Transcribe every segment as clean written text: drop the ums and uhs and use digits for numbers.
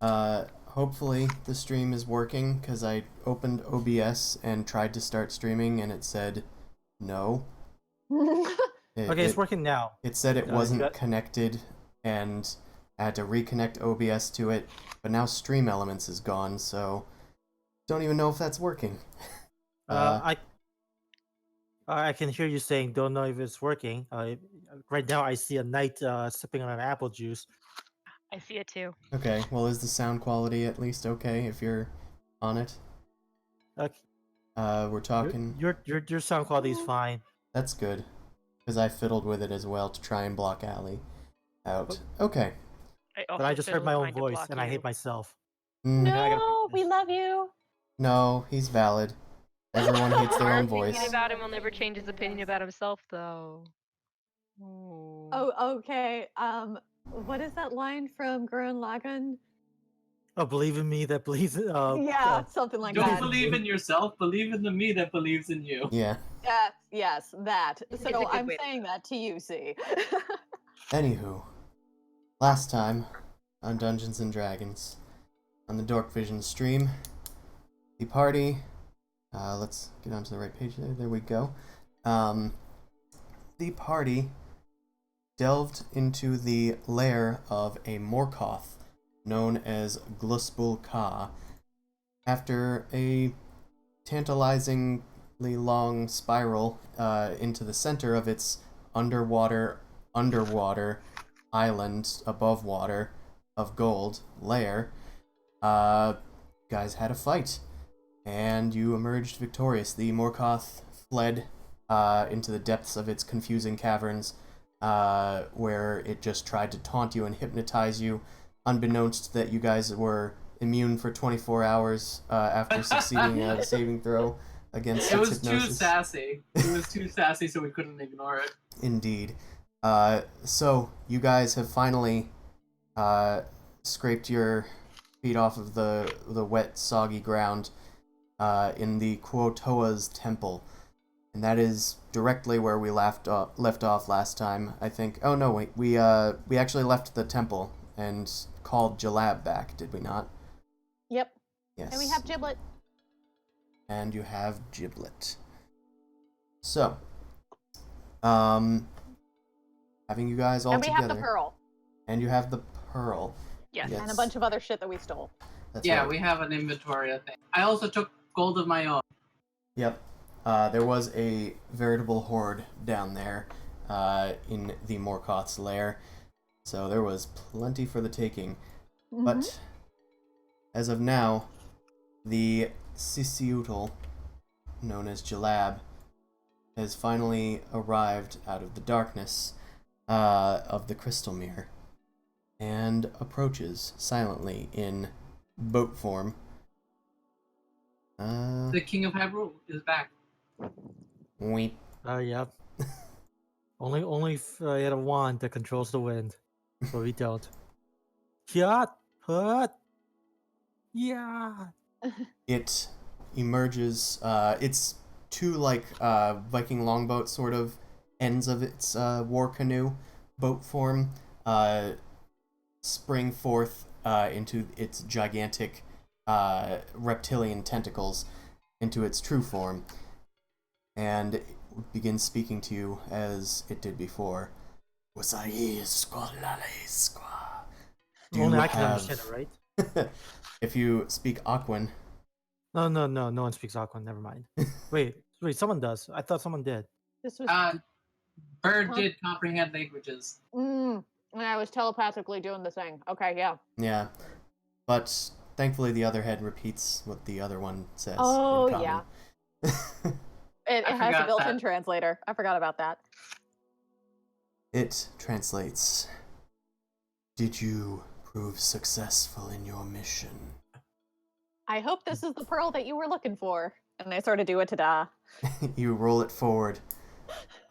Hopefully the stream is working, because I opened OBS and tried to start streaming and it said no. Okay, it's working now. It said it wasn't got... connected and I had to reconnect OBS to it, but now Stream Elements is gone, so don't even know if that's working. I can hear you saying don't know if it's working. Right now I see a knight sipping on an apple juice. I see it too. Okay, well, is the sound quality at least okay if you're on it? Okay. We're talking... Your sound quality is fine. That's good, because I fiddled with it as well to try and block Allie out. Okay. But I just heard my own voice, and I hate myself. No, we love you. No, he's valid. Everyone hates their own voice. Thinking about him will never change his opinion about himself, though. Ooh. Oh, okay. What is that line from Gurren Lagann? Oh, believe in me that believes in... yeah, something like that. Don't believe in yourself, believe in the me that believes in you. Yeah. Yes, that. So I'm saying that to you, see. Anywho, last time on Dungeons & Dragons, on the Dorkvision stream, the party... let's get onto the right page there. There we go. The party delved into the lair of a Morkoth known as Gluspul Ka. After a tantalizingly long spiral into the center of its underwater island above water of gold lair, guys had a fight. And you emerged victorious. The Morkoth fled into the depths of its confusing caverns, where it just tried to taunt you and hypnotize you, unbeknownst that you guys were immune for 24 hours after succeeding a saving throw against its hypnosis. It was too sassy. It was too sassy, so we couldn't ignore it. Indeed. So, you guys have finally scraped your feet off of the wet, soggy ground in the Quotoa's temple, and that is directly where we left off last time, I think. Oh no, wait, we actually left the temple and called Jalab back, did we not? Yep. Yes. And we have Giblet. And you have Giblet. So, having you guys all together. And we have the pearl. And you have the pearl. Yes. And a bunch of other shit that we stole. That's yeah, right. we have an inventory of things. I also took gold of my own. Yep. There was a veritable horde down there in the Morkoth's lair, so there was plenty for the taking. Mm-hmm. But as of now, the Sisiutal, known as Jalab, has finally arrived out of the darkness of the Crystal Mirror and approaches silently in boat form. The King of Hyrule is back. Weep. Yep. only if I had a wand that controls the wind, but we don't. Yeah. It emerges. It's two Viking longboat sort of ends of its war canoe boat form spring forth into its gigantic reptilian tentacles into its true form, and it begins speaking to you as it did before. Only I can understand it, right? If you speak Aquan. No one speaks Aquan, never mind. Wait, someone does. I thought someone did. This was... Bird did comprehend languages. And I was telepathically doing the thing. Okay, yeah. Yeah. But thankfully the other head repeats what the other one says. Oh, yeah. It has a built-in that. translator. I forgot about that. It translates. Did you prove successful in your mission? I hope this is the pearl that you were looking for. And they sort of do a ta-da. You roll it forward.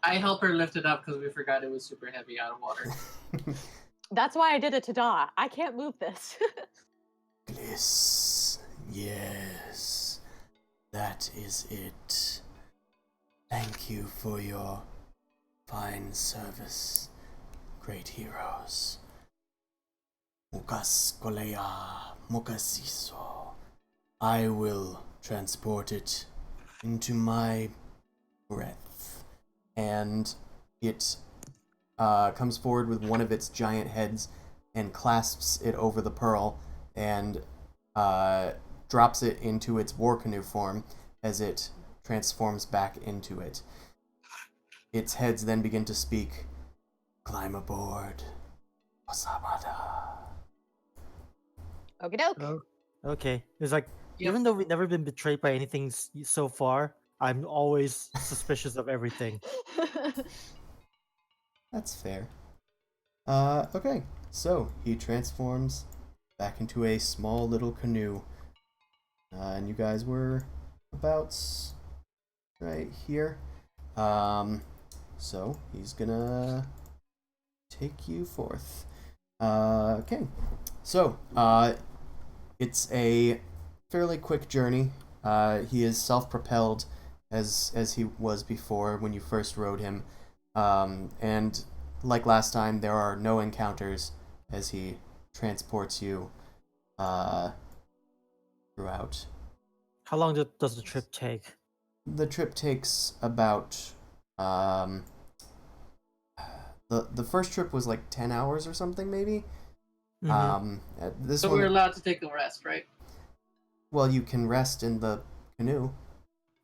I help her lift it up because we forgot it was super heavy out of water. That's why I did a ta-da. I can't move this. Bliss. Yes. That is it. Thank you for your fine service, great heroes. Mukas Kolea Mokasiso. I will transport it into my breath. And it comes forward with one of its giant heads and clasps it over the pearl and drops it into its war canoe form as it transforms back into it. Its heads then begin to speak. Climb aboard. Osamada. Okie doke. Oh, okay. It's like, Yep. even though we've never been betrayed by anything so far, I'm always suspicious of everything. That's fair. Okay. So, he transforms back into a small little canoe. And you guys were about right here. So, he's gonna take you forth. Okay. So, it's a fairly quick journey. He is self-propelled as he was before when you first rode him. And like last time, there are no encounters as he transports you throughout. How long does the trip take? The trip takes about the first trip was like 10 hours or something maybe. Mhm. This So one, we're allowed to take a rest, right? well, you can rest in the canoe.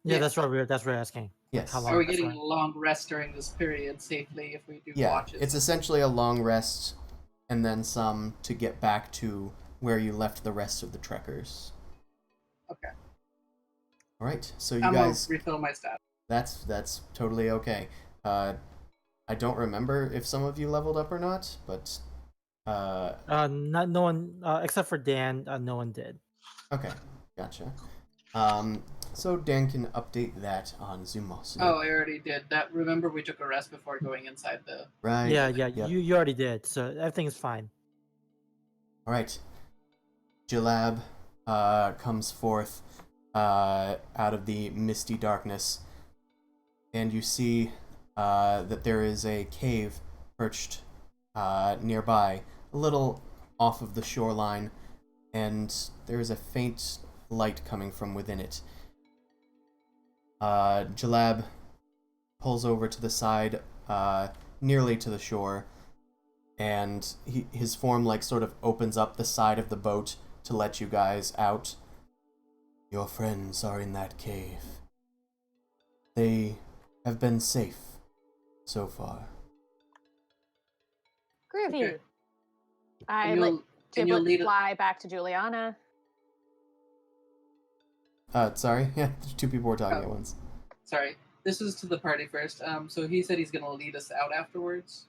Yeah, Yeah. that's what we're asking. Yes. How Are long we that's getting right. a long rest during this period safely if we do Yeah, watches? it's essentially a long rest and then some to get back to where you left the rest of the trekkers. Okay. All right, so you I'm guys, gonna refill my stat. that's totally okay. I don't remember if some of you leveled up or not, but Not no one except for Dan. No one did. okay, gotcha. So Dan can update that on Zumos. Oh, I already did that. Remember, we took a rest before going inside the. Right. Yeah, Yep. you already did, so everything's fine. All right. Jalab comes forth out of the misty darkness, and you see that there is a cave perched nearby, a little off of the shoreline, and there is a faint light coming from within it. Jalab pulls over to the side, nearly to the shore, and his form like sort of opens up the side of the boat to let you guys out. Your friends are in that cave. They have been safe so far. Groovy. Okay. I And let you'll Giblet lead it. fly back to Juliana. Sorry, yeah, two people were talking Oh. at once. Sorry, this is to the party first. So he said he's gonna lead us out afterwards.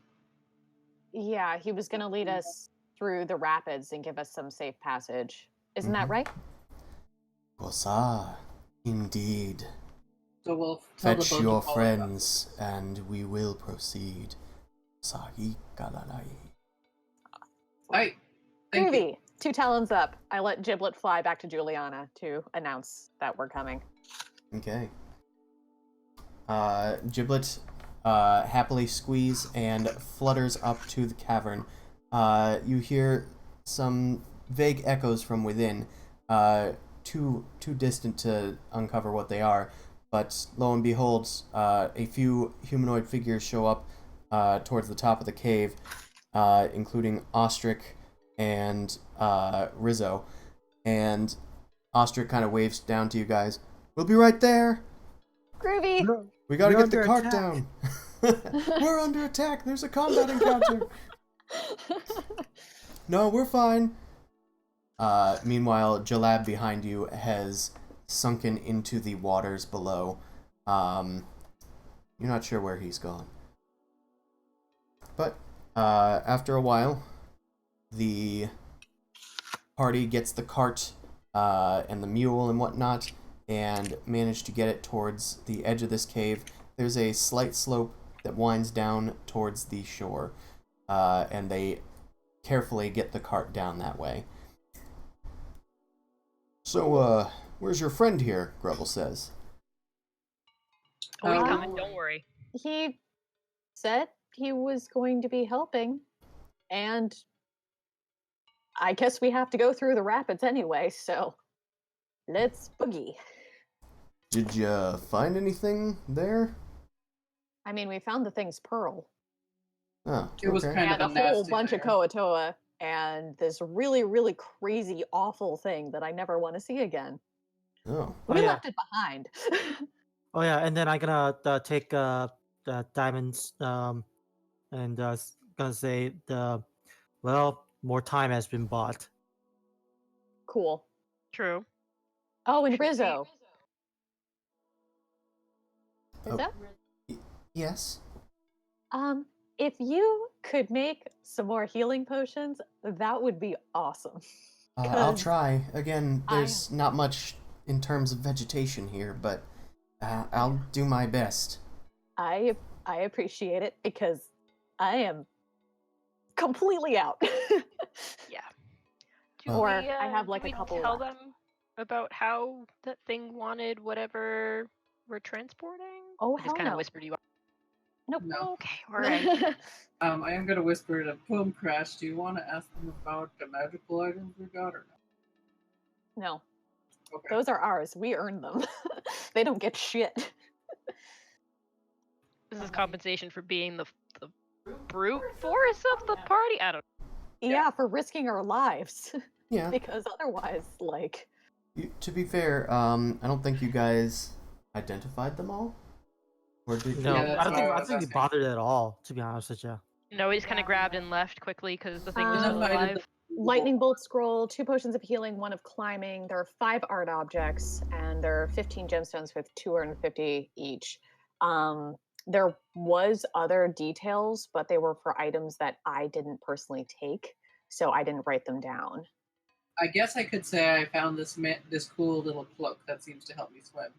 Yeah, he was going to lead us through the rapids and give us some safe passage. Isn't that Mhm. right? Gosa, indeed. So we'll tell the Fetch boat your to follow friends, and we will proceed. Sahi kalalai. Right. Thank you. Groovy. Two talons up. I let Giblet fly back to Juliana to announce that we're coming. Okay. Giblet happily squeeze and flutters up to the cavern. You hear some vague echoes from within, too distant to uncover what they are, but lo and behold, a few humanoid figures show up towards the top of the cave, including Ostrich and Rizzo. And Ostrich kind of waves down to you guys. We'll be right there. Groovy. We gotta We're get the under cart attack. down. We're under attack. There's a combat encounter. No, we're fine. Meanwhile, Jalab behind you has sunken into the waters below. You're not sure where he's gone. But after a while, the party gets the cart and the mule and whatnot, and manage to get it towards the edge of this cave. There's a slight slope that winds down towards the shore, and they carefully get the cart down that way. So, where's your friend here? Grubble says. Oh, he's Oh. coming. Don't worry. He said he was going to be helping, and I guess we have to go through the rapids anyway, so let's boogie. Did you find anything there? I mean, we found the thing's pearl. Oh, It was okay. kind And of a a whole nasty bunch of lair. Koatoa, and this really, really crazy, awful thing that I never want to see again. Oh, We yeah. left it behind. Oh yeah, and then I'm gonna take diamonds and gonna say more time has been bought. Cool. True. Oh, and Should we- Rizzo. Oh. Rizzo? yes. If you could make some more healing potions, that would be awesome. I'll 'Cause try. Again, I- there's not much in terms of vegetation here, but I'll do my best. I appreciate it because I am completely out. Yeah. Or I have, like, do a we couple tell left. them about how that thing wanted whatever we're transporting? Oh, I just hell kind of no. whispered you. Nope. No. Okay, all right. I am gonna whisper to Boom Crash. Do you want to ask them about the magical items we got or no? No, Okay. those are ours. We earned them. They don't get shit. This is compensation for being the brute force of the party. I don't. Yeah, for risking our lives. Yeah. Because otherwise, like, To be fair, I don't think you guys identified them all. Or did No, you? Yeah, that's I don't what think I I was don't think we asking. bothered at all. To be honest with you. No, he just kind of grabbed and left quickly because the thing was still Um, alive. lightning bolt scroll, 2 potions of healing, 1 of climbing. There are 5 art objects, and there are 15 gemstones with 250 each. There was other details, but they were for items that I didn't personally take, so I didn't write them down. I guess I could say I found this cool little cloak that seems to help me swim.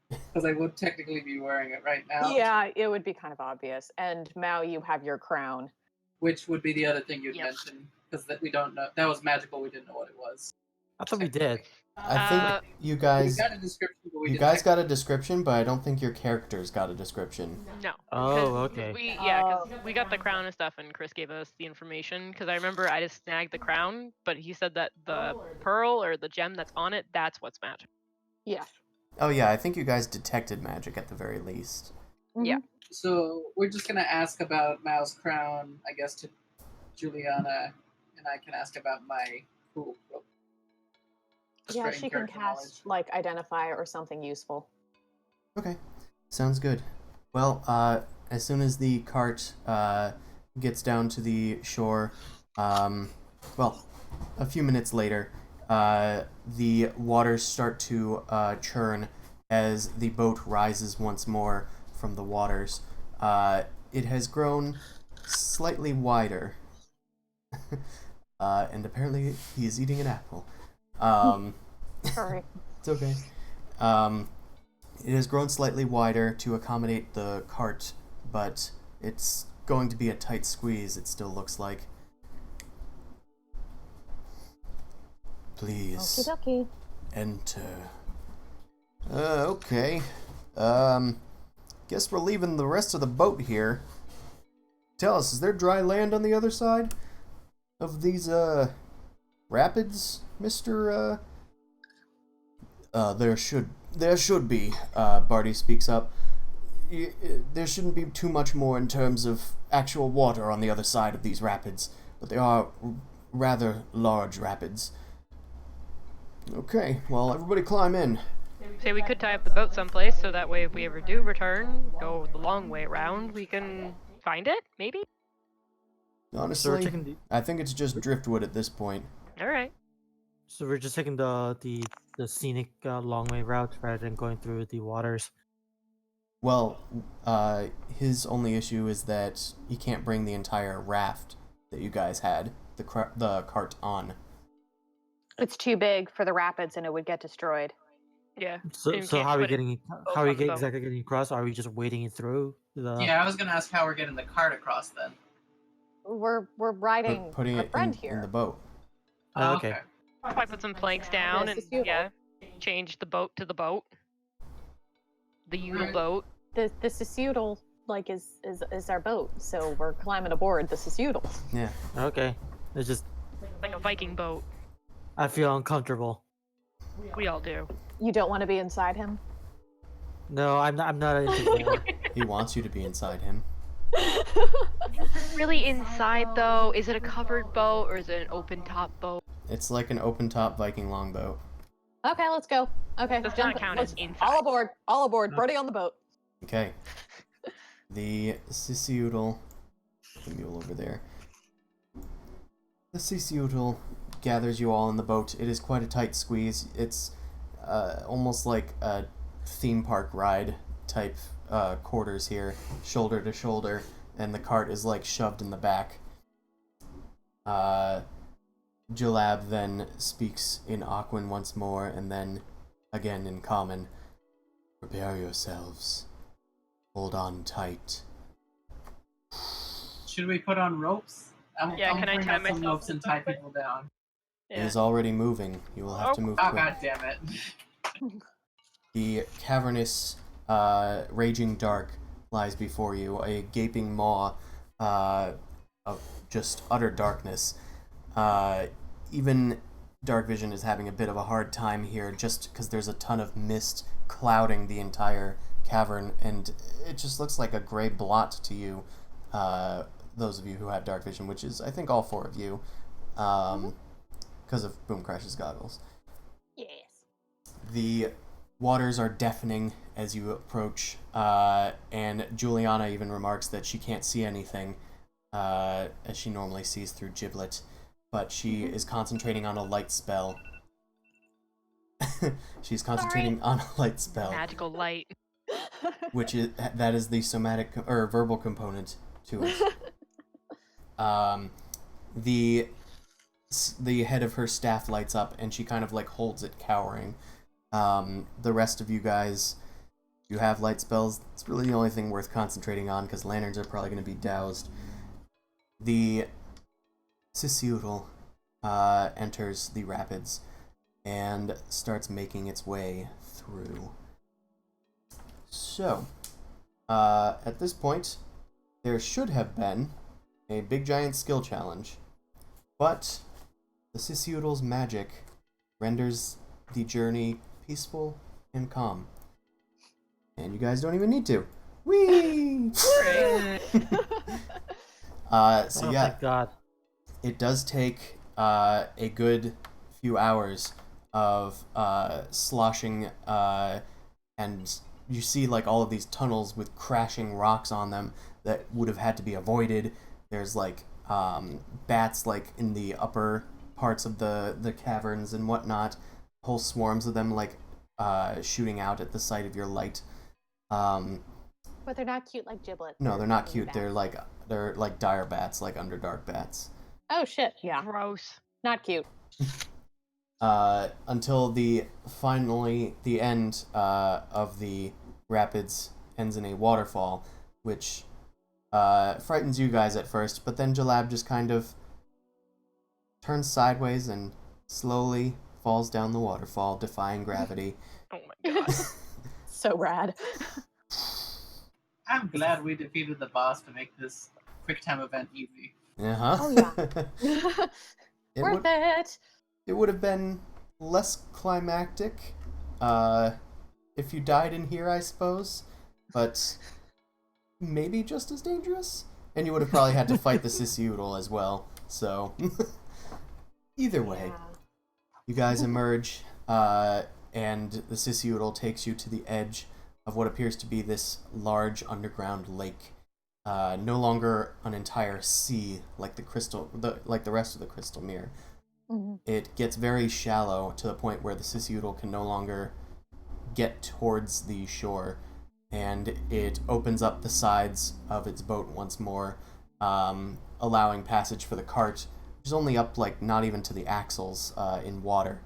Because I would technically be wearing it right now. Yeah, it would be kind of obvious. And Mao, you have your crown. Which would be the other thing you'd Yep. mention. Because that we don't know. That was magical. We didn't know what it was. I thought we did. I think you We guys got a description, but we you didn't guys actually- got a description, but I don't think your characters got a description. No. Oh, 'cause okay. Because we got the crown and stuff, and Chris gave us the information. Because I remember I just snagged the crown, but he said that the pearl or the gem that's on it, that's what's magic. Yeah. Oh yeah, I think you guys detected magic at the very least. Yeah. So we're just gonna ask about Mao's crown, I guess, to Juliana, and I can ask about my cool cloak. Just Yeah, for she can in-character cast, knowledge. like, identify or something useful. Okay, sounds good. Well, as soon as the cart gets down to the shore, well, a few minutes later, the waters start to churn as the boat rises once more from the waters. It has grown slightly wider, and apparently he is eating an apple. Sorry. It's okay. It has grown slightly wider to accommodate the cart, but it's going to be a tight squeeze, it still looks like. Please, Okie dokie. enter. Okay. Guess we're leaving the rest of the boat here. Tell us, is there dry land on the other side of these, rapids, Mr., There should be, Barty speaks up. There shouldn't be too much more in terms of actual water on the other side of these rapids, but they are rather large rapids. Okay, well, everybody climb in. Say we could tie up the boat someplace, so that way if we ever do return, go the long way around, we can find it, maybe? So we're Honestly, taking the I think it's just driftwood at this point. Alright. so we're just taking the scenic long way route rather than going through the waters. Well, his only issue is that he can't bring the entire raft that you guys had, the cart on. It's too big for the rapids and it would get destroyed. Yeah. So And you so can't how are we put it getting both how are we on the boat. exactly getting across? Are we just wading it through the? Yeah, I was gonna ask how we're getting the cart across then. We're riding Putting our it friend in here. the boat. Oh, okay. Probably put some planks down Yes, and, it's beautiful. change the boat to the boat. The Udal Right. boat. The Sisudal, like, is our boat, so we're climbing aboard the Sisudal. Yeah. Okay. It's just Like a Viking boat. I feel uncomfortable. We all do. You don't want to be inside him? No, I'm not into war. He wants you to be inside him. Really inside though? Is it a covered boat or is it an open top boat? It's like an open top Viking longboat. Okay, let's go. Okay, Does jump. not count as inside. All aboard. All aboard. Brody on the boat. Okay. The Sisiudal, the mule over there. The Sisiudal gathers you all in the boat. It is quite a tight squeeze. It's almost like a theme park ride type quarters here, shoulder to shoulder, and the cart is like shoved in the back. Jalab then speaks in Aquan once more, and then again in Common. Prepare yourselves. Hold on tight. Should we put on ropes? Yeah, I'm can I bring tie out some myself ropes and to tie something? people down. It is already moving. You will have to move Oh, quick. god damn it. The cavernous, raging dark lies before you, a gaping maw of just utter darkness. Even Darkvision is having a bit of a hard time here just because there's a ton of mist clouding the entire cavern, and it just looks like a gray blot to you, those of you who have Darkvision, which is, I think, all four of you, because of Boom Crash's goggles. Yes. The waters are deafening as you approach, and Juliana even remarks that she can't see anything, as she normally sees through Giblet, but she is concentrating on a light spell. She's concentrating on a light spell, Magical light. which is the somatic or verbal component to it. The head of her staff lights up, and she kind of like holds it cowering. The rest of you guys, you have light spells. It's really the only thing worth concentrating on because lanterns are probably going to be doused. The Sisiudal enters the rapids and starts making its way through. So, at this point, there should have been a big giant skill challenge, but the Sisiudal's magic renders the journey peaceful and calm. And you guys don't even need to. Whee! Right. So Oh, yeah, thank God. it does take a good few hours of sloshing, and you see like all of these tunnels with crashing rocks on them that would have had to be avoided. There's like bats like in the upper parts of the caverns and whatnot, whole swarms of them like shooting out at the sight of your light. But they're not cute like giblets. No, they're not tiny cute. bats. They're like dire bats, like underdark bats. Oh shit! Yeah, Gross. not cute. Until finally the end of the rapids ends in a waterfall, which frightens you guys at first, but then Jalab just kind of turns sideways and slowly falls down the waterfall, defying gravity. Oh my god. So rad. I'm glad we defeated the boss to make this quick time event easy. Uh-huh. Oh yeah. Worth it. It would have been less climactic if you died in here, I suppose, but maybe just as dangerous. And you would have probably had to fight the Sisiudal as well. So either way, you guys emerge, and the Sisiudal takes you to the edge of what appears to be this large underground lake. No longer an entire sea like the rest of the crystal mirror. Mm-hmm. It gets very shallow to the point where the Sisiudal can no longer get towards the shore, and it opens up the sides of its boat once more, allowing passage for the cart, which is only up like not even to the axles in water.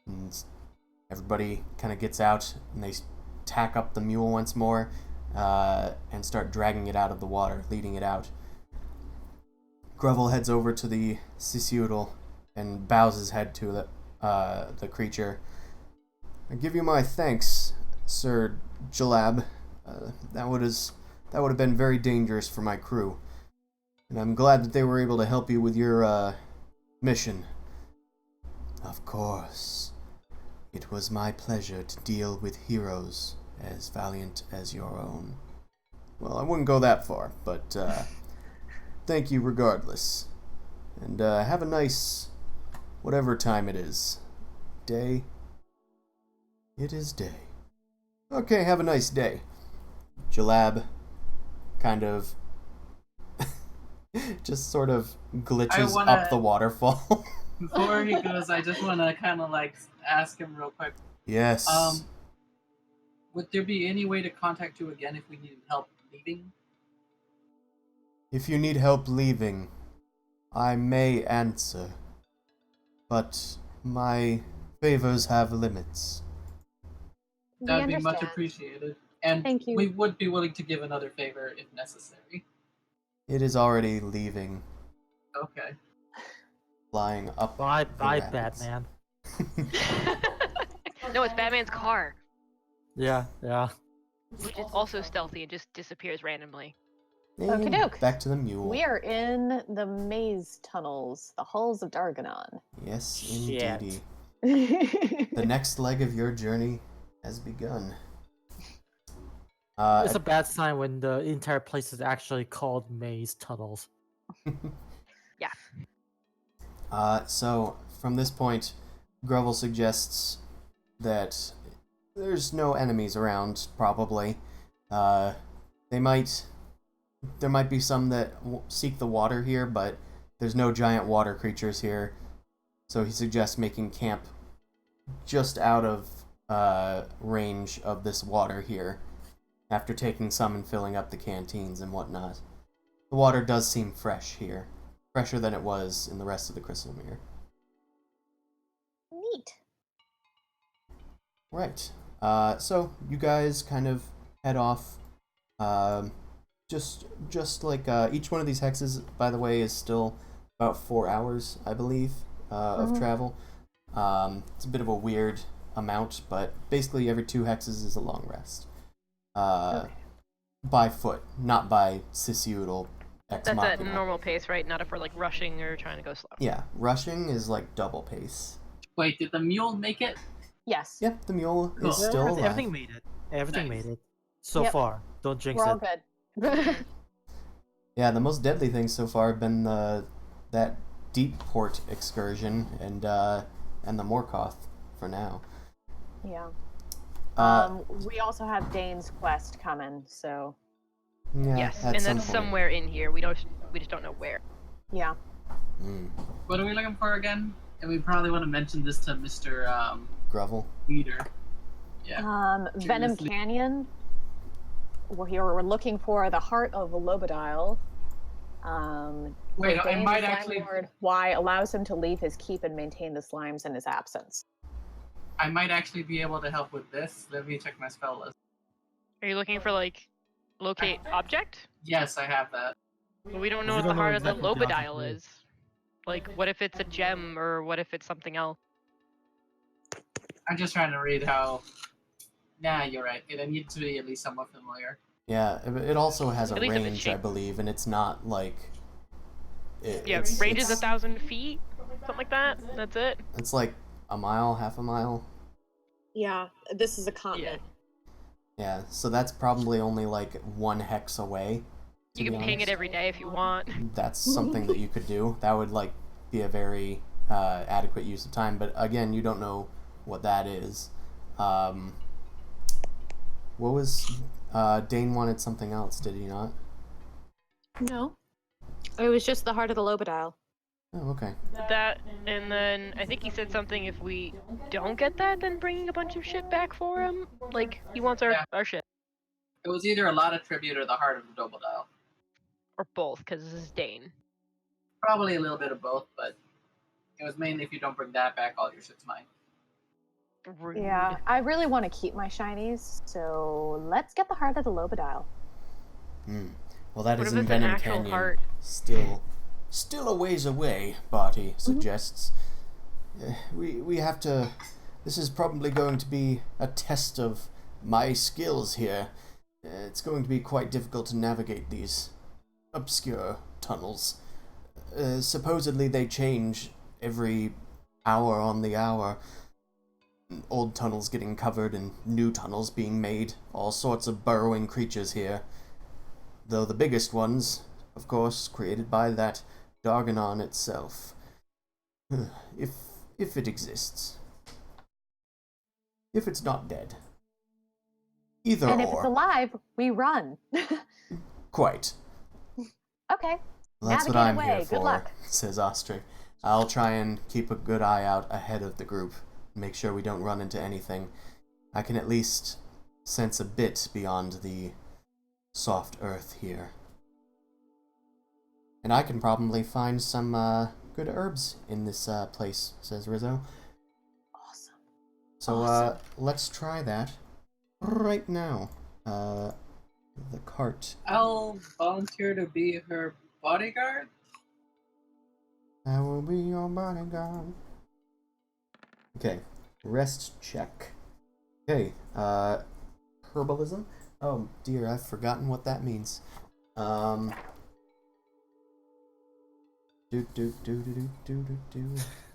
And everybody kind of gets out, and they tack up the mule once more and start dragging it out of the water, leading it out. Grovel heads over to the Sisiudal and bows his head to the creature. I give you my thanks, Sir Jalab. That would have been very dangerous for my crew. And I'm glad that they were able to help you with your, mission. Of course. It was my pleasure to deal with heroes as valiant as your own. Well, I wouldn't go that far, but, thank you regardless. And, have a nice, whatever time it is. Day? It is day. Okay, have a nice day. Jalab kind of just sort of glitches up the waterfall. Before he goes, I just want to kind of like ask him real quick. Yes. Would there be any way to contact you again if we needed help leaving? If you need help leaving, I may answer. But my favors have limits. That would be much understand. appreciated. And Thank you. we would be willing to give another favor if necessary. It is already leaving, Okay. flying up Bye, the bye, rapids. Batman. No, it's Batman's car, Yeah, yeah. which is also stealthy and just disappears randomly. And Okey-doke. back to the mule. We are in the maze tunnels, the halls of Darganon. Yes, Shit. indeedy. The next leg of your journey has begun. It's a bad sign when the entire place is actually called maze tunnels. Yeah. So from this point, Grovel suggests that there's no enemies around. Probably, there might be some that seek the water here, but there's no giant water creatures here. So he suggests making camp just out of range of this water here, after taking some and filling up the canteens and whatnot. The water does seem fresh here. Fresher than it was in the rest of the Crystal Mirror. Neat. Right. So you guys kind of head off. Just like each one of these hexes, by the way, is still about 4 hours, I believe, of travel. It's a bit of a weird amount, but basically every 2 hexes is a long rest. By foot, not by Sisiudal Ex That's at Machina. normal pace, right? Not if we're like rushing or trying to go slow. Yeah, rushing is like double pace. Wait, did the mule make it? Yes. Yep, the mule Cool. is still alive. Everything made it. Everything Nice. made it. So Yep. far. Don't jinx We're all it. good. Yeah, the most deadly things so far have been that deep port excursion and the Morkoth for now. Yeah. Uh, We also have Dane's quest coming, so yeah, Yes, at and some that's point. somewhere in here. We just don't know where. yeah. Mm. What are we looking for again? And we probably want to mention this to Mr. Grovel. Weeder. Yeah. Venom Seriously. Canyon. We're looking for the heart of Lobodile. Wait, I Dane's might slime actually. lord, why allows him to leave his keep and maintain the slimes in his absence. I might actually be able to help with this. Let me check my spell list. Are you looking for like locate object? Yes, I have that. But we don't We know what don't the know heart of the exactly what the Lobodile object is. Like, what if it's a gem or what if it's something else? I'm just trying to read how. Nah, you're right. It needs to be at least somewhat familiar. Yeah, it also has a At least if it's range, I shaped. believe, and it's not like. Yeah, range is 1,000 feet, something like that. That's it. It's like a mile, half a mile. Yeah, this is a continent. Yeah, so that's probably only like 1 hex away. to You be can ping it honest. every day if you want. That's something that you could do. That would like be a very adequate use of time. But again, you don't know what that is. What was Dane wanted something else? Did he not? No. It was just the heart of the Lobodile. Oh, okay. That, and then I think he said something if we don't get that, then bringing a bunch of shit back for him. Like, he wants our shit. It was either a lot of tribute or the heart of the double dial. Or both, because this is Dane. Probably a little bit of both, but it was mainly if you don't bring that back, all your shit's mine. Rude. Yeah, I really want to keep my shinies, so let's get the heart of the Lobodile. Hmm. Well, that What is if in it's an Venom actual Canyon. heart? Still a ways away, Barty suggests. We have to. This is probably going to be a test of my skills here. It's going to be quite difficult to navigate these obscure tunnels. Supposedly they change every hour on the hour. Old tunnels getting covered and new tunnels being made. All sorts of burrowing creatures here. Though the biggest ones, of course, created by that Darganon itself. If it exists. If it's not dead. Either And or. if it's alive, we run. Quite. Okay. Well, that's what Navigate I'm away. here Good for, luck. says Ostrich. I'll try and keep a good eye out ahead of the group. Make sure we don't run into anything. I can at least sense a bit beyond the soft earth here. And I can probably find some good herbs in this place, says Rizzo. Awesome. So Awesome. let's try that right now. The cart. I'll volunteer to be her bodyguard. I will be your bodyguard. Okay, rest check. Okay, herbalism. Oh dear, I've forgotten what that means. Do.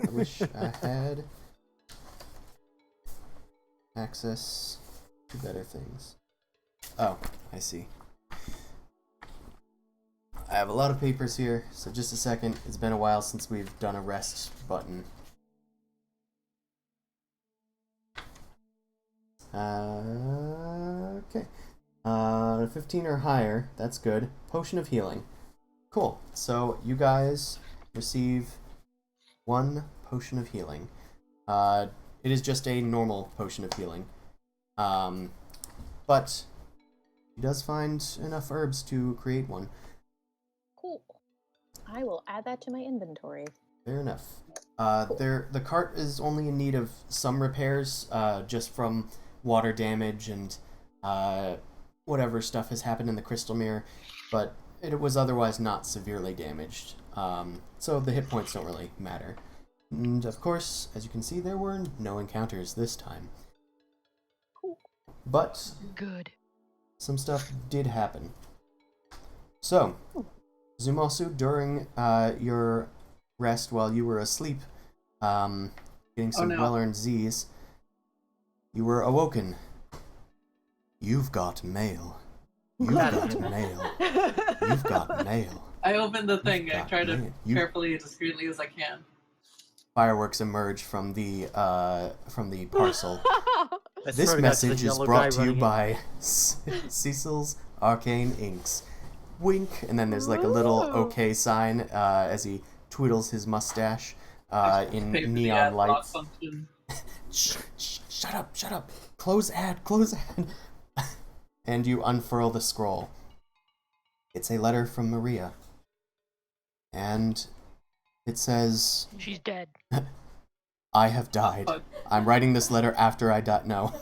I wish I had access to better things. Oh, I see. I have a lot of papers here, so just a second. It's been a while since we've done a rest button. Okay. 15 or higher. That's good. Potion of healing. Cool. So you guys receive 1 potion of healing. It is just a normal potion of healing. But he does find enough herbs to create one. Cool. I will add that to my inventory. Fair enough. The cart is only in need of some repairs, just from water damage and whatever stuff has happened in the crystal mirror, but it was otherwise not severely damaged. So the hit points don't really matter. And of course, as you can see, there were no encounters this time. Cool. But Good. some stuff did happen. So, Zumasu, during your rest while you were asleep, getting some well-earned Z's, you were awoken. You've got mail. You've got mail. You've got mail. I open the thing. You've I got try to mail. carefully and discreetly as I can. Fireworks emerge from the parcel. I This swear to God, it's the message is yellow brought guy to you running in. by Cecil's Arcane Inks. Wink, and then there's like a little OK sign as he twiddles his mustache in Pay for the neon ad block lights. function. Shut up. Close ad. And you unfurl the scroll. It's a letter from Maria. And it says, She's dead. I have died. What? I'm writing this letter after I died. No.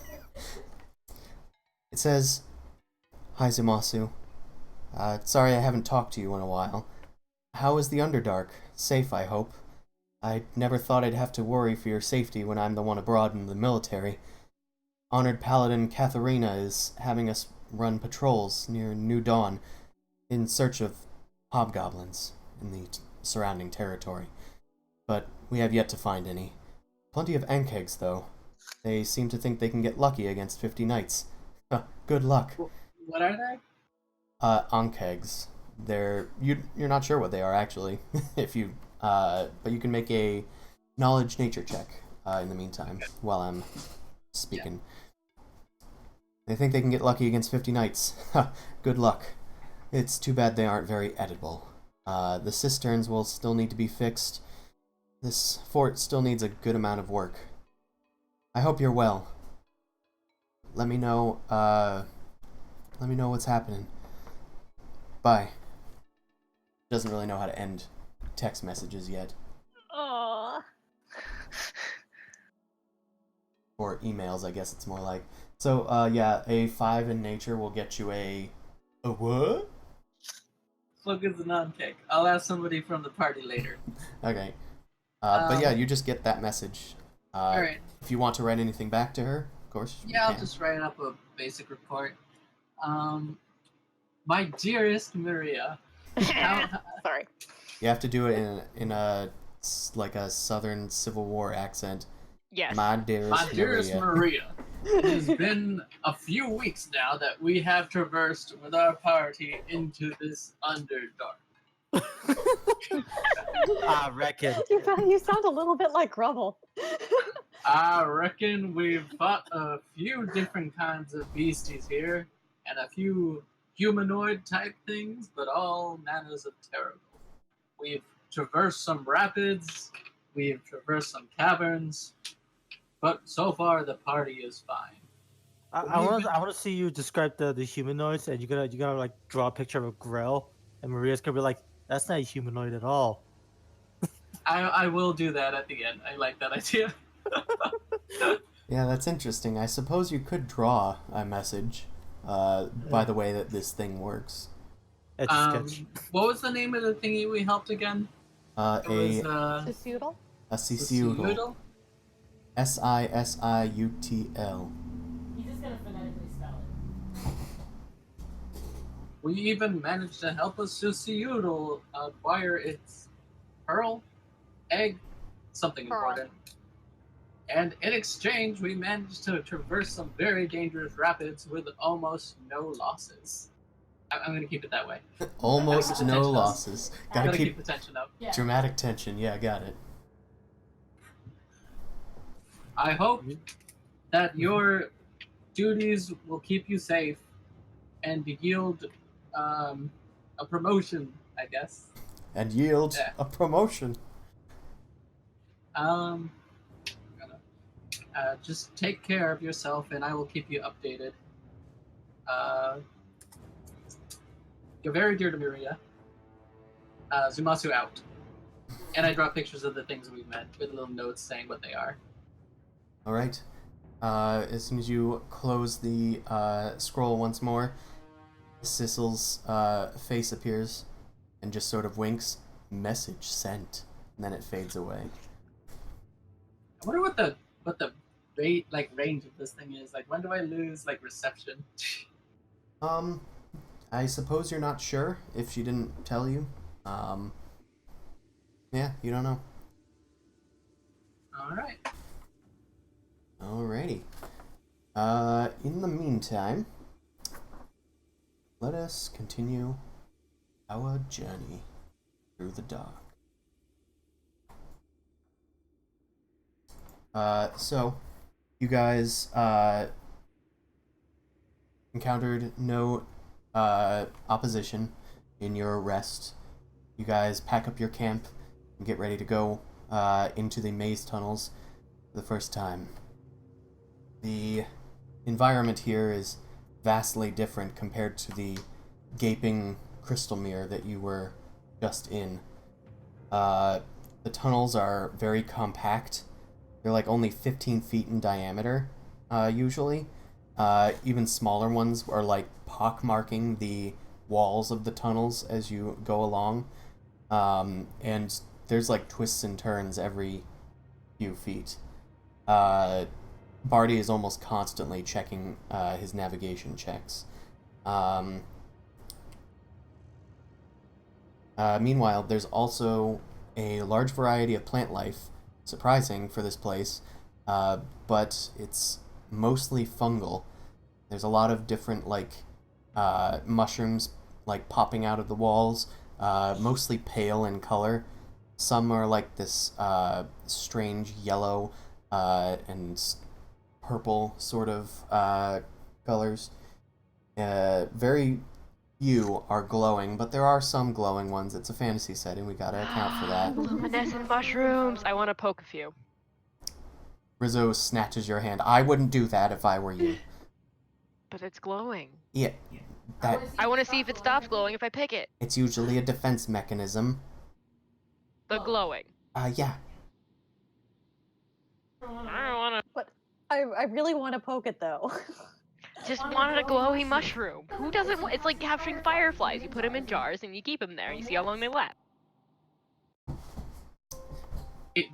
It says, Hi Zumasu. Sorry I haven't talked to you in a while. How is the Underdark? Safe, I hope. I never thought I'd have to worry for your safety when I'm the one abroad in the military. Honored Paladin Katharina is having us run patrols near New Dawn in search of hobgoblins in the surrounding territory. But we have yet to find any. Plenty of Ankegs, though. They seem to think they can get lucky against 50 knights. Good luck. What are they? Ankegs. You're not sure what they are actually. But you can make a knowledge nature check in the meantime while I'm speaking. They think they can get lucky against 50 knights. Good luck. It's too bad they aren't very edible. The cisterns will still need to be fixed. This fort still needs a good amount of work. I hope you're well. Let me know what's happening. Bye. Doesn't really know how to end text messages yet. Aww. Or emails, I guess it's more like. So, yeah, a 5 in nature will get you a what? Look at the non-kick. I'll ask somebody from the party later. Okay. But yeah, you just get that message. Alright. If you want to write anything back to her, of course. Yeah, you I'll can. just write up a basic report. My dearest Maria, Sorry. You have to do it in a like a Southern Civil War accent. Yes. My dearest Maria. Maria, it has been a few weeks now that we have traversed with our party into this Underdark. I reckon. You sound a little bit like Grubble. I reckon we've fought a few different kinds of beasties here, and a few humanoid type things, but all manners of terrible. We've traversed some rapids, we've traversed some caverns, but so far the party is fine. I want to see you describe the humanoids, and you're gonna like draw a picture of a grill, and Maria's gonna be like, "That's not a humanoid at all." I will do that at the end. I like that idea. Yeah, that's interesting. I suppose you could draw a message by the way that this thing works. It's sketch. What was the name of the thingy we helped again? It was Sisuudal? A Sisiudal. Sisiudal? Sisiutl. He's just gonna phonetically spell it. We even managed to help a Sisiudal acquire its pearl, egg, something Pearl. important. And in exchange, we managed to traverse some very dangerous rapids with almost no losses. I'm going to keep it that way. Almost Gotta keep the no tension up. losses. Gotta Gotta keep keep the tension up. Yeah. dramatic tension. Yeah, got it. I hope that your duties will keep you safe and yield a promotion, I guess. And yield Yeah. a promotion. Just take care of yourself, and I will keep you updated. You're very dear to Miria. Zumasu out. And I draw pictures of the things we've met with little notes saying what they are. All right. As soon as you close the scroll once more, Sissel's face appears and just sort of winks. Message sent. And then it fades away. I wonder what the range of this thing is. Like, when do I lose reception? I suppose you're not sure if she didn't tell you. Yeah, you don't know. All right. Alrighty. In the meantime, let us continue our journey through the dark. So, you guys, encountered no, opposition in your rest. You guys pack up your camp and get ready to go, into the maze tunnels for the first time. The environment here is vastly different compared to the gaping crystal mirror that you were just in. The tunnels are very compact. They're like only 15 feet in diameter, usually. Even smaller ones are like pockmarking the walls of the tunnels as you go along. And there's like twists and turns every few feet. Barty is almost constantly checking his navigation checks. Meanwhile, there's also a large variety of plant life, surprising for this place, but it's mostly fungal. There's a lot of different mushrooms popping out of the walls, mostly pale in color. Some are like this strange yellow and purple sort of colors. Very few are glowing, but there are some glowing ones. It's a fantasy setting, we gotta account for that. Luminescent mushrooms. I want to poke a few. Rizzo snatches your hand. I wouldn't do that if I were you. But it's glowing. Yeah, that I want to see if it stops glowing if I pick it. it's usually a defense mechanism. The glowing. Yeah. I don't want to. But I really want to poke it though. Just wanted a glowy mushroom. Who doesn't want? It's like capturing fireflies. You put them in jars and you keep them there. You see how long they last.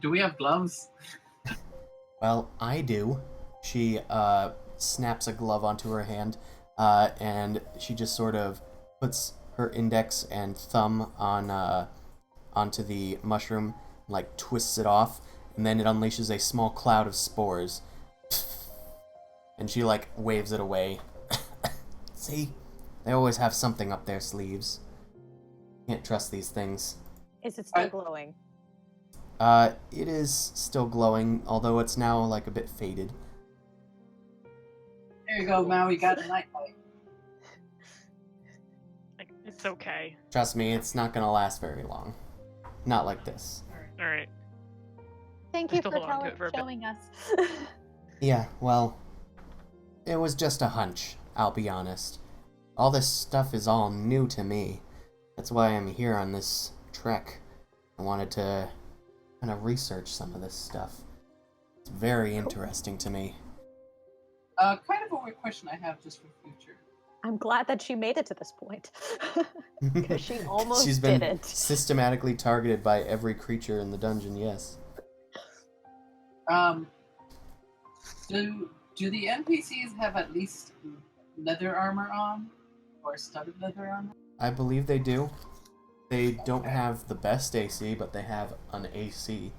Do we have gloves? Well, I do. She snaps a glove onto her hand, and she just sort of puts her index and thumb on onto the mushroom, like twists it off, and then it unleashes a small cloud of spores. And she like waves it away. See? They always have something up their sleeves. Can't trust these things. Is it still glowing? It is still glowing, although it's now like a bit faded. There you go, Maui got a nightlight. It's okay. Trust me, it's not gonna last very long. Not like this. All right. Thank I you still for hold on to it for a bit. showing us. Yeah, well, it was just a hunch, I'll be honest. All this stuff is all new to me. That's why I'm here on this trek. I wanted to kind of research some of this stuff. It's very interesting to me. Kind of a weird question I have just for future. I'm glad that she made it to this point. Because she almost She's been didn't. systematically targeted by every creature in the dungeon, yes. Do the NPCs have at least leather armor on? Or studded leather armor? I believe they do. They don't have the best AC, but they have an AC.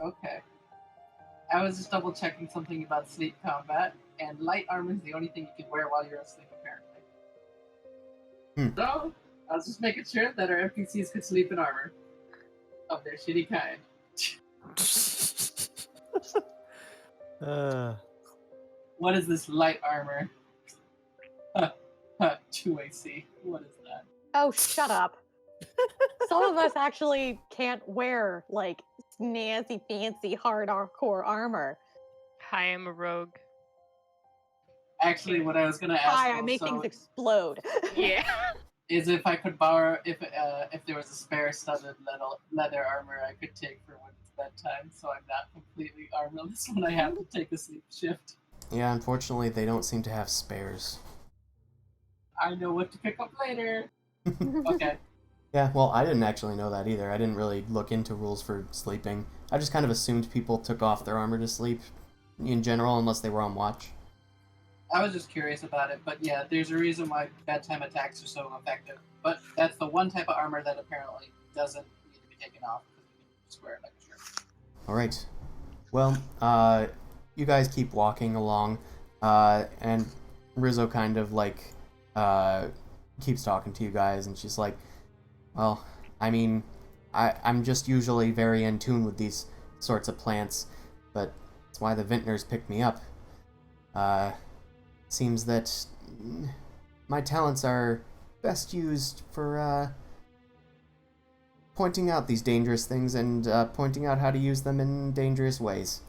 Okay. I was just double checking something about sleep combat, and light armor is the only thing you can wear while you're asleep, apparently. So, I was just making sure that our NPCs could sleep in armor. Of their shitty kind. What is this light armor? 2 AC. What is that? Oh, shut up. Some of us actually can't wear, like, snazzy, fancy, hardcore armor. Hi, I'm a rogue. Actually, what I was gonna ask Hi, I make also things explode. Yeah. is if I could borrow, if there was a spare studded leather armor I could take for when it's bedtime, so I'm not completely armorless when I have to take a sleep shift. Yeah, unfortunately, they don't seem to have spares. I know what to pick up later. Okay. Yeah, well, I didn't actually know that either. I didn't really look into rules for sleeping. I just kind of assumed people took off their armor to sleep, in general, unless they were on watch. I was just curious about it, but yeah, there's a reason why bedtime attacks are so effective. But that's the one type of armor that apparently doesn't need to be taken off, because you can just wear it like a shirt. Alright. Well, you guys keep walking along, and Rizzo kind of, like, keeps talking to you guys, and she's like, well, I mean, I'm just usually very in tune with these sorts of plants, but that's why the vintners picked me up. Seems that my talents are best used for, pointing out these dangerous things and, pointing out how to use them in dangerous ways.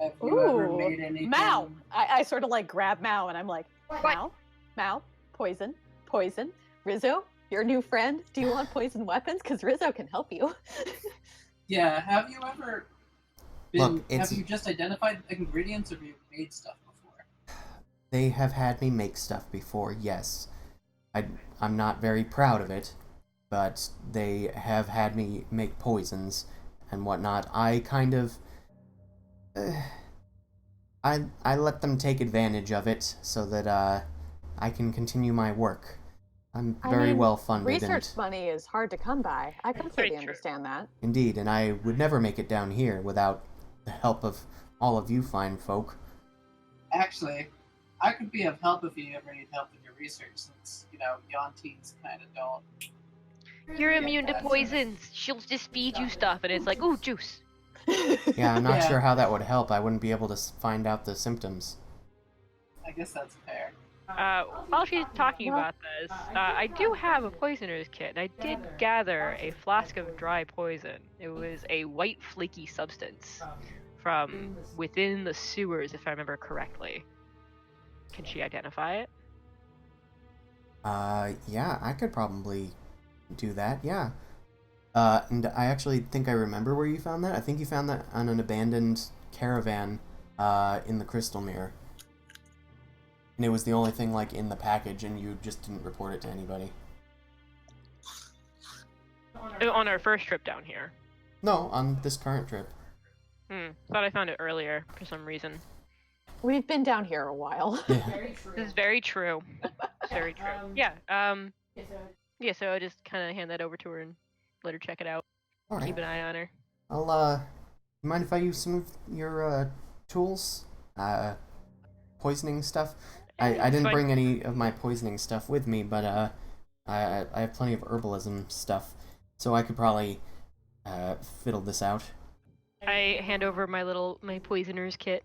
Have you ever made anything? Mao! I sort of, like, grab Mao, and I'm like, Mao, poison, Rizzo, your new friend, do you want poison weapons? Because Rizzo can help you. Yeah, have you ever been, Look, it's- have you just identified ingredients, or have you made stuff before? They have had me make stuff before, yes. I'm not very proud of it, but they have had me make poisons and whatnot. I kind of... I let them take advantage of it so that I can continue my work. I'm very well funded. Research money is hard to come by. I completely true. understand that. Indeed, and I would never make it down here without the help of all of you fine folk. Actually, I could be of help if you ever need help with your research, since, young teens kind of don't. You're immune to poisons. She'll just feed you stuff, and it's like, ooh, juice. Yeah, I'm not Yeah. sure how that would help. I wouldn't be able to find out the symptoms. I guess that's fair. While she's talking about this, I do have a poisoner's kit, and I did gather a flask of dry poison. It was a white flaky substance from within the sewers, if I remember correctly. Can she identify it? Yeah, I could probably do that, yeah. And I actually think I remember where you found that. I think you found that on an abandoned caravan, in the Crystal Mirror. And it was the only thing, like, in the package, and you just didn't report it to anybody. On our first trip down here. No, on this current trip. Thought I found it earlier for some reason. We've been down here a while. Yeah. Very true. This is very true. Very true. Yeah. Yeah, so I just kind of hand that over to her and let her check it out. All right. Keep an eye on her. I'll you mind if I use some of your tools? Poisoning stuff? I It's didn't fine. bring any of my poisoning stuff with me, but I have plenty of herbalism stuff, so I could probably fiddle this out. I hand over my poisoner's kit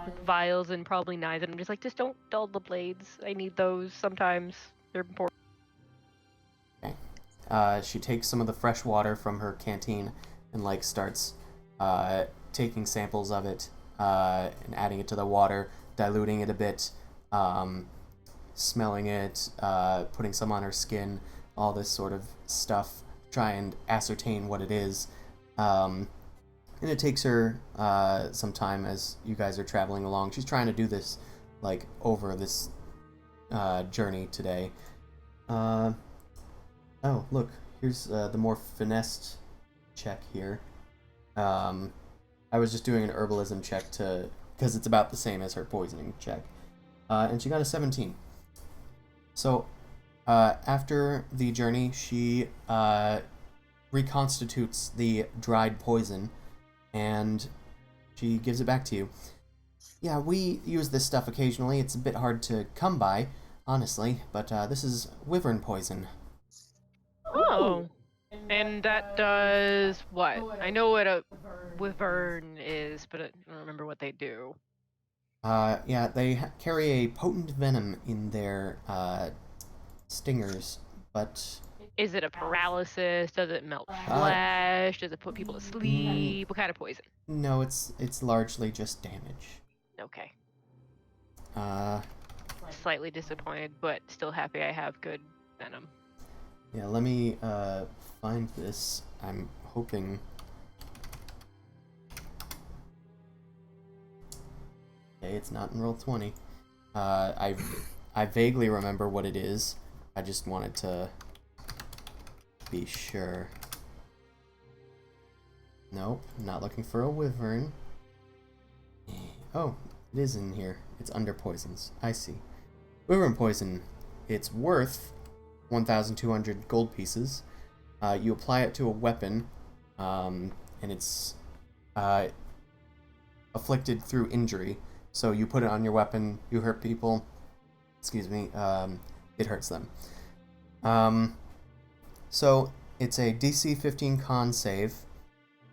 with vials and probably knives, and I'm just like, just don't dull the blades. I need those sometimes. They're important. She takes some of the fresh water from her canteen and like starts taking samples of it and adding it to the water, diluting it a bit, smelling it, putting some on her skin, all this sort of stuff, try and ascertain what it is. And it takes her some time as you guys are traveling along. She's trying to do this like over this journey today. Oh, look, here's the more finessed check here. I was just doing an herbalism check because it's about the same as her poisoning check. And she got a 17. So, after the journey, she reconstitutes the dried poison, and she gives it back to you. Yeah, we use this stuff occasionally. It's a bit hard to come by, honestly, but this is wyvern poison. Oh. And that does what? I know what a wyvern is, but I don't remember what they do. Yeah, they carry a potent venom in their stingers, but... Is it a paralysis? Does it melt flesh? Does it put people to sleep? What kind of poison? No, it's largely just damage. Okay. Uh, Slightly disappointed, but still happy I have good venom. yeah, let me find this. I'm hoping... Okay, it's not in Roll20. I vaguely remember what it is. I just wanted to be sure. Nope, not looking for a wyvern. Oh, it is in here. It's under poisons. I see. Wyvern poison. It's worth 1,200 gold pieces. You apply it to a weapon, and it's afflicted through injury. So you put it on your weapon, you hurt people. Excuse me. It hurts them. So it's a DC 15 con save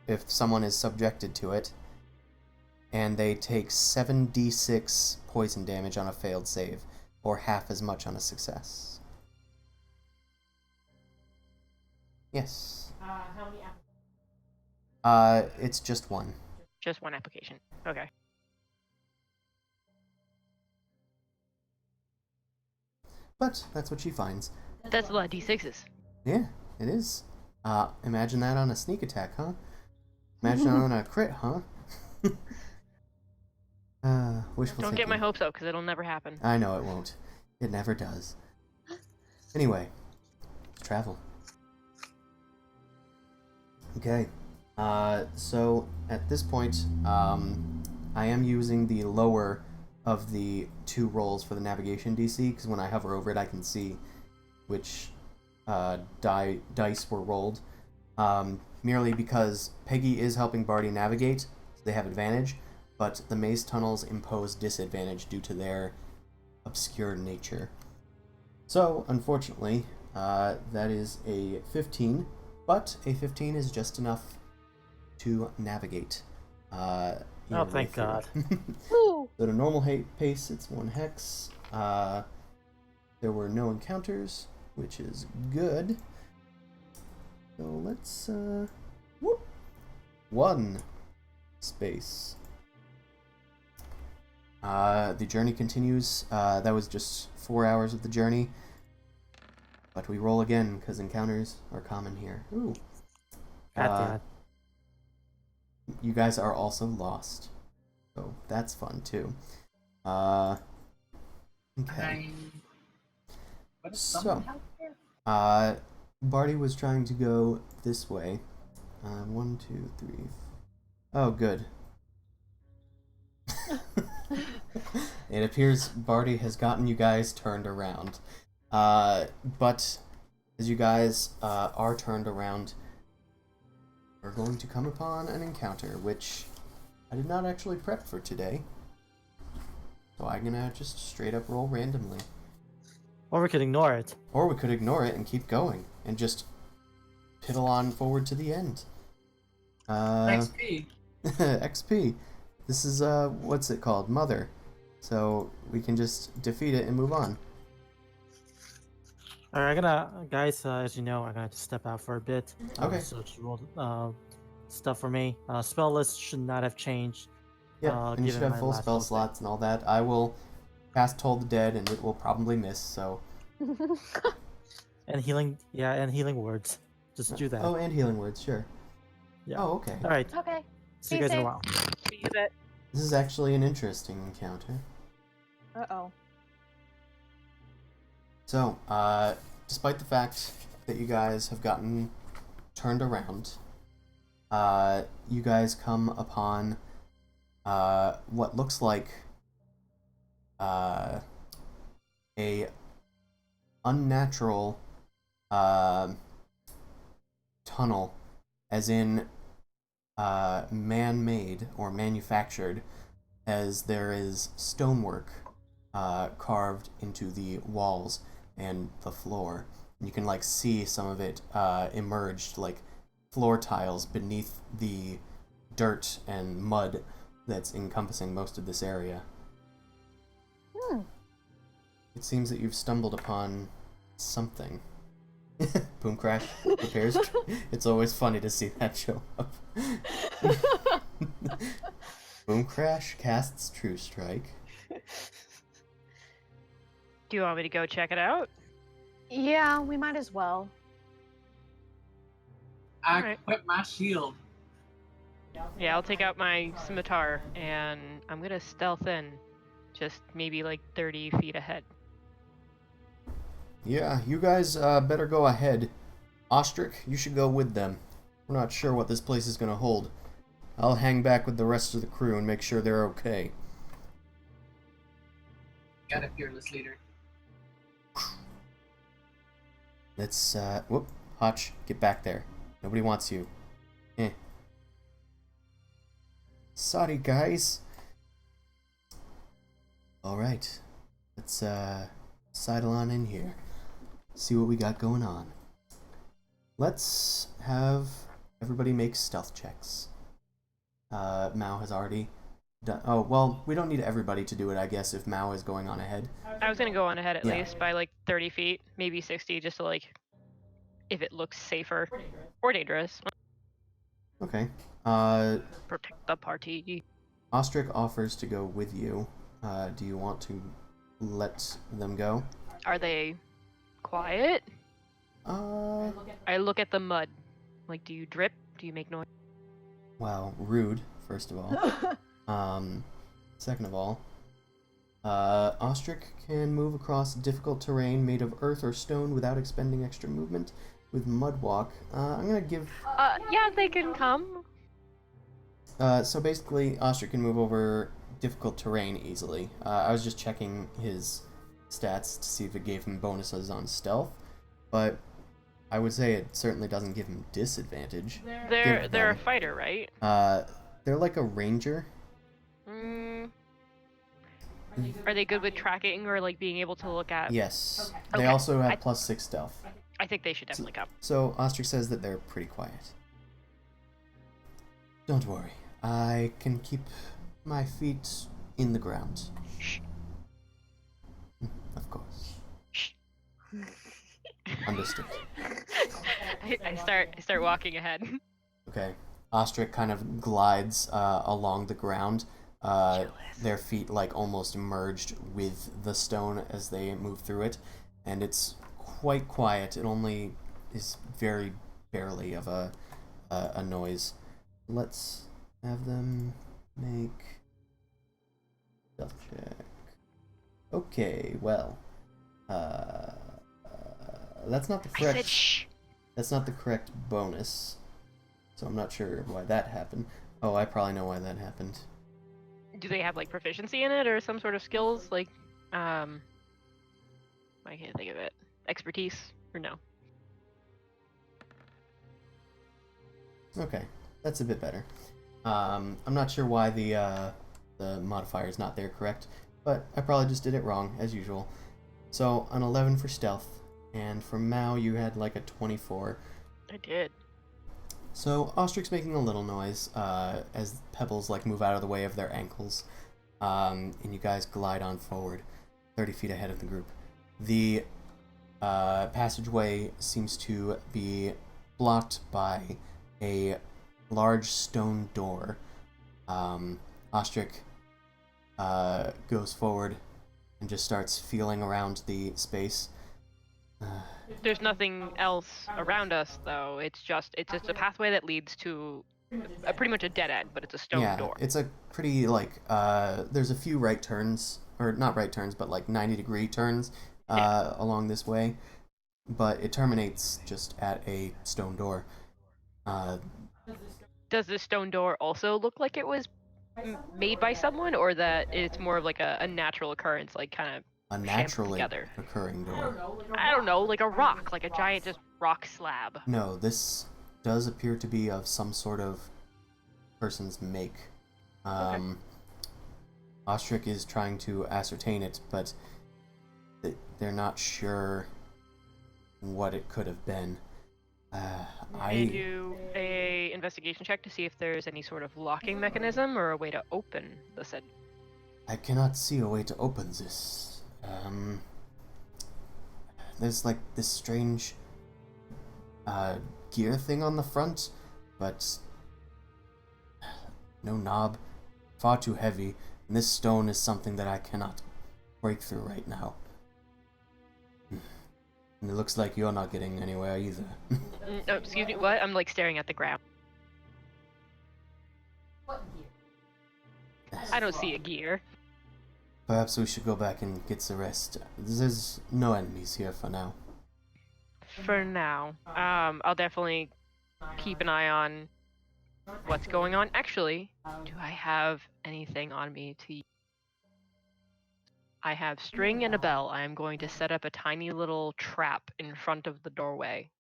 if someone is subjected to it, and they take 7d6 poison damage on a failed save, or half as much on a success. Yes. How many It's just one. Just one application. Okay. But that's what she finds. That's a lot of D6s. Yeah, it is. Imagine that on a sneak attack, huh? Imagine that on a crit, huh? Wishful Don't thinking. get my hopes up, because it'll never happen. I know it won't. It never does. Anyway, let's travel. Okay. So at this point, I am using the lower of the two rolls for the navigation DC, because when I hover over it, I can see which dice were rolled. Merely because Peggy is helping Barty navigate, so they have advantage, but the maze tunnels impose disadvantage due to their obscure nature. So, unfortunately, that is a 15, but a 15 is just enough to navigate. Oh, thank God. Woo! So to normal pace, it's 1 hex. There were no encounters, which is good. So let's, whoop, 1 space. The journey continues. That was just 4 hours of the journey. But we roll again, because encounters are common here. Ooh. God. You guys are also lost. So that's fun, too. Okay. What is So, someone out there? Barty was trying to go this way. 1, 2, 3. Oh, good. It appears Barty has gotten you guys turned around. But as you guys are turned around, we're going to come upon an encounter, which I did not actually prep for today. So I'm gonna just straight up roll randomly. Or we could ignore it. Or we could ignore it and keep going, and just piddle on forward to the end. XP. XP. This is, what's it called? Mother. So we can just defeat it and move on. Alright, guys, as you know, I'm gonna step out for a bit. Okay. So just roll stuff for me. Spell list should not have changed. Yeah, and you should given have my full last spell posting. slots and all that. I will cast Toll the Dead, and it will probably miss, so... And healing words. Just do that. Oh, and healing words, sure. Yeah. Oh, okay. Alright, Okay. see you Be guys in a safe. while. See you bet. This is actually an interesting encounter. Uh-oh. So, despite the fact that you guys have gotten turned around, you guys come upon what looks like a unnatural tunnel, as in man-made or manufactured, as there is stonework carved into the walls and the floor. You can like see some of it emerged, like floor tiles beneath the dirt and mud that's encompassing most of this area. It seems that you've stumbled upon something. Boom Crash prepares. It's always funny to see that show up. Boom Crash casts True Strike. Do you want me to go check it out? Yeah, we might as well. I Alright. equip my shield. Yeah, I'll take out my scimitar and I'm gonna stealth in, just maybe like 30 feet ahead. Yeah, you guys better go ahead. Ostrich, you should go with them. We're not sure what this place is going to hold. I'll hang back with the rest of the crew and make sure they're okay. Got a fearless leader. Let's, whoop, Hotch, get back there. Nobody wants you. Sorry, guys. Alright. Let's, sidle on in here. See what we got going on. Let's have everybody make stealth checks. Mao has already done... Oh, well, we don't need everybody to do it, I guess, if Mao is going on ahead. I was gonna go on ahead at Yeah. least by like 30 feet, maybe 60, just to like, if it looks safer or dangerous, Okay. protect the party. Ostrich offers to go with you. Do you want to let them go? Are they quiet? Uh, I look at the mud. Like, do you drip? Do you make noise? well, rude, first of all. Second of all, Ostrich can move across difficult terrain made of earth or stone without expending extra movement with mud walk. I'm gonna give... Yeah, they can come. So basically, Ostrich can move over difficult terrain easily. I was just checking his stats to see if it gave him bonuses on stealth, but I would say it certainly doesn't give him disadvantage. They're Give a them. fighter, right? They're like a ranger. Mm. Are they good with tracking or like being able to look at? Yes. Okay. They also have I- +6 stealth. I think they should definitely come. So Ostrich says that they're pretty quiet. Don't worry. I can keep my feet in the ground. Shh. Of course. Shh. Understood. I start walking ahead. Okay. Ostrich kind of glides along the ground. Their feet like almost merged with the stone as they move through it, and it's quite quiet. It only is very barely of a noise. Let's have them make stealth check. Okay, well, that's not the I said correct. shh. That's not the correct bonus, so I'm not sure why that happened. Oh, I probably know why that happened. Do they have like proficiency in it or some sort of skills like I can't think of it. Expertise or no? Okay, that's a bit better. I'm not sure why the modifier is not there correct, but I probably just did it wrong, as usual. So, an 11 for stealth, and for Mao you had like a 24. I did. So, Ostric's making a little noise as pebbles like move out of the way of their ankles, and you guys glide on forward, 30 feet ahead of the group. The passageway seems to be blocked by a large stone door. Ostric goes forward and just starts feeling around the space. There's nothing else around us, though. It's just a pathway that leads to pretty much a dead end, but it's a stone door. It's a pretty, like, there's a few right turns, or not right turns, but like 90-degree turns along this way, but it terminates just at a stone door. Does this stone door also look like it was made by someone, or that it's more of like a natural occurrence, like kind of A shammed naturally together? occurring door. I don't know, like a rock, like a giant just rock slab. No, this does appear to be of some sort of person's make. Ostrich is trying to ascertain it, but they're not sure what it could have been. I do a investigation check to see if there's any sort of locking mechanism or a way to open the said. I cannot see a way to open this. There's like this strange gear thing on the front, but no knob, far too heavy, and this stone is something that I cannot break through right now. And it looks like you're not getting anywhere either. Oh, excuse me, what? I'm like staring at the ground. What gear? I don't see a gear. Perhaps we should go back and get the rest. There's no enemies here for now. For now. I'll definitely keep an eye on what's going on. Actually, do I have anything on me to use? I have string and a bell. I am going to set up a tiny little trap in front of the doorway.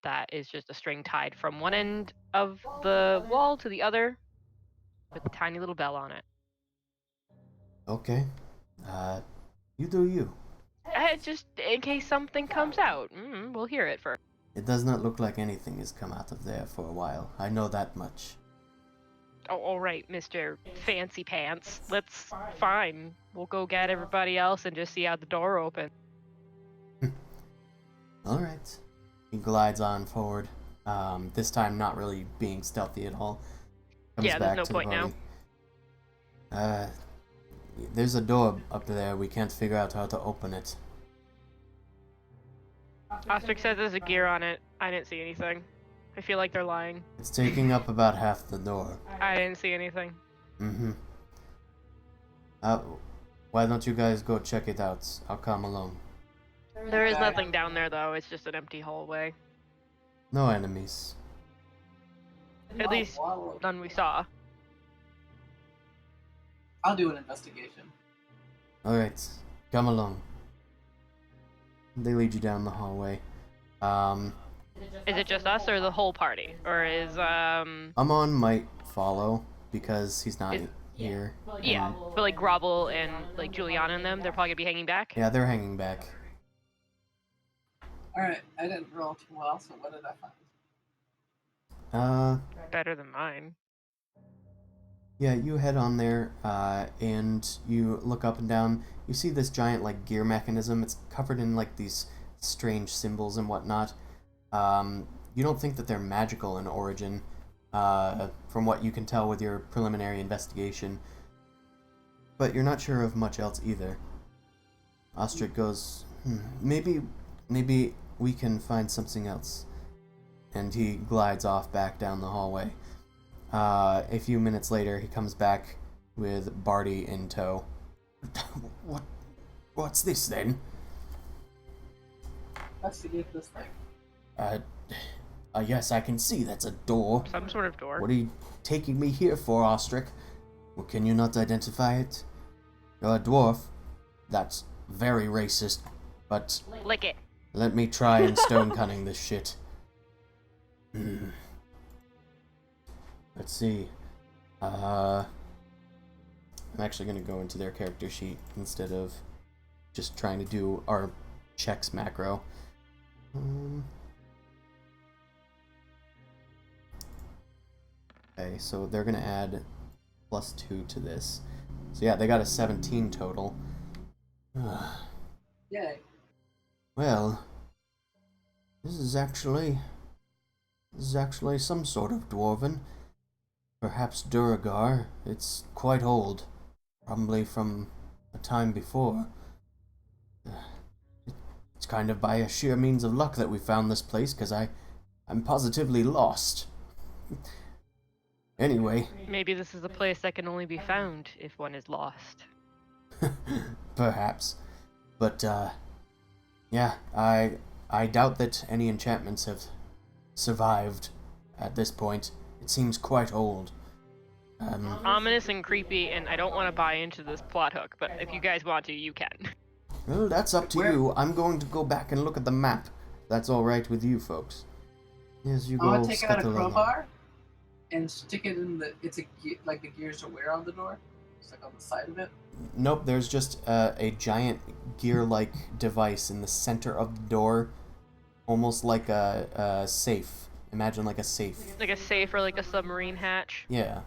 That is just a string tied from one end of the wall to the other with a tiny little bell on it. Okay. You do you. Just in case something comes out. We'll hear it first. It does not look like anything has come out of there for a while. I know that much. Oh, all right, Mr. Fancy Pants. Fine. We'll go get everybody else and just see how the door opens. Alright. He glides on forward. This time not really being stealthy at all. Comes Yeah, back there's to no the point party. There's a door up there. We can't figure out how to open it. Ostrich says there's a gear on it. I didn't see anything. I feel like they're lying. It's taking up about half the door. I didn't see anything. Mm-hmm. Why don't you guys go check it out? I'll come along. There is nothing down there, though. It's just an empty hallway. No enemies. At least none we saw. I'll do an investigation. Alright, come along. They lead you down the hallway. Is it just us or the whole party? Or is, Amon might follow because he's not Is- here. Yeah, and- but like Grovel and like Juliana and them, they're probably gonna be hanging back? Yeah, they're hanging back. Alright, I didn't roll too well, so what did I find? Better than mine. Yeah, you head on there, and you look up and down. You see this giant, like, gear mechanism. It's covered in, like, these strange symbols and whatnot. You don't think that they're magical in origin, from what you can tell with your preliminary investigation. But you're not sure of much else either. Ostrich goes, maybe we can find something else. And he glides off back down the hallway. A few minutes later, he comes back with Barty in tow. What's this then? Investigate this thing. Yes, I can see that's a door. Some sort of door. What are you taking me here for, Ostrich? Well, can you not identify it? You're a dwarf. That's very racist, but Lick it. let me try and stone cunning this shit. Let's see. I'm actually going to go into their character sheet instead of just trying to do our checks macro. Okay, so they're going to add +2 to this. So yeah, they got a 17 total. Yay. Well, this is actually some sort of dwarven. Perhaps Duragar. It's quite old. Probably from a time before. It's kind of by a sheer means of luck that we found this place, because I'm positively lost. Anyway. Maybe this is a place that can only be found if one is lost. Perhaps. But, yeah, I doubt that any enchantments have survived at this point. It seems quite old. Ominous and creepy, and I don't want to buy into this plot hook, but if you guys want to, you can. Well, that's up to you. I'm going to go back and look at the map. That's alright with you folks. Yes, you I go want to take out a scuttle along. crowbar and stick it in the. It's like the gears to wear on the door. It's like on the side of it. Nope, there's just a giant gear-like device in the center of the door. Almost like a safe. Imagine like a safe. Like a safe or like a submarine hatch. Yeah.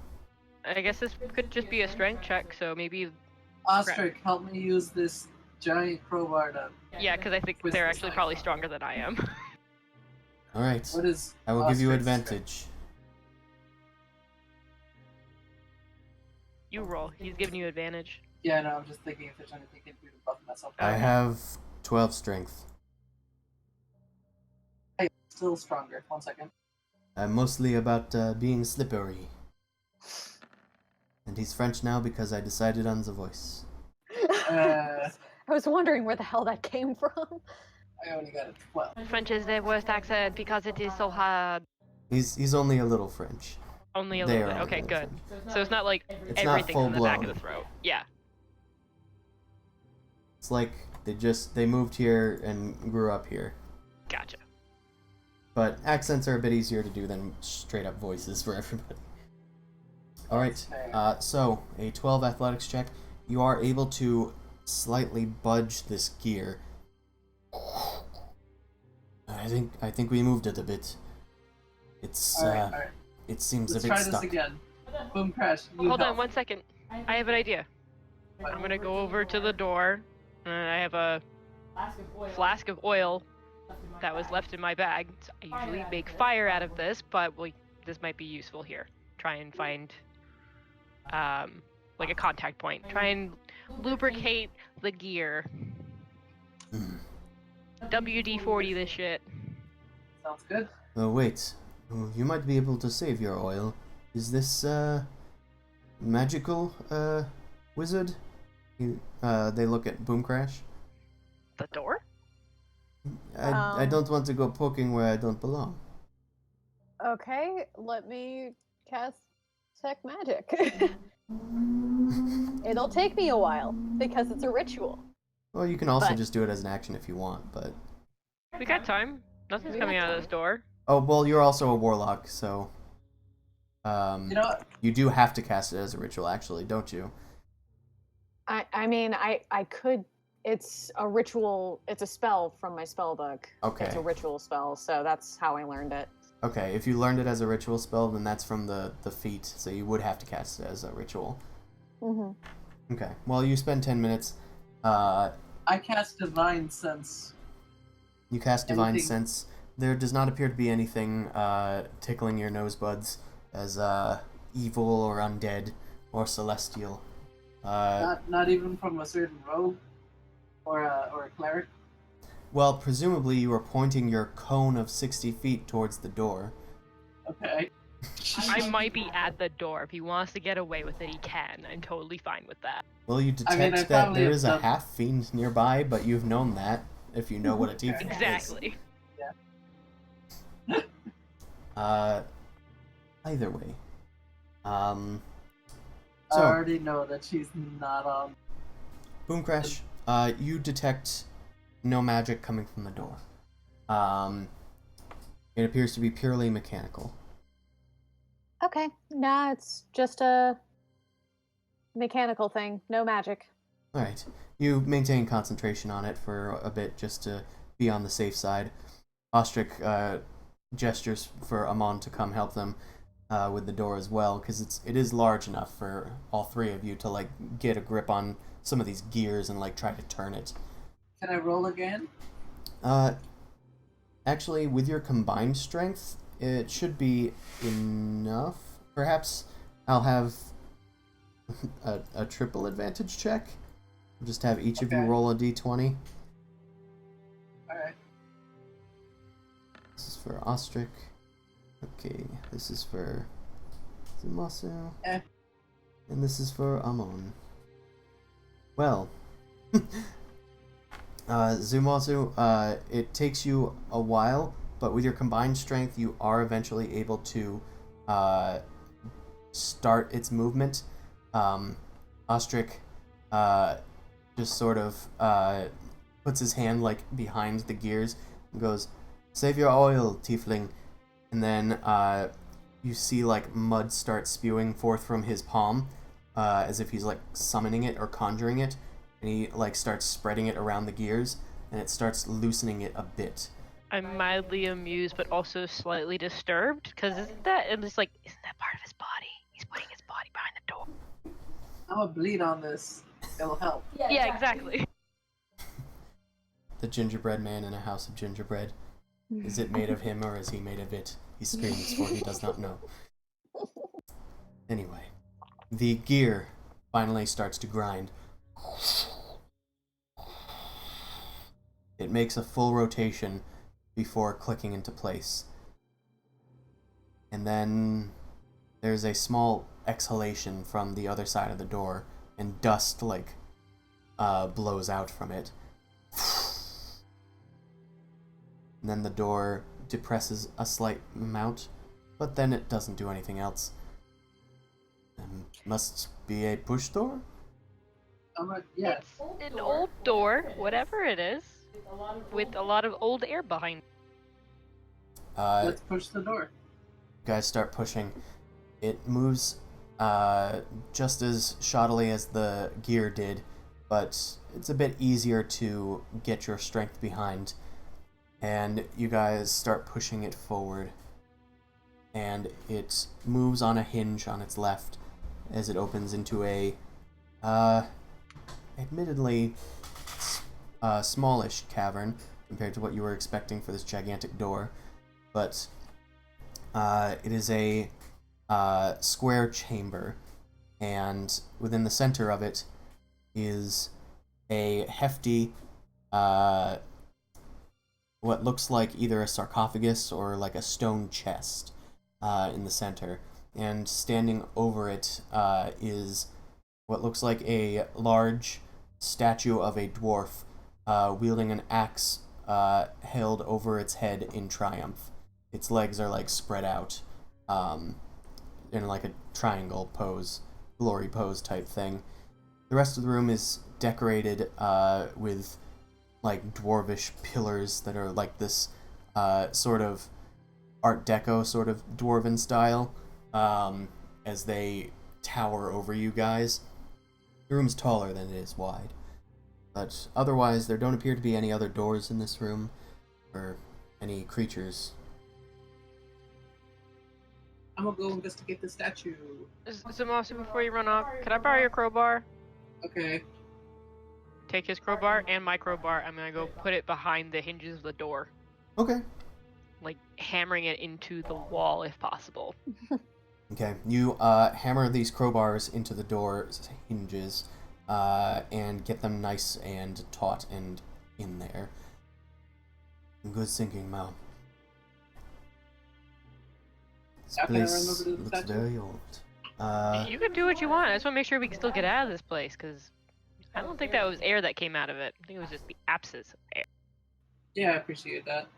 I guess this could just be a strength check, so maybe... Ostrich, help me use this giant crowbar to. Yeah, because I think twist they're this actually thing. probably stronger than I am. Alright. What is? I will give you Ostrich's advantage. You roll. He's giving you advantage. Yeah, no, I'm just thinking if there's anything I can do to buff myself. I Okay. have 12 strength. Hey, still stronger. 1 second. Mostly about being slippery. And he's French now because I decided on the voice. Uh, I was wondering where the hell that came from. I only got a 12. French is the worst accent because it is so hard. He's only a little French. Only a They little are bit. only Okay, a good. little French. So it's not like It's not everything's in the back of full-blown. the throat. Yeah. It's like they moved here and grew up here. Gotcha. But accents are a bit easier to do than straight up voices for everybody. Alright, so a 12 athletics check. You are able to slightly budge this gear. I think we moved it a bit. It's Alright. it seems Let's a bit try this stuck. again. Boom crash. You Hold help. on 1 second. I have an idea. I'm gonna go over to the door. I have a flask of oil that was left in my bag. So I usually make fire out of this, but this might be useful here. Try and find like a contact point. Try and lubricate the gear. Hmm. WD-40 this shit. Sounds good. Oh wait, you might be able to save your oil. Is this magical wizard? They look at Boom Crash. The door? I don't want to go poking where I don't belong. Okay, let me cast Tech Magic. It'll take me a while because it's a ritual. Well, you can also But- just do it as an action if you want, but... We got time. Nothing's We coming got out of this door. Oh, well, you're also a warlock, so... You know what? you do have to cast it as a ritual, actually, don't you? I mean, I could. It's a ritual. It's a spell from my spell book. Okay. It's a ritual spell, so that's how I learned it. Okay, if you learned it as a ritual spell, then that's from the feat, so you would have to cast it as a ritual. Mm-hmm. Okay, well, you spend 10 minutes. I cast Divine Sense. You cast Divine Anything- Sense. There does not appear to be anything tickling your nose buds as evil or undead or celestial. Not even from a certain rogue or a cleric. Well, presumably you are pointing your cone of 60 feet towards the door. Okay. I might be at the door. If he wants to get away with it, he can. I'm totally fine with that. Well, you I mean, detect I that probably there have is a done- half-fiend nearby, but you've known that, if you know what a tiefling is. Exactly. Either way. I So, already know that she's not on. Boom Crash, you detect no magic coming from the door. It appears to be purely mechanical. Okay. Nah, it's just a mechanical thing. No magic. Alright. You maintain concentration on it for a bit just to be on the safe side. Ostrich gestures for Amon to come help them with the door as well, because it is large enough for all three of you to like get a grip on some of these gears and like try to turn it. Can I roll again? Actually, with your combined strength, it should be enough. Perhaps I'll have a triple advantage check. I'll just have each of you Okay. roll a d20. Alright. This is for Ostrich. Okay, this is for Zumasu. And this is for Amon. Well, Zumasu, it takes you a while, but with your combined strength, you are eventually able to start its movement. Ostrich just sort of puts his hand like behind the gears and goes, "Save your oil, tiefling." And then you see like mud start spewing forth from his palm, as if he's like summoning it or conjuring it, and he like starts spreading it around the gears, and it starts loosening it a bit. I'm mildly amused, but also slightly disturbed, because isn't that part of his body? He's putting his body behind the door. I'm gonna bleed on this. It'll help. Yeah, exactly. The gingerbread man in a house of gingerbread. Is it made of him or is he made of it? He screams, for he does not know. Anyway, the gear finally starts to grind. It makes a full rotation before clicking into place. And then there's a small exhalation from the other side of the door, and dust like blows out from it. And then the door depresses a slight amount, but then it doesn't do anything else. Must be a push door? Yeah. It's an old door, whatever it is, with a lot of old air behind. Let's push the door. Guys start pushing. It moves just as shoddily as the gear did, but it's a bit easier to get your strength behind. And you guys start pushing it forward. And it moves on a hinge on its left as it opens into a, admittedly, smallish cavern compared to what you were expecting for this gigantic door. But it is a square chamber, and within the center of it is a hefty, what looks like either a sarcophagus or like a stone chest in the center. And standing over it is what looks like a large statue of a dwarf wielding an axe held over its head in triumph. Its legs are like spread out in like a triangle pose, glory pose type thing. The rest of the room is decorated with like dwarvish pillars that are like this sort of Art Deco sort of dwarven style as they tower over you guys. The room's taller than it is wide. But otherwise, there don't appear to be any other doors in this room or any creatures. I'm gonna go investigate the statue. Zamasu, before you run off, could I borrow your crowbar? Okay. Take his crowbar and my crowbar. I'm gonna go put it behind the hinges of the door, Okay. like hammering it into the wall if possible. Okay, you hammer these crowbars into the door's hinges and get them nice and taut and in there. Good thinking, Mal. This How can I run place over to the looks statue? very old. You can do what you want. I just want to make sure we can still get out of this place, because I don't think that was air that came out of it. I think it was just the absence of air. Yeah, I appreciate that.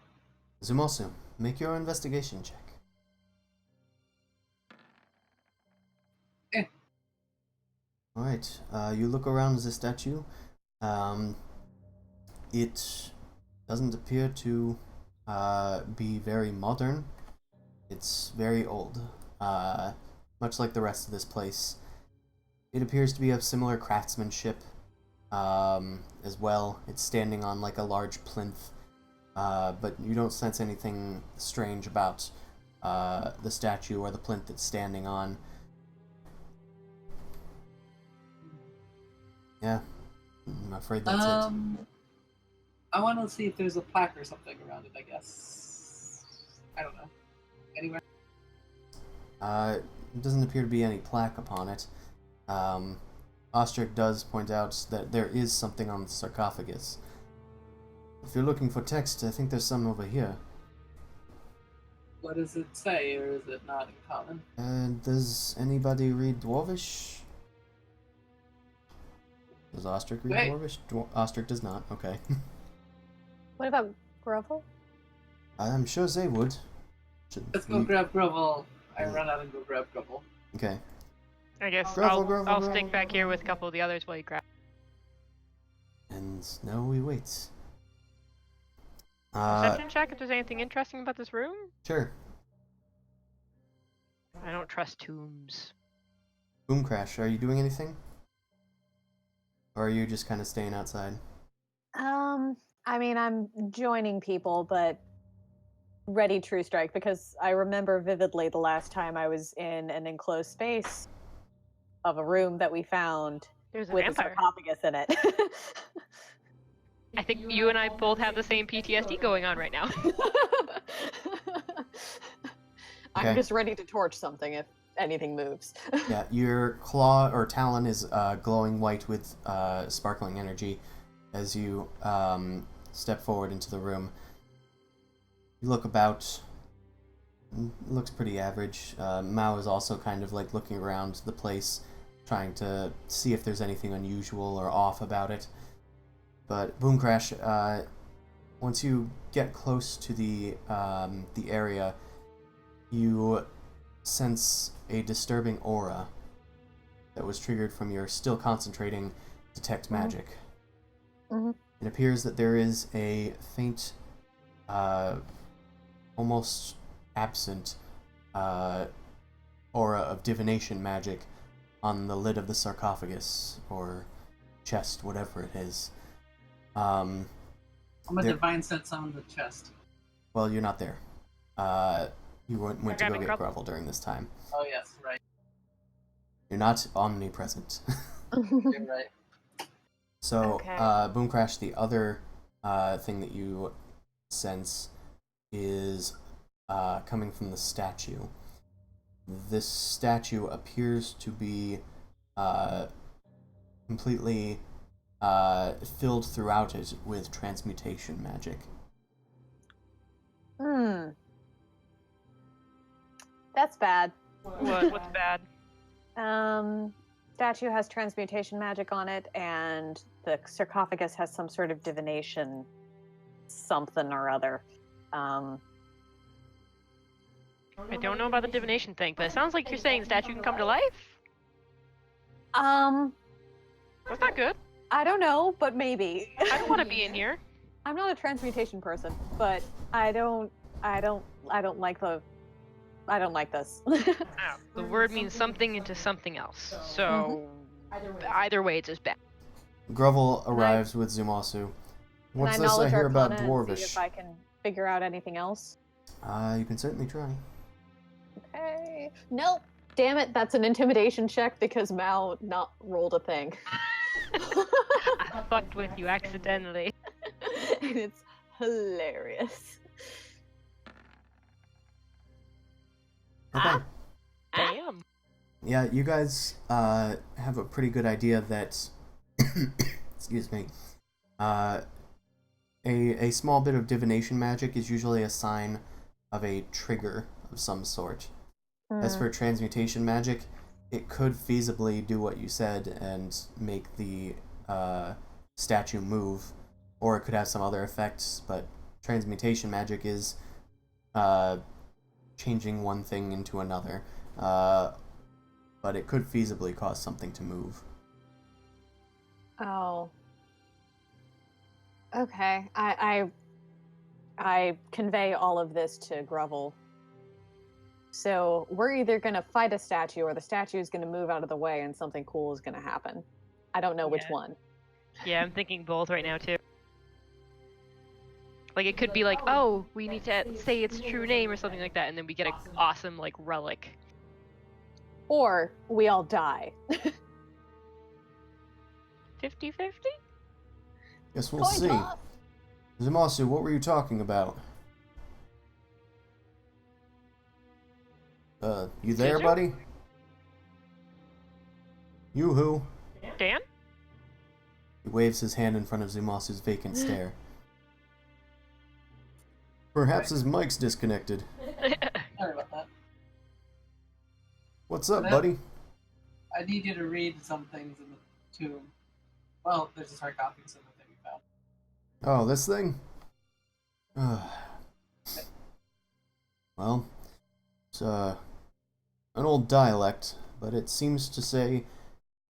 Zumosu, make your investigation check. Alright, you look around the statue. It doesn't appear to be very modern. It's very old. much like the rest of this place. It appears to be of similar craftsmanship as well. It's standing on like a large plinth, but you don't sense anything strange about the statue or the plinth it's standing on. Yeah, I'm afraid that's it. I want to see if there's a plaque or something around it, I guess. I don't know. Anywhere? It doesn't appear to be any plaque upon it. Ostrich does point out that there is something on the sarcophagus. If you're looking for text, I think there's some over here. What does it say, or is it not in common? Does anybody read Dwarvish? Does Ostrich read Wait. Dwarvish? Ostrich does not. Okay. What about Grovel? I'm sure they would. Let's go grab Grovel. I run out and go grab Grovel. Okay. I guess Grovel, I'll Grovel, stick Grovel, back here with a Grovel. couple of the others while you grab. And now we wait. Perception check if there's anything interesting about this room. Sure. I don't trust tombs. Boom Crash, are you doing anything? Or are you just kind of staying outside? I mean, I'm joining people, but ready True Strike, because I remember vividly the last time I was in an enclosed space of a room that we found There's a with a vampire. sarcophagus in it. I think you and I both have the same PTSD going on right now. I'm Okay. just ready to torch something if anything moves. Yeah, your claw or talon is glowing white with sparkling energy as you step forward into the room. You look about. It looks pretty average. Mao is also kind of like looking around the place, trying to see if there's anything unusual or off about it. But Boom Crash, once you get close to the area, you sense a disturbing aura that was triggered from your still concentrating detect magic. Mhm. It appears that there is a faint, almost absent aura of divination magic on the lid of the sarcophagus or chest, whatever it is. I'm a There- divine sense on the chest. Well, you're not there. You went to go grabbing get Grovel. Grovel during this time. Oh yes, right. You're not omnipresent. You're right. So, Okay. Boom Crash, the other thing that you sense is coming from the statue. This statue appears to be completely filled throughout it with transmutation magic. That's bad. What's bad? Statue has transmutation magic on it, and the sarcophagus has some sort of divination something or other. I don't know about the divination thing, but it sounds like you're saying the statue can come to life? That's not good. I don't know, but maybe. I don't want to be in here. I'm not a transmutation person, but I don't like this. Oh, the word means something into something else. So either way, it's just bad. Grovel arrives with Zumasu. What's Can I this I knowledge hear about Arcana and see Dwarvish? if I can figure out anything else? You can certainly try. Okay. Nope. Damn it, that's an intimidation check because Mao not rolled a thing. I fucked with you accidentally. And it's hilarious. Okay. Damn. Yeah, you guys have a pretty good idea that, excuse me, a small bit of divination magic is usually a sign of a trigger of some sort. As for transmutation magic, it could feasibly do what you said and make the statue move, or it could have some other effects, but transmutation magic is changing one thing into another. But it could feasibly cause something to move. Oh. Okay. I convey all of this to Grovel. So we're either going to fight a statue or the statue is going to move out of the way and something cool is going to happen. I don't know which Yeah. one. Yeah, I'm thinking both right now too. Like it could be like, oh, we need to say its true name or something like that, and then we get an awesome like relic. Or we all die. 50-50? Guess we'll Coin see. toss. Zumasu, what were you talking about? You there, Ginger? buddy? Yoo-hoo. Dan? He waves his hand in front of Zumasu's vacant stare. Perhaps his mic's disconnected. Sorry about that. What's up, buddy? I need you to read some things in the tomb. Well, there's a sarcophagus in the thing we found. Oh, this thing? Well, it's an old dialect, but it seems to say,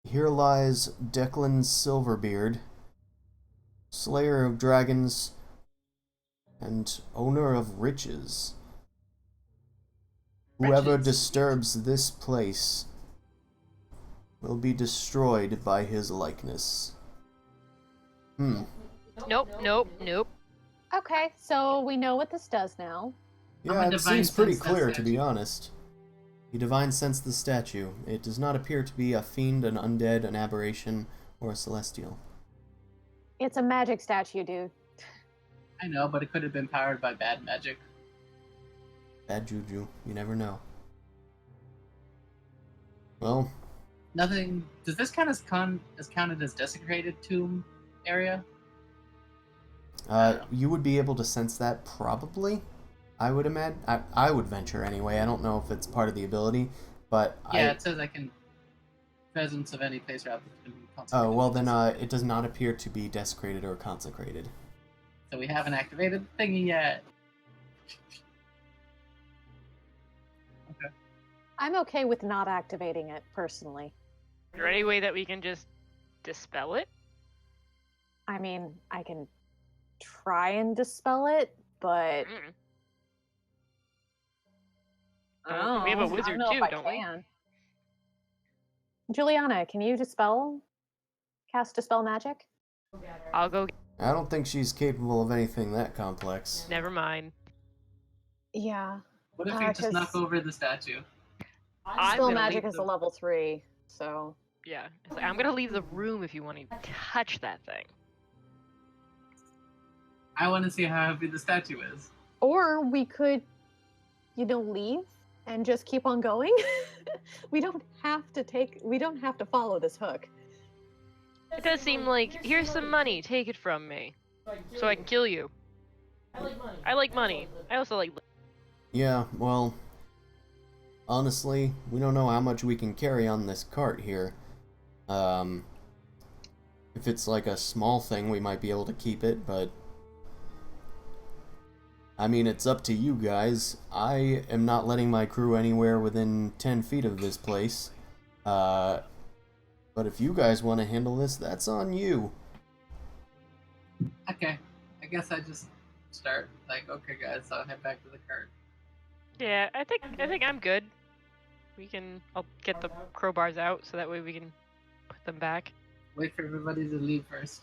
"Here lies Declan Silverbeard, slayer of dragons and owner of riches. Whoever Riches. disturbs this place will be destroyed by his likeness." Nope. Okay, so we know what this does now. I'm Yeah, a it divine seems pretty sense that clear, to be statue. honest. You divine sense the statue. It does not appear to be a fiend, an undead, an aberration, or a celestial. It's a magic statue, dude. I know, but it could have been powered by bad magic. Bad juju. You never know. Well, Nothing. Does this count as counted as desecrated tomb area? you would be able to sense that probably. I would imagine. I would venture anyway. I don't know if it's part of the ability, but Yeah, it says I can presence of any place rather than consecrated. Oh well, then it does not appear to be desecrated or consecrated. So we haven't activated the thingy yet. I'm okay with not activating it, personally. Is there any way that we can just dispel it? I mean, I can try and dispel it, but Mm. I don't know. We have a I don't wizard know if too, I don't we? can. Juliana, can you cast dispel magic? I'll go. I don't think she's capable of anything that complex. Never mind. Yeah. What if you just 'cause knock over the statue? I'm Dispel gonna magic leave is the- a level 3, so Yeah, it's like, I'm gonna leave the room if you want to touch that thing. I want to see how heavy the statue is. or we could, leave and just keep on going. We don't have to follow this hook. It does seem like, here's some money, take it from me, so I can kill you. I like money. I also like. Yeah, well, honestly, we don't know how much we can carry on this cart here. If it's like a small thing, we might be able to keep it, but I mean, it's up to you guys. I am not letting my crew anywhere within 10 feet of this place. But if you guys want to handle this, that's on you. Okay, I guess I just start like, okay, guys, I'll head back to the cart. Yeah, I think I'm good. I'll get the crowbars out so that way we can put them back. Wait for everybody to leave first.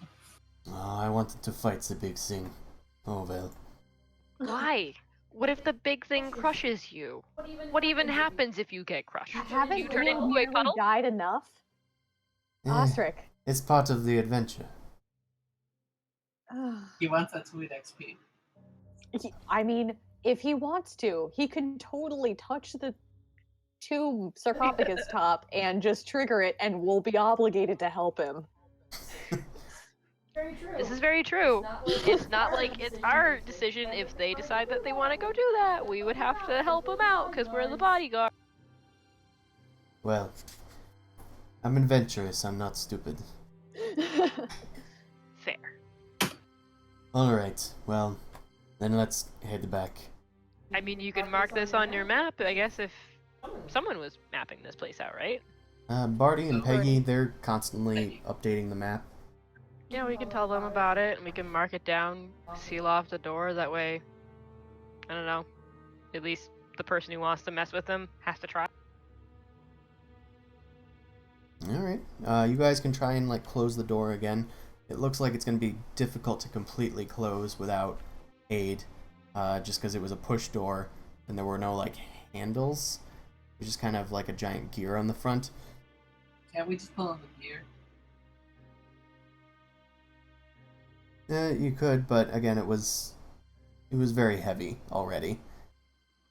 Oh, I wanted to fight the big thing. Oh well. Why? What if the big thing crushes you? What even happens if you get crushed? Haven't you turn we into a nearly puddle? died enough? Eh, Ostrich. it's part of the adventure. He wants that sweet XP. I mean, if he wants to, he can totally touch the tomb sarcophagus top and just trigger it, and we'll be obligated to help him. Very true. This is very true. It's not like it's our decision if they decide that they want to go do that. We would have to help them out because we're the bodyguard. Well, I'm adventurous, I'm not stupid. Fair. Alright, well, then let's head back. I mean, you can mark this on your map, I guess, if someone was mapping this place out, right? Barty and Peggy, they're constantly updating the map. Yeah, we can tell them about it, and we can mark it down, seal off the door, that way, I don't know, at least the person who wants to mess with them has to try. All right. You guys can try and like close the door again. It looks like it's going to be difficult to completely close without aid, just because it was a push door and there were no like handles. It was just kind of like a giant gear on the front. Can't we just pull on the gear? You could, but again, it was very heavy already.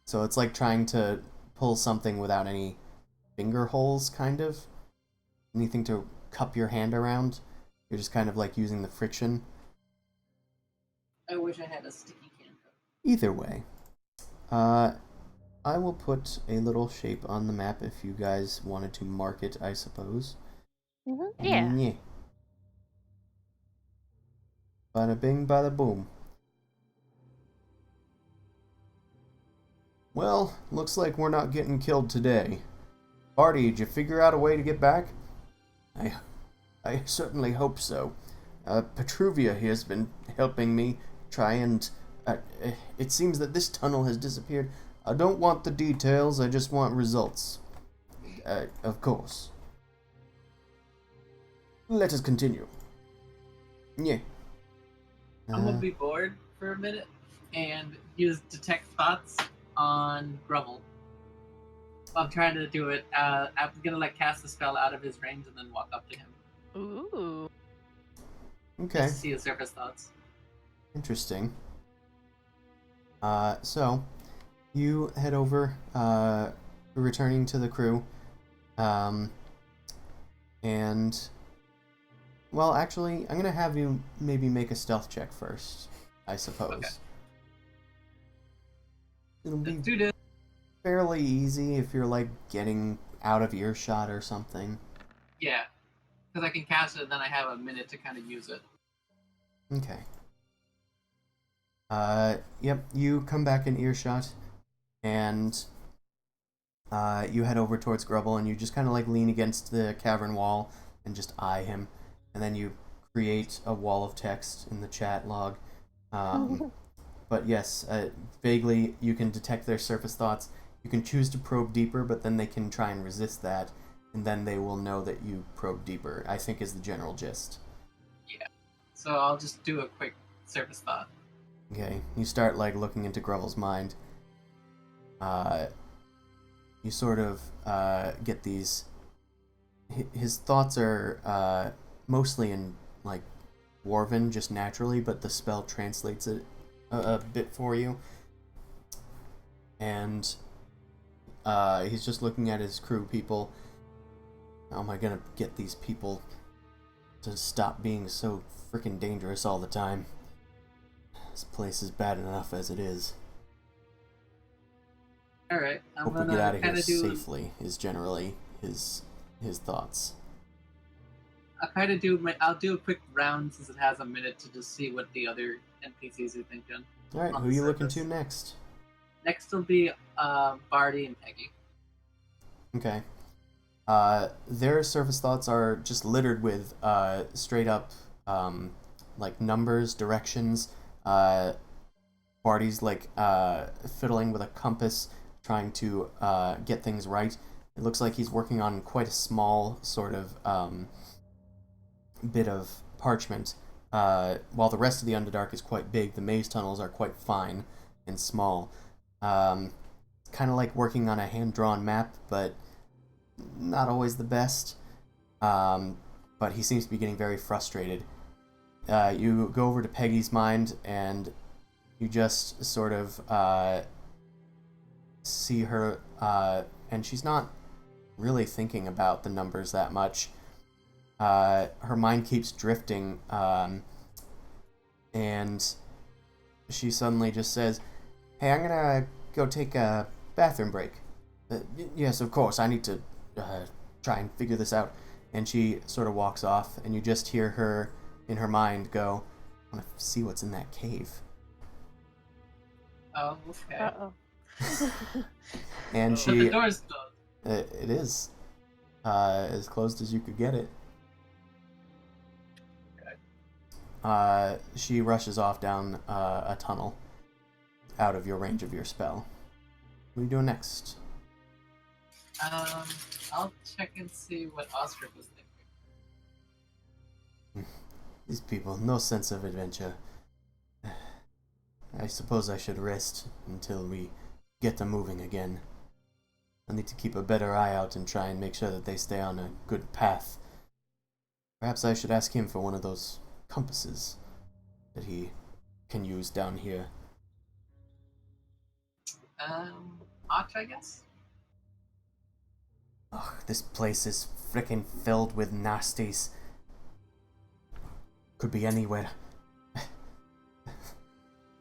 So it's like trying to pull something without any finger holes, kind of. Anything to cup your hand around. You're just kind of like using the friction. I wish I had a sticky can. Either way, I will put a little shape on the map if you guys wanted to mark it, I suppose. Yeah. Yeah. Bada bing, bada boom. Well, looks like we're not getting killed today. Barty, did you figure out a way to get back? I certainly hope so. Petruvia here has been helping me try and... it seems that this tunnel has disappeared. I don't want the details, I just want results. Of course. Let us continue. Yeah. I'm gonna be bored for a minute and use detect thoughts on Grubble. I'm trying to do it. I'm gonna like cast the spell out of his range and then walk up to him. Ooh. Okay. Just to see his surface thoughts. Interesting. So, you head over, returning to the crew, and, well, actually, I'm gonna have you maybe make a stealth check first, I suppose. Okay. It'll Let's be do this. fairly easy if you're, like, getting out of earshot or something. Yeah, because I can cast it and then I have a minute to kind of use it. Okay. Yep, you come back in earshot, and you head over towards Grubble, and you just kind of like lean against the cavern wall and just eye him, and then you create a wall of text in the chat log. But yes, vaguely you can detect their surface thoughts. You can choose to probe deeper, but then they can try and resist that, and then they will know that you probe deeper, I think is the general gist. Yeah. So I'll just do a quick surface thought. Okay, you start like looking into Grovel's mind. You sort of get these. His thoughts are mostly in like Dwarven, just naturally, but the spell translates it a bit for you. And he's just looking at his crew people. How am I gonna get these people to stop being so freaking dangerous all the time? This place is bad enough as it is. Alright, I'm Hope we gonna get out of here kind of do. safely is generally his thoughts. I'll do a quick round since it has a minute to just see what the other NPCs are thinking. Alright, On who are the you looking surface. to next? Next will be Barty and Peggy. Okay. Their surface thoughts are just littered with straight up like numbers, directions. Barty's like fiddling with a compass, trying to get things right. It looks like he's working on quite a small sort of bit of parchment. While the rest of the Underdark is quite big, the maze tunnels are quite fine and small. Kind of like working on a hand-drawn map, but not always the best. But he seems to be getting very frustrated. You go over to Peggy's mind, and you just sort of see her, and she's not really thinking about the numbers that much. Her mind keeps drifting, and she suddenly just says, "Hey, I'm gonna go take a bathroom break." Yes, of course, I need to try and figure this out. And she sort of walks off, and you just hear her, in her mind, go, "I want to see what's in that cave." Oh, okay. Uh-oh. And But she... the door's closed. It is. As closed as you could get it. She rushes off down a tunnel, out of your range of your spell. are you doing next? I'll check and see what Ostrich was thinking. These people, no sense of adventure. I suppose I should rest until we get them moving again. I need to keep a better eye out and try and make sure that they stay on a good path. Perhaps I should ask him for one of those compasses that he can use down here. Arch, I guess? Ugh, this place is frickin' filled with nasties. Could be anywhere.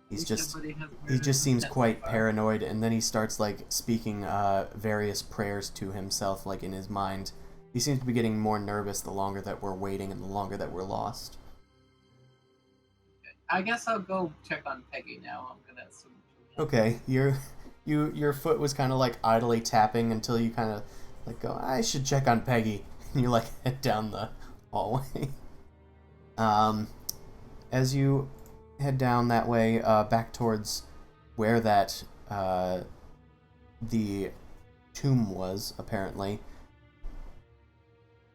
He just seems quite paranoid, and then he starts like speaking various prayers to himself, like in his mind. He seems to be getting more nervous the longer that we're waiting and the longer that we're lost. I guess I'll go check on Peggy now. I'm gonna assume. Okay, your foot was kind of like idly tapping until you kind of like go, I should check on Peggy, and you like head down the hallway. As you head down that way, back towards where that the tomb was, apparently,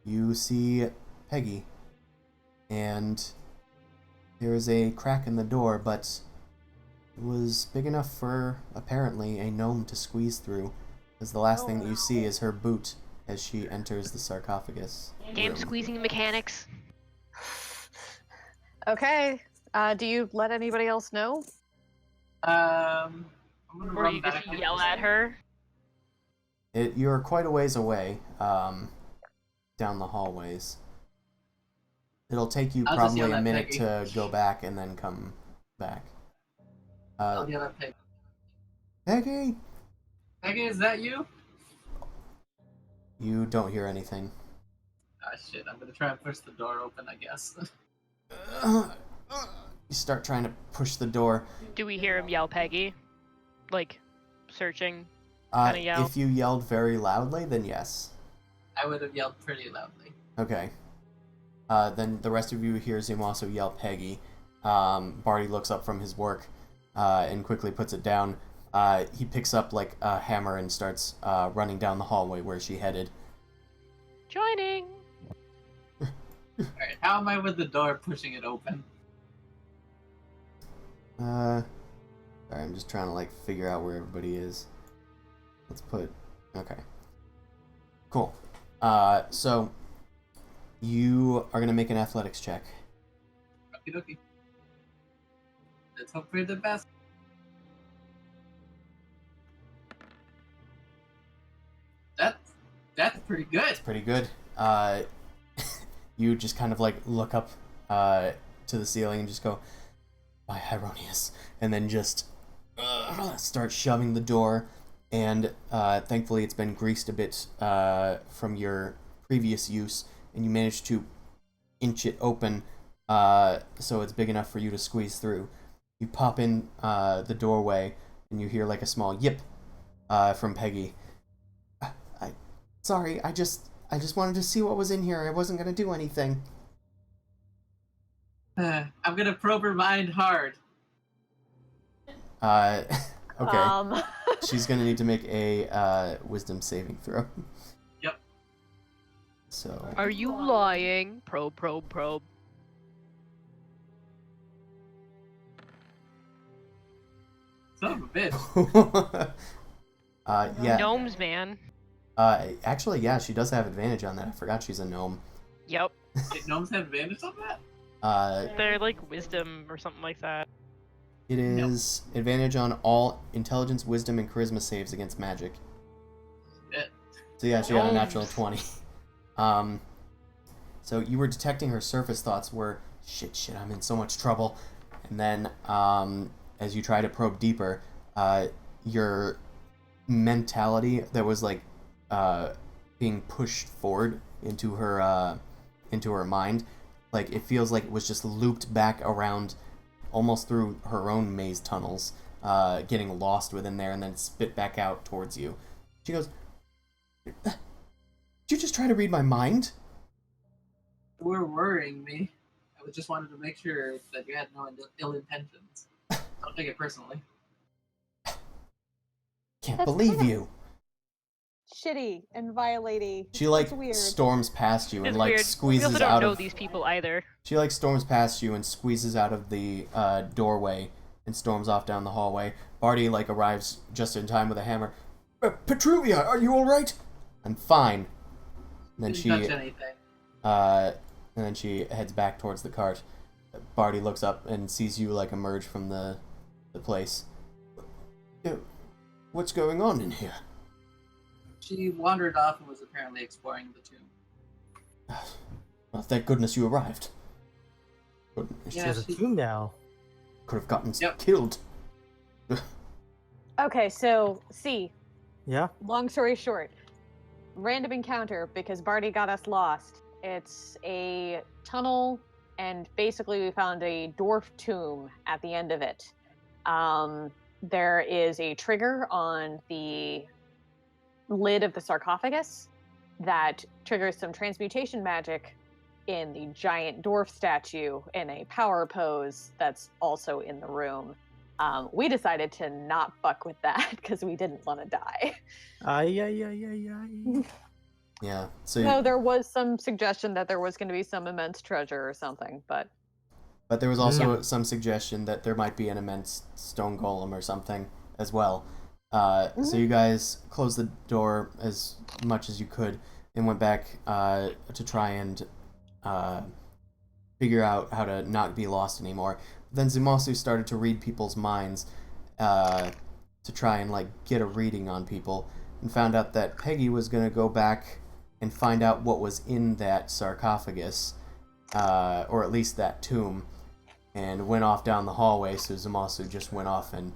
you see Peggy, and there is a crack in the door, but it was big enough for, apparently, a gnome to squeeze through, because the last thing that you see is her boot as she enters the sarcophagus Damn room. squeezing mechanics. Okay. Do you let anybody else know? I'm gonna Or run you back just yell at her. You're quite a ways away, down the hallways. It'll take you I'll just probably yell a at minute Peggy. to go back and then come back. I'll yell at Peggy. Peggy! Peggy, is that you? You don't hear anything. Ah, shit. I'm gonna try and push the door open, I guess. You start trying to push the door. Do we hear him yell Peggy? Like, searching? Kinda yell? If you yelled very loudly, then yes. I would have yelled pretty loudly. Okay. Then the rest of you hears him also yell Peggy. Barty looks up from his work and quickly puts it down. He picks up like a hammer and starts running down the hallway where she headed. Joining! Alright, how am I with the door pushing it open? Sorry, I'm just trying to like figure out where everybody is. Let's put, okay. Cool. So you are gonna make an athletics check. Okie dokie. Let's hope for the best. That's pretty good. Pretty good. You just kind of like look up to the ceiling and just go, by Hieronius, and then just start shoving the door. And thankfully it's been greased a bit from your previous use, and you manage to inch it open so it's big enough for you to squeeze through. You pop in the doorway, and you hear like a small yip from Peggy. Sorry, I just wanted to see what was in here. I wasn't gonna do anything. I'm gonna probe her mind hard. Okay. She's gonna need to make a wisdom saving throw. Yep. So. Are you lying? Probe, probe, probe. Son of a bitch. Yeah. Gnomes, man. Actually, yeah, she does have advantage on that. I forgot she's a gnome. Yep. Did gnomes have advantage on that? They're like wisdom or something like that. It is advantage on all intelligence, wisdom, and charisma saves against magic. Shit. So yeah, she got a natural 20. So you were detecting her surface thoughts were, shit, I'm in so much trouble. And then, as you try to probe deeper, your mentality that was like being pushed forward into her mind, like it feels like it was just looped back around almost through her own maze tunnels, getting lost within there and then spit back out towards you. She goes, did you just try to read my mind? You were worrying me. I just wanted to make sure that you had no ill intentions. Don't take it personally. Can't That's believe kinda- you. Shitty and violating. She like It's weird. storms past you and It's like weird. We squeezes also don't out know of. these people either. She like storms past you and squeezes out of the doorway and storms off down the hallway. Barty like arrives just in time with a hammer. Petrulia, are you all right? I'm fine. And then Didn't touch anything. and then she heads back towards the cart. Barty looks up and sees you like emerge from the place. What's going on in here? She wandered off and was apparently exploring the tomb. Well, thank goodness you arrived. Yeah, There's a she- tomb now. Could have gotten Yep. killed. Okay, so C. Yeah. Long story short, random encounter because Barty got us lost. It's a tunnel, and basically we found a dwarf tomb at the end of it. There is a trigger on the lid of the sarcophagus that triggers some transmutation magic in the giant dwarf statue in a power pose that's also in the room. We decided to not fuck with that because we didn't want to die. Ay. Yeah. So, No, there was some suggestion that there was going to be some immense treasure or something, but but there was also some suggestion that there might be an immense stone golem or something as well. So you guys closed the door as much as you could and went back to try and figure out how to not be lost anymore. Then Zumasu started to read people's minds to try and like get a reading on people, and found out that Peggy was going to go back and find out what was in that sarcophagus, or at least that tomb, and went off down the hallway. So Zumasu just went off and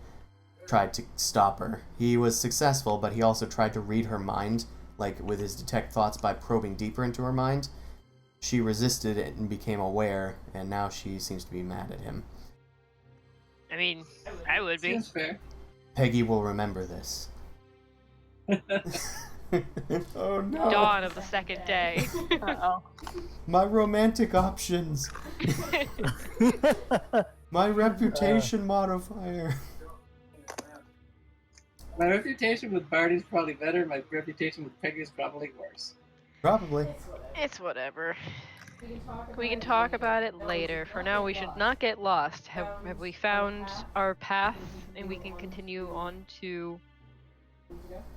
tried to stop her. He was successful, but he also tried to read her mind, like with his detect thoughts by probing deeper into her mind. She resisted it and became aware, and now she seems to be mad at him. I mean, I would be. Seems fair. Peggy will remember this. Oh no! Dawn of the second day. uh-oh. My romantic options! My reputation modifier! My reputation with Barty's probably better. My reputation with Peggy's probably worse. Probably. It's whatever. We can talk about it later. For now, we should not get lost. Have we found our path, and we can continue on to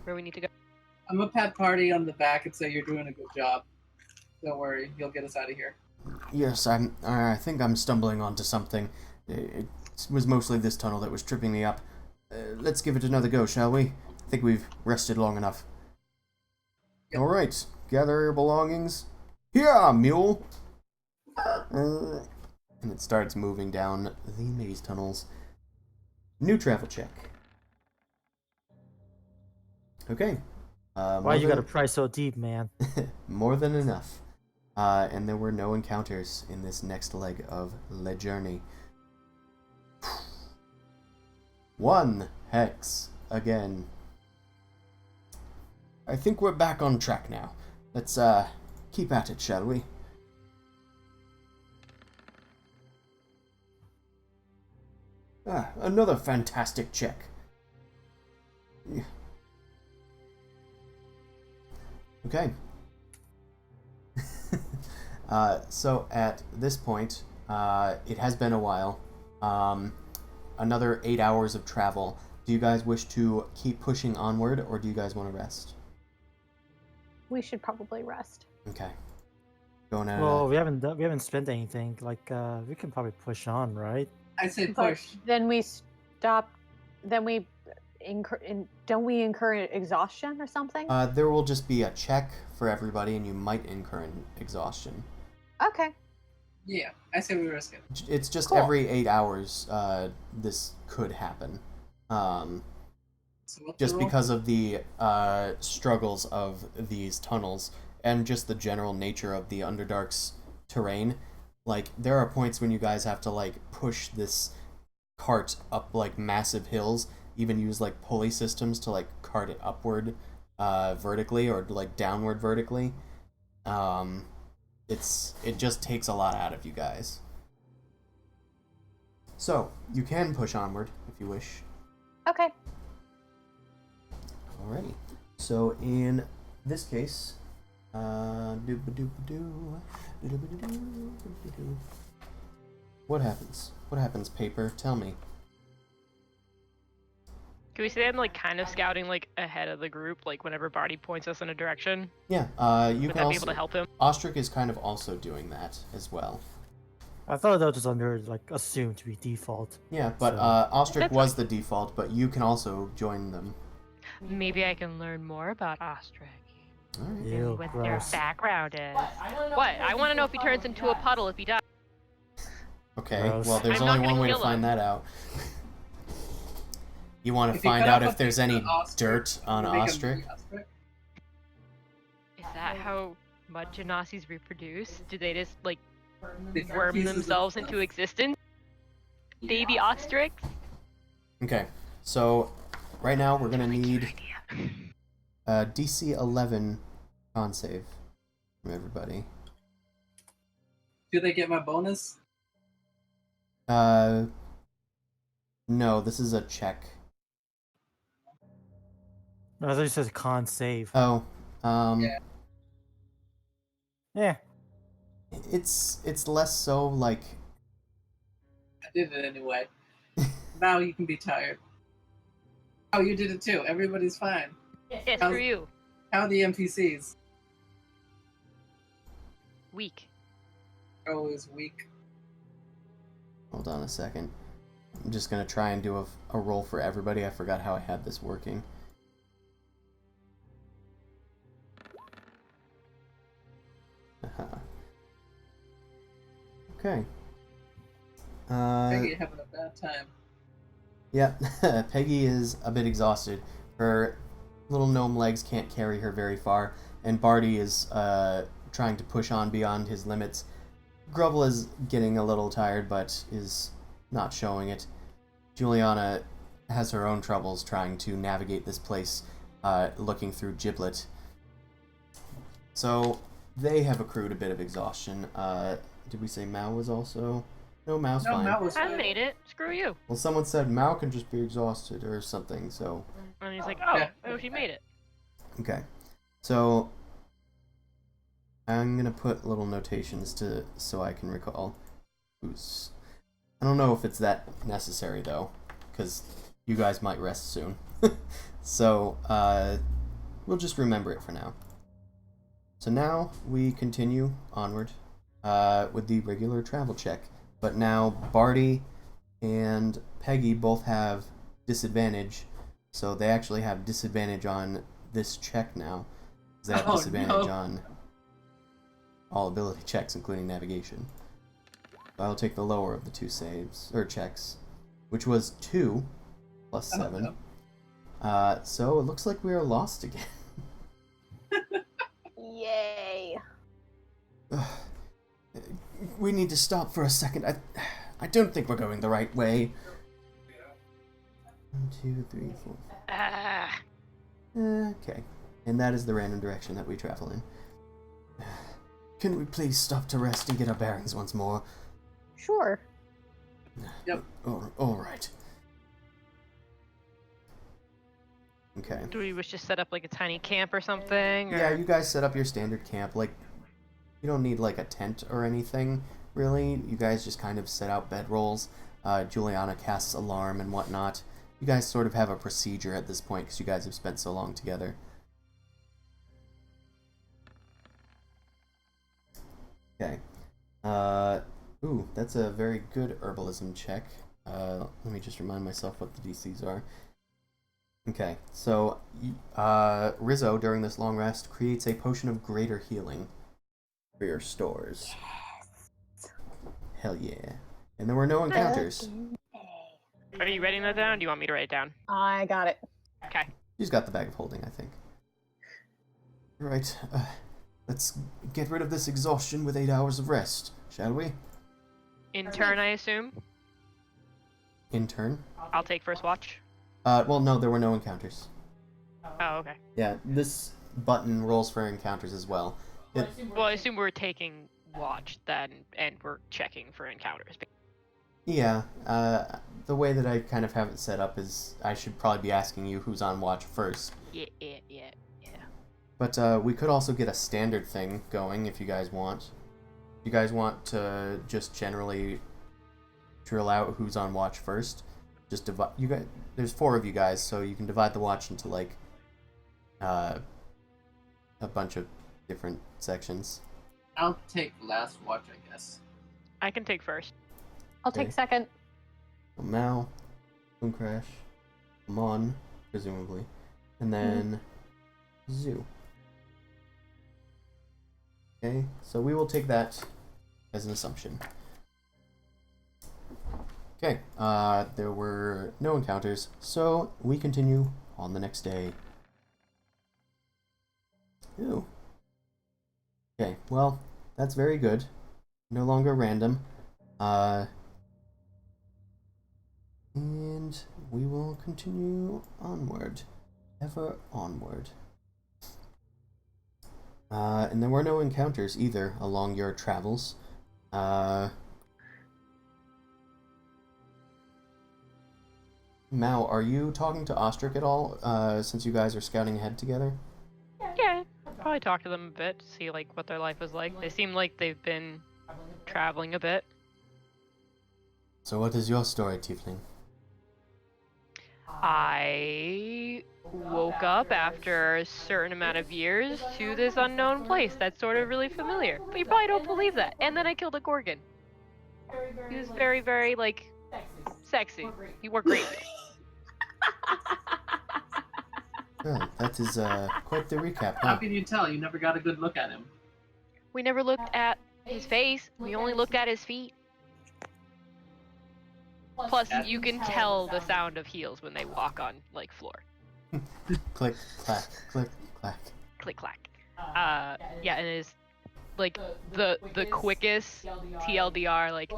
where we need to go? I'm gonna pat Party on the back and say you're doing a good job. Don't worry, you'll get us out of here. Yes, I think I'm stumbling onto something. It was mostly this tunnel that was tripping me up. Let's give it another go, shall we? I think we've rested long enough. Yep. Alright, gather your belongings. Here, mule! And it starts moving down the maze tunnels. New travel check. Okay. Why you gotta pry so deep, man? More than enough. And there were no encounters in this next leg of Le Journey. 1 hex again. I think we're back on track now. Let's keep at it, shall we? Another fantastic check. Okay. So at this point, it has been a while. Another 8 hours of travel. Do you guys wish to keep pushing onward, or do you guys want to rest? We should probably rest. Okay. Going at Well, we haven't spent anything. Like, we can probably push on, right? I say But push. then we stop. Then we don't we incur exhaustion or something? there will just be a check for everybody, and you might incur an exhaustion. Okay. Yeah, I say we risk it. It's just Cool. every 8 hours this could happen. So what's Just the roll? because of the struggles of these tunnels and just the general nature of the Underdark's terrain. Like, there are points when you guys have to, like, push this cart up, like, massive hills, even use, like, pulley systems to, like, cart it upward vertically or, like, downward vertically. It just takes a lot out of you guys. So, you can push onward if you wish. Okay. Alrighty. So in this case, what happens? What happens, Paper? Tell me. Can we say I'm like kind of scouting like ahead of the group, like whenever Barty points us in a direction? Yeah, you Would can that be able also. to help him? Ostrich is kind of also doing that as well. I thought that was under like assumed to be default. Yeah, but So- Ostrich That's was the default, but you can also join them. Maybe I can learn more about Ostrich. Alright. Maybe Ew, what gross. their background is. What? I want to know if he turns into a puddle if he dies. Okay, Gross. well, there's I'm not only one gonna way to kill find him. that out. You want to If you find cut out off if a there's piece any of ostrich, dirt on you make a Ostrich? mini ostrich? Is that how mud genasi's reproduce? Do they just like They cut worm pieces of themselves stuff. into existence? Baby ostrich? Okay, so right now we're gonna need a DC 11 con save from everybody. Do they get my bonus? No, this is a check. No, I thought you said con save. Oh, Yeah. Yeah. it's less so like. I did it anyway. Now you can be tired. Oh, you did it too. Everybody's fine. Yeah, screw you. How are the NPCs? Weak. Always weak. Hold on a second. I'm just gonna try and do a roll for everybody. I forgot how I had this working. Okay. Peggy having a bad time. Yeah, Peggy is a bit exhausted. Her little gnome legs can't carry her very far, and Barty is trying to push on beyond his limits. Grubble is getting a little tired, but is not showing it. Juliana has her own troubles trying to navigate this place, looking through Giblet. So they have accrued a bit of exhaustion. Did we say Mao was also? No, Mao's No, fine. Matt was I fine. made it. Screw you. Well, someone said Mao can just be exhausted or something, so... And he's like, oh, Yeah. oh, she made it. Okay. So, I'm gonna put little notations so I can recall who's... I don't know if it's that necessary, though, because you guys might rest soon. So, we'll just remember it for now. So now, we continue onward with the regular travel check. But now Barty and Peggy both have disadvantage, so they actually have disadvantage on this check now. They have Oh, disadvantage no. on all ability checks, including navigation. So I'll take the lower of the two saves, or checks, which was 2 plus 7. So it looks like we are lost again. Yay. We need to stop for a second. I don't think we're going the right way. 1, 2, 3, 4. Ah. Okay. And that is the random direction that we travel in. Can we please stop to rest and get our bearings once more? Sure. Yep. All right. Okay. Do we wish to set up like a tiny camp or something? Or... Yeah, you guys set up your standard camp. Like, you don't need like a tent or anything, really. You guys just kind of set out bedrolls. Juliana casts alarm and whatnot. You guys sort of have a procedure at this point because you guys have spent so long together. Okay. Ooh, that's a very good herbalism check. Let me just remind myself what the DCs are. Okay, so Rizzo, during this long rest, creates a potion of greater healing for your stores. Yes. Hell yeah. And there were no encounters. Are you writing that down? Do you want me to write it down? I got it. Okay. She's got the bag of holding, I think. Right, let's get rid of this exhaustion with 8 hours of rest, shall we? In turn, I assume. In turn. I'll take first watch. Well, no, there were no encounters. Oh, okay. Yeah, this button rolls for encounters as well. Well, I assume we're taking watch then, and we're checking for encounters. Yeah, the way that I kind of have it set up is I should probably be asking you who's on watch first, Yeah. But we could also get a standard thing going if you guys want. If you guys want to just generally drill out who's on watch first, just divide. You guys, there's 4 of you guys, so you can divide the watch into like a bunch of different sections. I'll take last watch, I guess. I can take first. I'll take Okay. second. So Mal, Boom Crash, Mon, presumably, and then Zoo. Okay, so we will take that as an assumption. Okay, there were no encounters, so we continue on the next day. Ooh. Okay, well, that's very good. No longer random. And we will continue onward. Ever onward. And there were no encounters either along your travels. Mao, are you talking to Ostrich at all, since you guys are scouting ahead together? Yeah, probably talk to them a bit, see like what their life is like. They seem like they've been traveling a bit. So what is your story, Tiefling? I woke up after a certain amount of years to this unknown place that's sort of really familiar. But you probably don't believe that. And then I killed a Gorgon. He was very, very, like, sexy. He wore great. Well, that is quite the recap, How huh? can you tell? You never got a good look at him. We never looked at his face. We only looked at his feet. Plus, you can tell the sound of heels when they walk on, like, floor. Click, clack, click, clack. Click, clack. Yeah, and it is, like, the quickest TLDR, like,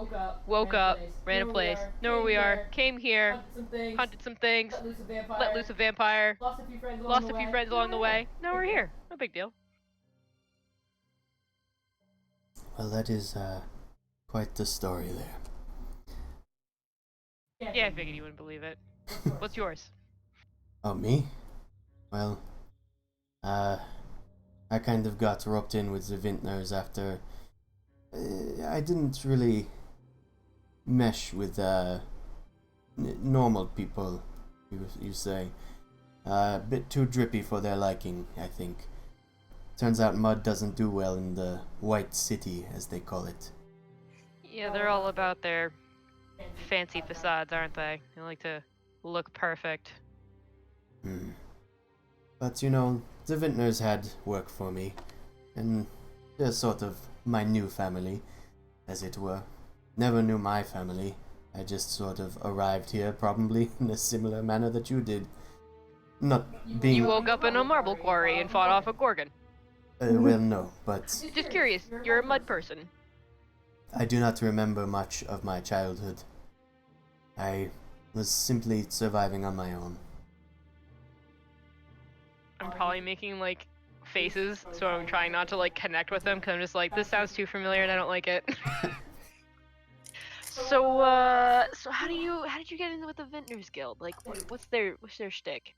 woke up, ran a place, know where we are, came here, hunted some things, let loose a vampire, lost a few friends along the way. Now we're here. No big deal. Well, that is quite the story there. Yeah, I figured you wouldn't believe it. What's yours? Oh, me? Well, I kind of got roped in with the Vintners after I didn't really mesh with normal people, you say. A bit too drippy for their liking, I think. Turns out mud doesn't do well in the White City, as they call it. Yeah, they're all about their fancy facades, aren't they? They like to look perfect. But you know, the Vintners had work for me, and they're sort of my new family, as it were. Never knew my family. I just sort of arrived here, probably in a similar manner that you did. Not being. You woke up in a marble quarry and fought off a Gorgon. Well, no, but Just curious, you're a mud person. I do not remember much of my childhood. I was simply surviving on my own. I'm probably making, like, faces, so I'm trying not to, like, connect with them, because I'm just like, this sounds too familiar and I don't like it. So how did you get in with the Vintners Guild? Like, what's their shtick?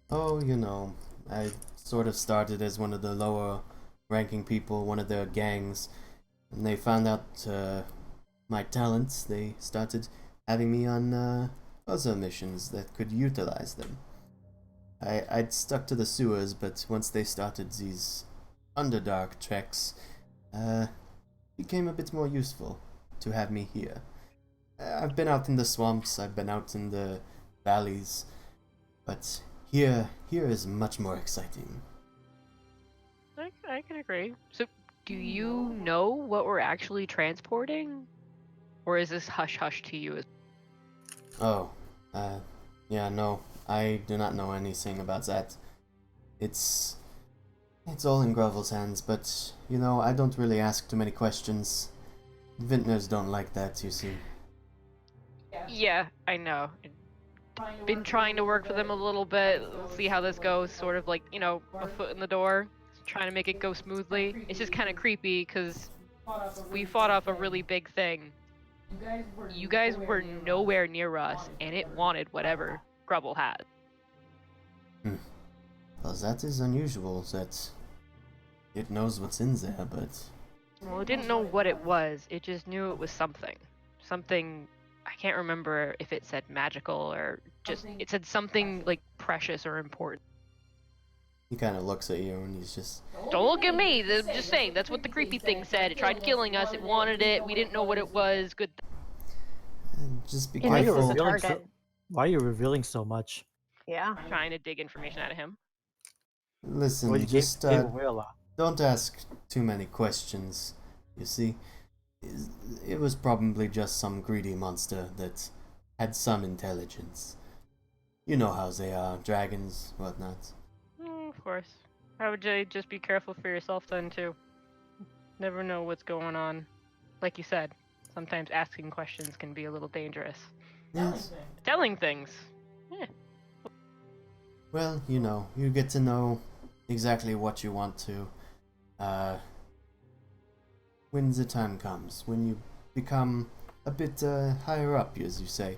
Oh, you know, I sort of started as one of the lower ranking people, one of their gangs. When they found out my talents, they started having me on other missions that could utilize them. I'd stuck to the sewers, but once they started these Underdark treks, became a bit more useful to have me here. I've been out in the swamps, I've been out in the valleys, but here is much more exciting. I can agree. So, do you know what we're actually transporting? Or is this hush-hush to you? Oh, yeah, no, I do not know anything about that. It's all in Grovel's hands, but, you know, I don't really ask too many questions. Vintners don't like that, you see. Yeah, I know. Been trying to work for them a little bit, see how this goes, sort of like, you know, a foot in the door, trying to make it go smoothly. It's just kind of creepy, because we fought off a really big thing. You guys were nowhere near us, and it wanted whatever Grubble had. Because that is unusual that it knows what's in there, but Well, it didn't know what it was. It just knew it was something. Something. I can't remember if it said magical or just. It said something like precious or important. he kind of looks at you and he's just, Don't look at me. I'm just saying. That's what the creepy thing said. It tried killing us. It wanted it. We didn't know what it was. Good. just be Why are you careful. target. Why are you revealing so much? Yeah. Trying to dig information out of him. Listen, Well, you just gave away a lot. don't ask too many questions. You see, it was probably just some greedy monster that had some intelligence. You know how they are, dragons, whatnot. Of course. How would you just be careful for yourself then too? Never know what's going on. Like you said, sometimes asking questions can be a little dangerous. Yes. Telling things. Well, you know, you get to know exactly what you want to. When the time comes, when you become a bit higher up, as you say.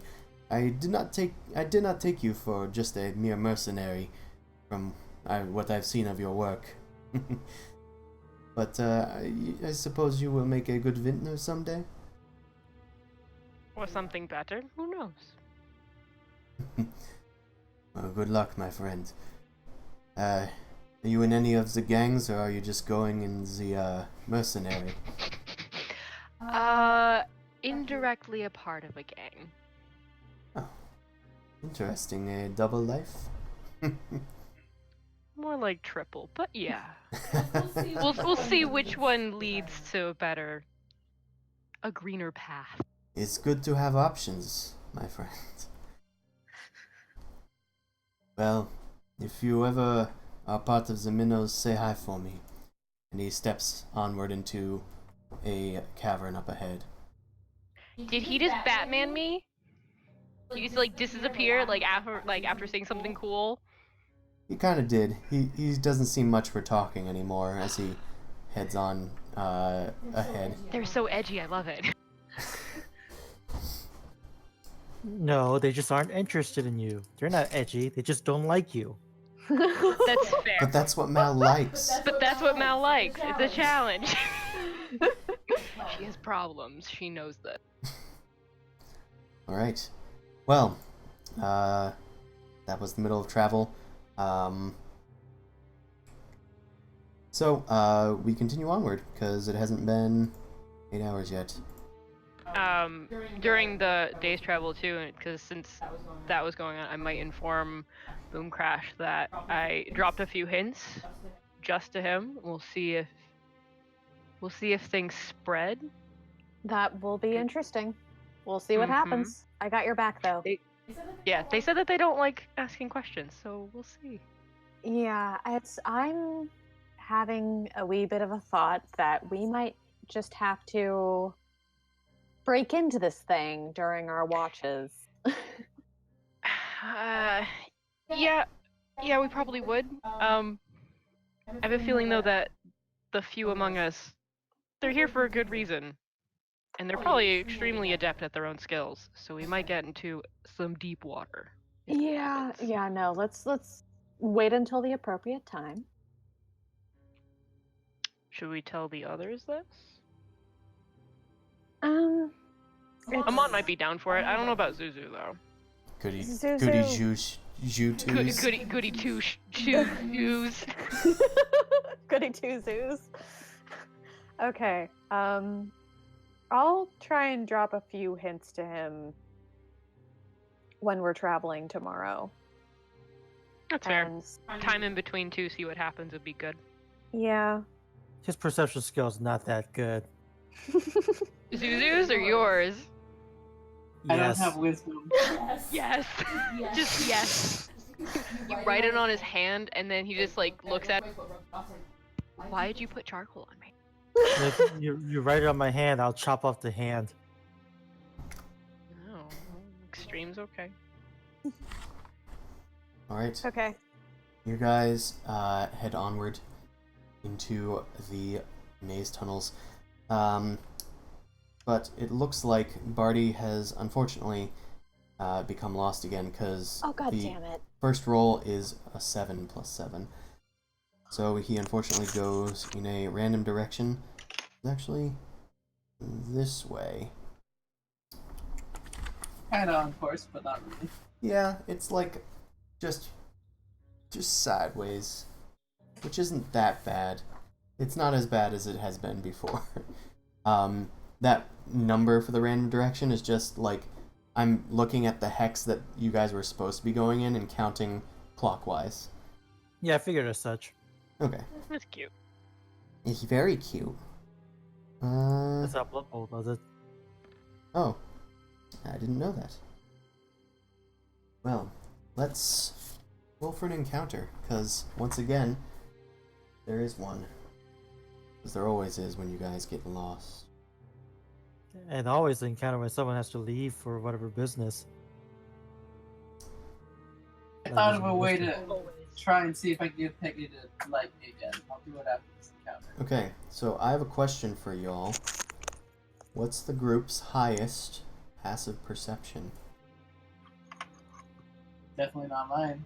I did not take you for just a mere mercenary, from what I've seen of your work. But I suppose you will make a good vintner someday. Or something better. Who knows? Well, good luck, my friend. Are you in any of the gangs, or are you just going in the mercenary? Indirectly a part of a gang. Oh, interesting. A double life. More like triple, but yeah. We'll see which one leads to a greener path. It's good to have options, my friend. Well, if you ever are part of the minnows, say hi for me. And he steps onward into a cavern up ahead. Did he just Batman me? He just like disappear after saying something cool? He kind of did. He doesn't seem much for talking anymore as he heads on ahead. They're so edgy, I love it. No, they just aren't interested in you. They're not edgy. They just don't like you. That's fair. But that's what Mal likes. But that's what Mal likes. It's a challenge. She has problems. She knows that. Alright. Well, that was the middle of travel. So, we continue onward, because it hasn't been 8 hours yet. During the day's travel too, because since that was going on, I might inform Boom Crash that I dropped a few hints just to him. We'll see if things spread. That will be interesting. We'll see what happens. I got your back, though. They said that they don't like asking questions, so we'll see. Yeah, I'm having a wee bit of a thought that we might just have to break into this thing during our watches. Yeah, we probably would. I have a feeling though that the few among us, they're here for a good reason. And they're probably extremely adept at their own skills, so we might get into some deep water. Yeah, no, let's wait until the appropriate time. Should we tell the others this? It's- Amon might be down for it. I don't know about Zuzu though. Goody Zuzu. Goody two shoes. Goody two zoos. Okay. I'll try and drop a few hints to him when we're traveling tomorrow. That's fair. And Time in between too, see what happens would be good. yeah. His perception skills not that good. Zuzu's or yours? I don't Yes. have wisdom. Yes. Just yes. You write it on his hand, and then he just like looks at. Why did you put charcoal on me? If you write it on my hand, I'll chop off the hand. No, extreme's okay. Alright. Okay. You guys head onward into the maze tunnels. But it looks like Barty has unfortunately become lost again because Oh god damn it. first roll is a 7 plus 7. So he unfortunately goes in a random direction. Actually, this way. Kind of on course, but not really. Yeah, it's like just sideways, which isn't that bad. It's not as bad as it has been before. That number for the random direction is just like I'm looking at the hex that you guys were supposed to be going in and counting clockwise. Yeah, I figured as such. Okay. That's cute. It's very cute. That's how Blood Bowl does it. Oh, I didn't know that. Well, let's roll for an encounter, because once again, there is one. Because there always is when you guys get lost. And always the encounter when someone has to leave for whatever business. I That thought is of a way interesting. to try and see if I can get Peggy to like me again. I'll do it after this encounter. Okay, so I have a question for y'all. What's the group's highest passive perception? Definitely not mine.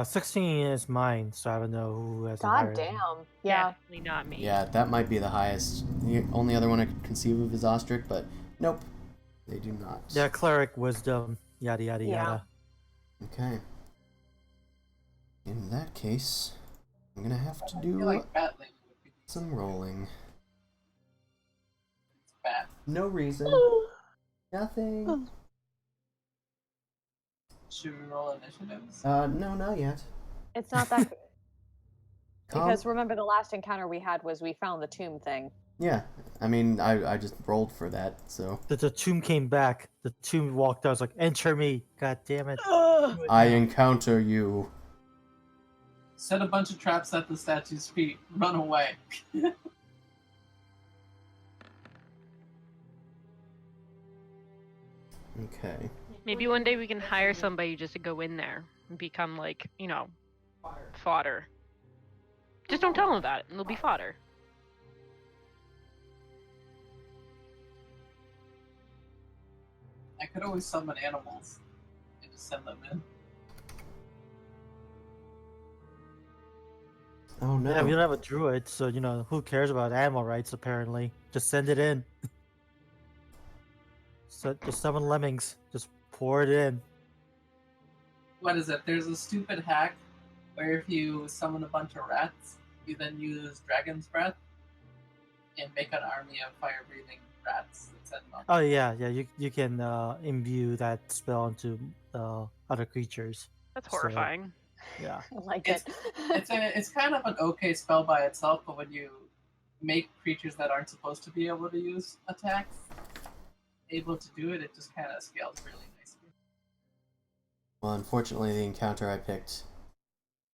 16 is mine, so I don't know who has a God higher. damn. Yeah. Definitely not me. Yeah, that might be the highest. The only other one I could conceive of is Ostrich, but nope, they do not. Yeah, cleric wisdom, yada yada Yeah. yada. Okay. In that case, I'm gonna have to I feel do like Bat Lady would be some rolling. bad. No reason. Nothing. Should we roll initiatives? No, not yet. It's not that. Com- Because remember, the last encounter we had was we found the tomb thing. Yeah, I mean, I just rolled for that, so. The tomb came back. The tomb walked out. I was like, enter me. God damn it. I encounter you. Set a bunch of traps at the statue's feet. Run away. Okay. Maybe one day we can hire somebody just to go in there and become like, fodder. Just don't tell them about it, and they'll be fodder. I could always summon animals and just send them in. Oh no. Yeah, we don't have a druid, so who cares about animal rights? Apparently, just send it in. So just summon lemmings. Just pour it in. What is it? There's a stupid hack where if you summon a bunch of rats, you then use dragon's breath and make an army of fire-breathing rats that send them up. Oh yeah. You can imbue that spell into other creatures. That's So- horrifying. Yeah. I like It's- it. It's kind of an okay spell by itself, but when you make creatures that aren't supposed to be able to use attacks able to do it, it just kind of scales really nicely. Well, unfortunately, the encounter I picked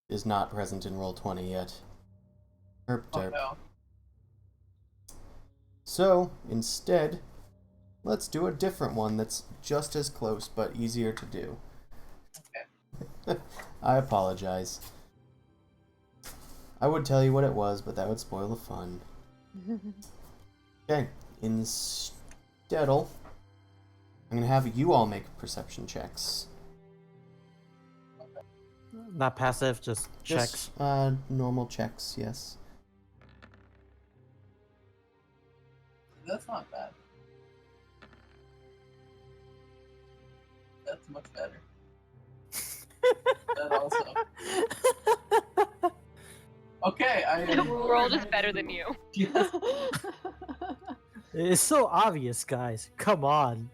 is not present in Roll20 yet. Herp Oh derp. no. So, instead, let's do a different one that's just as close but easier to do. Okay. I apologize. I would tell you what it was, but that would spoil the fun. Okay, instead, I'm gonna have you all make perception checks. Not passive, just checks. Just, normal checks, yes. That's not bad. That's much better. That also. Okay, We're all just better than you. Yes. It's so obvious, guys. Come on.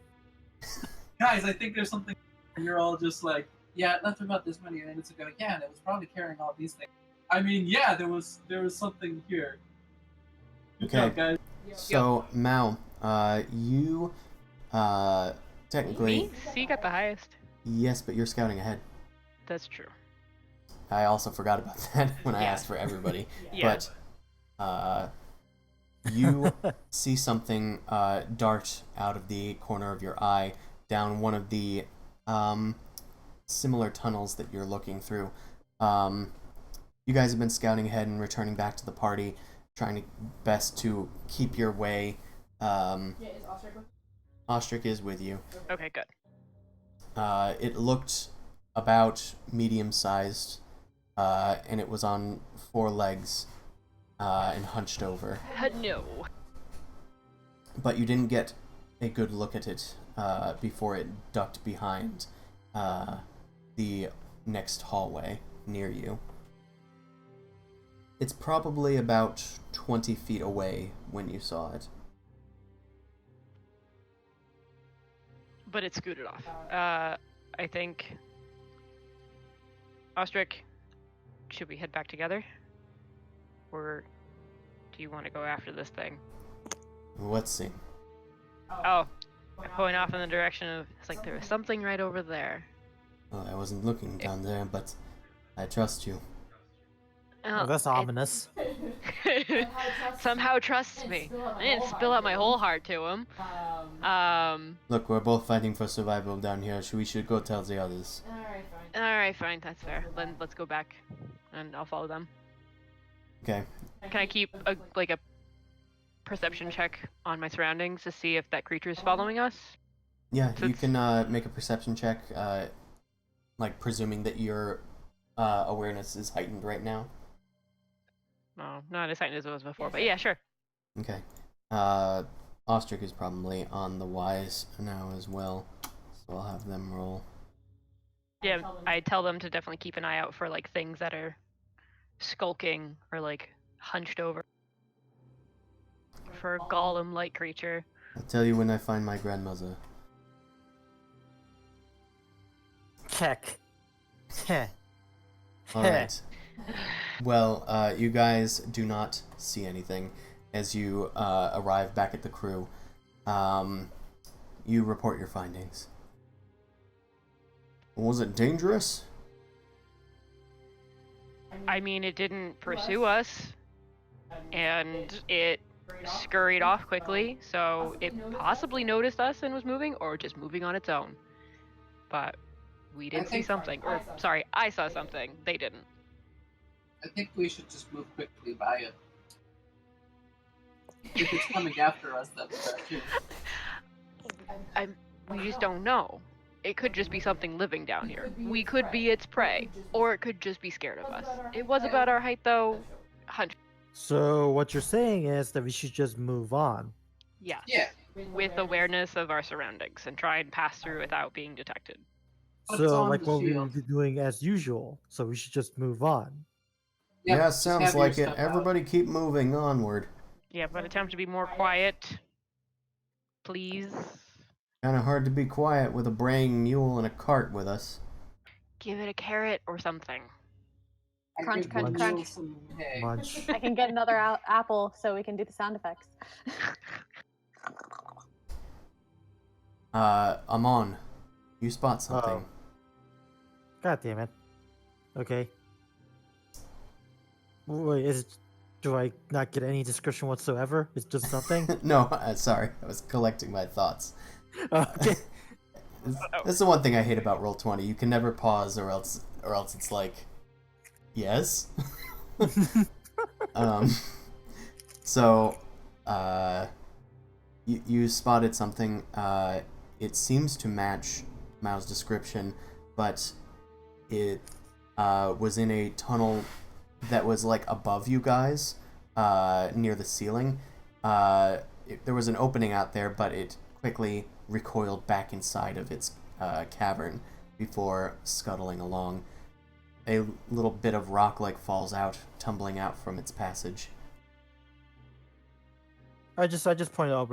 Guys, I think there's something. You're all just like, yeah, that's about this many minutes ago. Yeah, and it was probably carrying all these things. I mean, yeah, there was something here. Good Okay. job, guys. So, Mao, you, technically, Me? C got the highest. yes, but you're scouting ahead. That's true. I also forgot about that when I Yeah. asked for everybody. Yeah. But, you see something, dart out of the corner of your eye down one of the, similar tunnels that you're looking through. You guys have been scouting ahead and returning back to the party, trying to best to keep your way. Yeah, is Ostrich with Ostrich is with you. Okay, good. It looked about medium-sized, and it was on 4 legs and hunched over. No. But you didn't get a good look at it before it ducked behind the next hallway near you. It's probably about 20 feet away when you saw it. But it scooted off. I think... Ostrich, should we head back together? Or do you want to go after this thing? Let's see. Oh, I point off in the direction of... It's like there was something right over there. Well, I wasn't looking down there, but I trust you. Oh, that's ominous. Somehow trusts me. I didn't spill out my whole heart to him. Look, we're both fighting for survival down here, so we should go tell the others. Alright, fine, that's fair. Then let's go back, and I'll follow them. Okay. Can I keep a perception check on my surroundings to see if that creature is following us? Yeah, So you can make a perception check, like presuming that your awareness is heightened right now. No, not as heightened as it was before, but yeah, sure. Okay. Ostrich is probably on the wise now as well, so I'll have them roll. Yeah, I tell them to definitely keep an eye out for like things that are skulking or like hunched over. For a golem-like creature. I'll tell you when I find my grandmother. Heck. Heh. Alright. Well, you guys do not see anything as you arrive back at the crew. You report your findings. Was it dangerous? I mean, it didn't pursue us, and it scurried off quickly, so it possibly noticed us and was moving, or just moving on its own. But we did see something. Or, sorry, I saw something. They didn't. I think we should just move quickly by it. If it's coming after us, that's bad too. We just don't know. It could just be something living down here. We could be its prey, or it could just be scared of us. It was about our height, though. 100. So what you're saying is that we should just move on. Yeah. Yeah. With awareness of our surroundings and try and pass through without being detected. But it's So on like the what we shield. would be doing as usual. So we should just move on. Yep, Yeah, just sounds have your like it. stuff out. Everybody keep moving onward. Yeah, but attempt to be more quiet. Please. Kinda hard to be quiet with a braying mule and a cart with us. Give it a carrot or something. I Crunch, give crunch, the crunch. mule some hay. Munch. I can get another apple so we can do the sound effects. Amon, you spot something. Uh-oh. God damn it. Okay. Wait, do I not get any description whatsoever? It's just something? No, sorry, I was collecting my thoughts. Okay. That's the one thing I hate about Roll20. You can never pause, or else it's like, yes. So, you spotted something. It seems to match Mao's description, but it was in a tunnel that was like above you guys, near the ceiling. There was an opening out there, but it quickly recoiled back inside of its cavern before scuttling along. A little bit of rock falls out, tumbling out from its passage. I just pointed out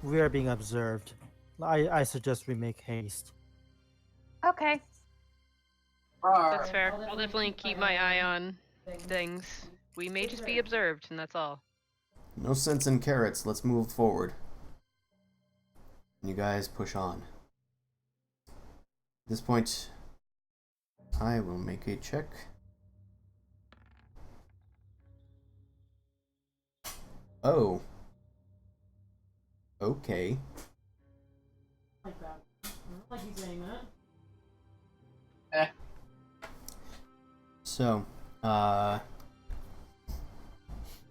we are being observed. I suggest we make haste. Okay. That's fair. I'll definitely keep my eye on things. We may just be observed, and that's all. No sense in carrots. Let's move forward. You guys push on. At this point, I will make a check. Oh. Okay. Like that. I don't like you saying that. So,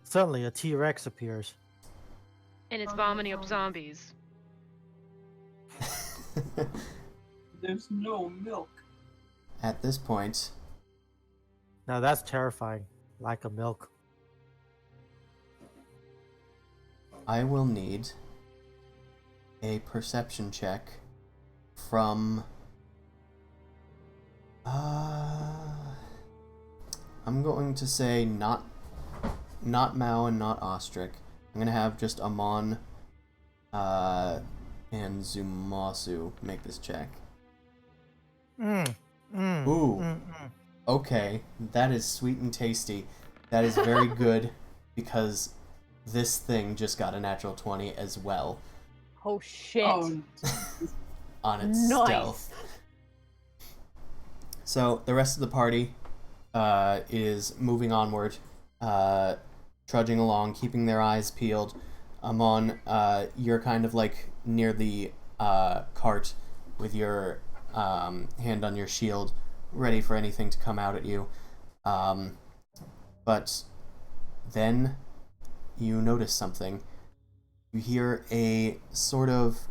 Suddenly a T-Rex appears. And it's vomiting up zombies. There's no milk. at this point, Now that's terrifying. Lack of milk. I will need a perception check from... I'm going to say not Mao and not Ostrich. I'm going to have just Amon and Zumasu make this check. Ooh. Okay, that is sweet and tasty. That is very good because this thing just got a natural 20 as well Oh shit. Oh, on its Nice. stealth. So the rest of the party is moving onward, trudging along, keeping their eyes peeled. Amon, you're kind of like near the cart with your hand on your shield, ready for anything to come out at you. But then you notice something. You hear a sort of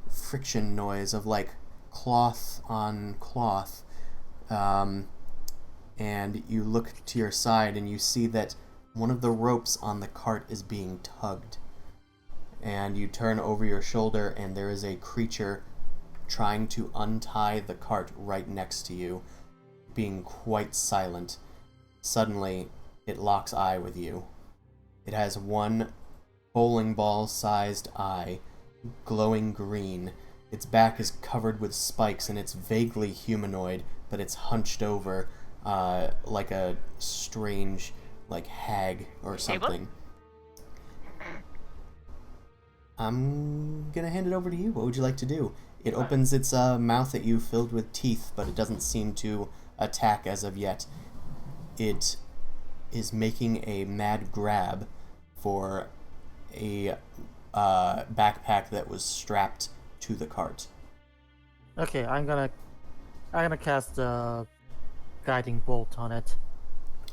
friction noise of like cloth on cloth. And you look to your side and you see that one of the ropes on the cart is being tugged. And you turn over your shoulder and there is a creature trying to untie the cart right next to you, being quite silent. Suddenly, it locks eye with you. It has one bowling ball-sized eye, glowing green. Its back is covered with spikes and it's vaguely humanoid, but it's hunched over like a strange, like, hag or something. I'm gonna hand it over to you. What would you like to do? It opens its mouth at you filled with teeth, but it doesn't seem to attack as of yet. It is making a mad grab for a backpack that was strapped to the cart. Okay, I'm gonna cast a guiding bolt on it.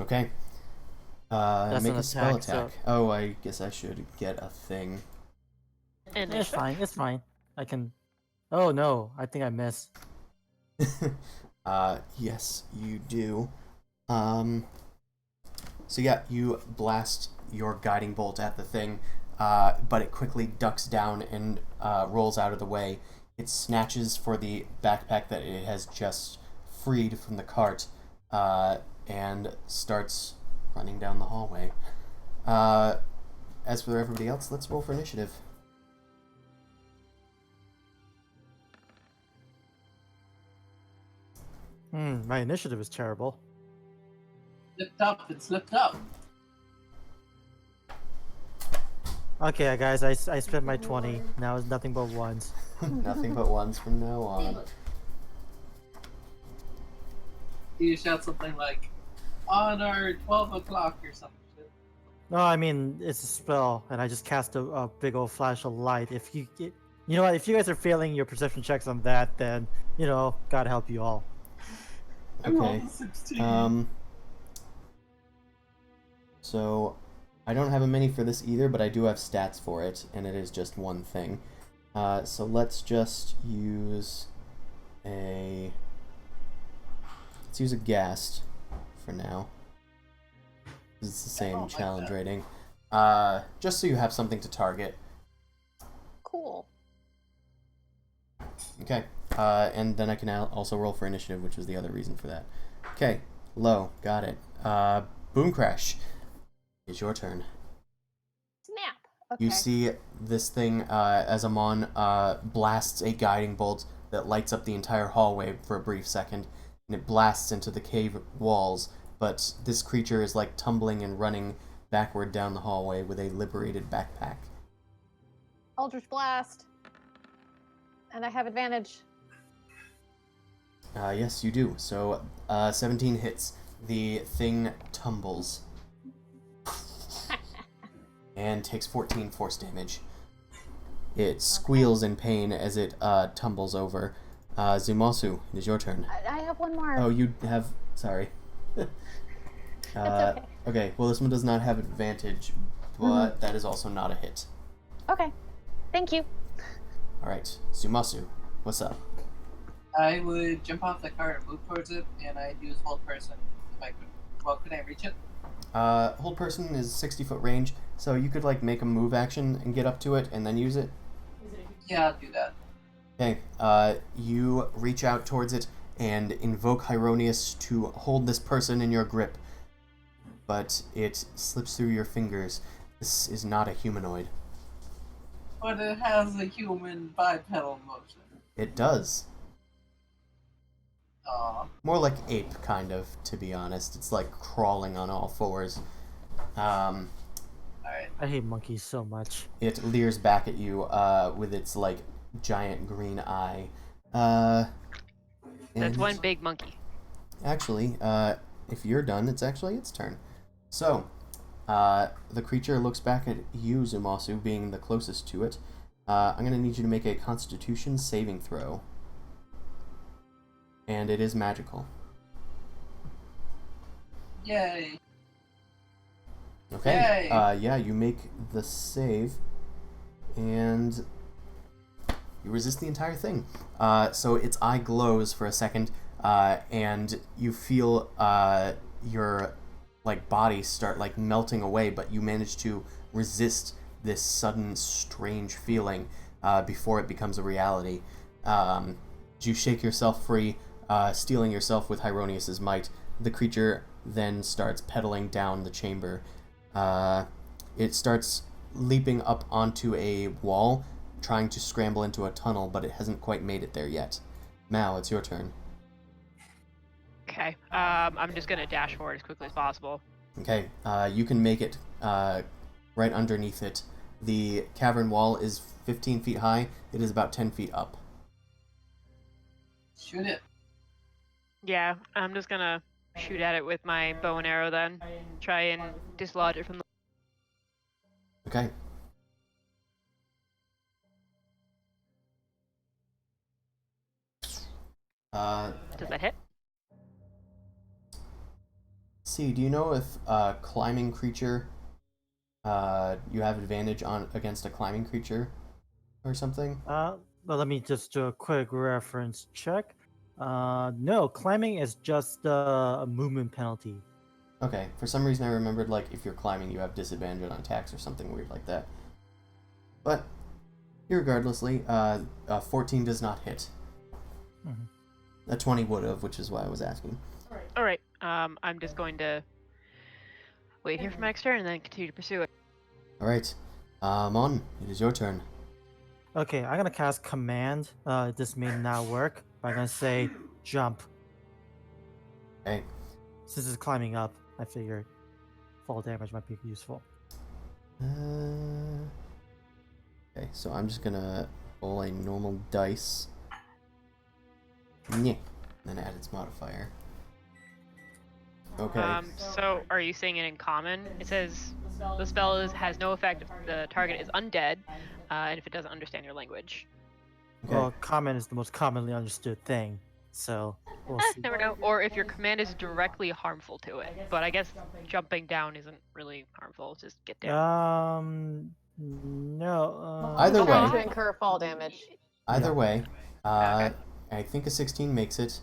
Okay. That's Make an a spell attack, so- attack. Oh, I guess I should get a thing. And It's fine. It's fine. I can. Oh no! I think I missed. Yes, you do. So yeah, you blast your guiding bolt at the thing, but it quickly ducks down and rolls out of the way. It snatches for the backpack that it has just freed from the cart, and starts running down the hallway. As for everybody else, let's roll for initiative. My initiative is terrible. slipped up. It slipped up. Okay, guys, I spent my 20. Now it's nothing but ones. Nothing but ones from now on. You shout something like, on our 12 o'clock or something. No, I mean it's a spell, and I just cast a big old flash of light. If you know what, if you guys are failing your perception checks on that, then God help you all. I rolled Okay. a 16. So I don't have a mini for this either, but I do have stats for it, and it is just one thing. So let's just use a... Let's use a ghast for now. It's the same like challenge that. rating. Just so you have something to target. Cool. Okay. And then I can also roll for initiative, which was the other reason for that. Okay. Low. Got it. Boom Crash. It's your turn. Snap. Okay. You see this thing as Amon blasts a guiding bolt that lights up the entire hallway for a brief second, and it blasts into the cave walls, but this creature is like tumbling and running backward down the hallway with a liberated backpack. Eldritch Blast. And I have advantage. Yes, you do. So, 17 hits. The thing tumbles. And takes 14 force damage. It squeals in pain as it tumbles over. Zumasu, it is your turn. I have one more. Oh, you have... Sorry. That's okay. Okay, well this one does not have advantage, but that is also not a hit. Okay. Thank you. Alright, Zumasu, what's up? I would jump off the car and move towards it, and I'd use hold person if I could. Well, could I reach it? Hold person is 60-foot range, so you could like make a move action and get up to it and then use it. Yeah, I'll do that. Okay, you reach out towards it and invoke Hyronius to hold this person in your grip. But it slips through your fingers. This is not a humanoid. But it has a human bipedal motion. It does. Aw. More like ape, kind of, to be honest. It's like crawling on all fours. Alright. I hate monkeys so much. It leers back at you with its like giant green eye. That's And one big monkey. Actually, if you're done, it's actually its turn. So, the creature looks back at you, Zumasu, being the closest to it. I'm going to need you to make a Constitution saving throw. And it is magical. Yay. Okay. Yay. Yeah, you make the save, and you resist the entire thing. So its eye glows for a second, and you feel your like body start like melting away, but you manage to resist this sudden strange feeling before it becomes a reality. You shake yourself free, stealing yourself with Hyronius's might. The creature then starts pedaling down the chamber. It starts leaping up onto a wall, trying to scramble into a tunnel, but it hasn't quite made it there yet. Mal, it's your turn. Okay. I'm just gonna dash forward as quickly as possible. Okay, you can make it right underneath it. The cavern wall is 15 feet high. It is about 10 feet up. Shoot it. Yeah, I'm just gonna shoot at it with my bow and arrow then. Try and dislodge it from the... Okay. Does that hit? See, do you know if climbing creature, you have advantage on against a climbing creature or something? Well, let me just do a quick reference check. No, climbing is just a movement penalty. Okay, for some reason I remembered like if you're climbing you have disadvantage on attacks or something weird like that. But, irregardlessly, 14 does not hit. Mhm. A 20 would have, which is why I was asking. Alright, I'm just going to wait here for my next turn and then continue to pursue it. Alright, Mon, it is your turn. Okay, I'm gonna cast command. This may not work, but I'm gonna say jump. Okay. Since it's climbing up, I figured fall damage might be useful. Okay, so I'm just gonna roll a normal dice. Yeah. Then add its modifier. Okay. So are you saying it in common? It says the spell has no effect if the target is undead, and if it doesn't understand your language. Okay. Well, common is the most commonly understood thing, so we'll see. Never know. Or if your command is directly harmful to it. But I guess jumping down isn't really harmful. Just get down. No. Either Okay. way. To incur fall damage. Either Yeah. way, Okay. I think a 16 makes it.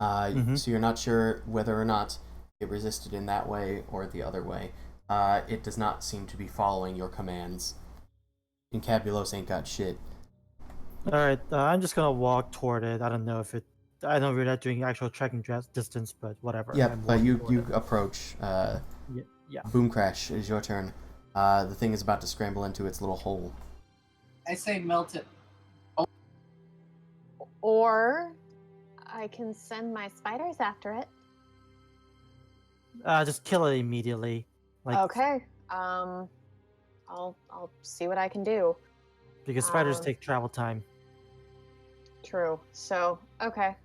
Mhm. So you're not sure whether or not it resisted in that way or the other way. It does not seem to be following your commands. Incabulos ain't got shit. Alright, I'm just gonna walk toward it. I don't know if it. I know we're not doing actual tracking distance, but whatever. Yeah, I'm but walking you toward it. approach. Yeah. Boom Crash, it is your turn. The thing is about to scramble into its little hole. I say melt it. Or I can send my spiders after it. Just kill it immediately. Like, Okay. I'll see what I can do. because spiders um, take travel time. True. So, okay.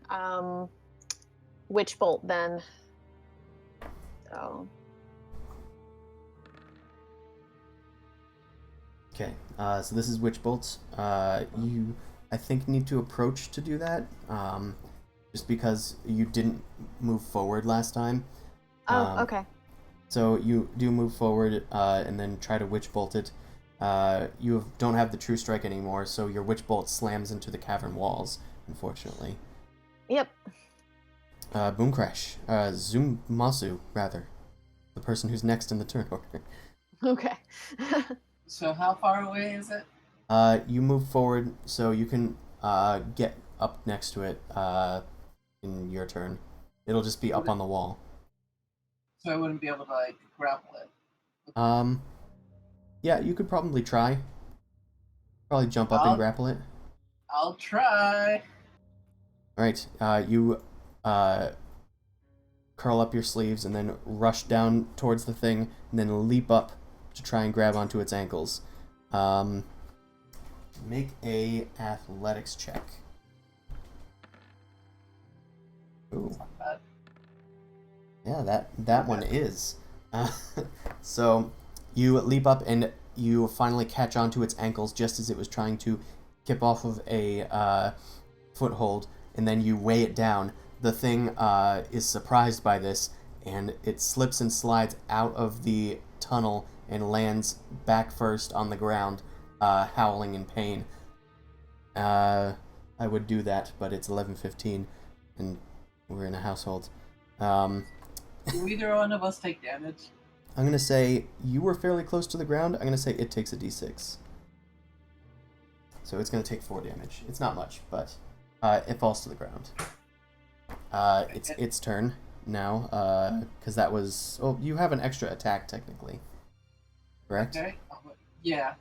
Witch bolt then. So, Okay, so this is Witch Bolts. You, I think, need to approach to do that, just because you didn't move forward last time. okay. So you do move forward and then try to Witch Bolt it. You don't have the True Strike anymore, so your Witch Bolt slams into the cavern walls unfortunately. Yep. Boom Crash. Zumasu, rather. The person who's next in the turn order. Okay. So how far away is it? You move forward so you can get up next to it in your turn. It'll just be up on the wall. So I wouldn't be able to like grapple it. Yeah, you could probably try. Probably jump up and grapple it. I'll try. Alright, you curl up your sleeves and then rush down towards the thing and then leap up to try and grab onto its ankles. Make a athletics check. Ooh. Not bad. Yeah, that one is. So you leap up and you finally catch onto its ankles just as it was trying to kip off of a foothold, and then you weigh it down. The thing is surprised by this, and it slips and slides out of the tunnel and lands back first on the ground, howling in pain. I would do that, but it's 11:15, and we're in a household. Do either one of us take damage? I'm gonna say you were fairly close to the ground. I'm gonna say it takes a d6. So it's gonna take 4 damage. It's not much, but it falls to the ground. It's its turn now, because that was... Oh, you have an extra attack, technically. Correct? Okay. Yeah.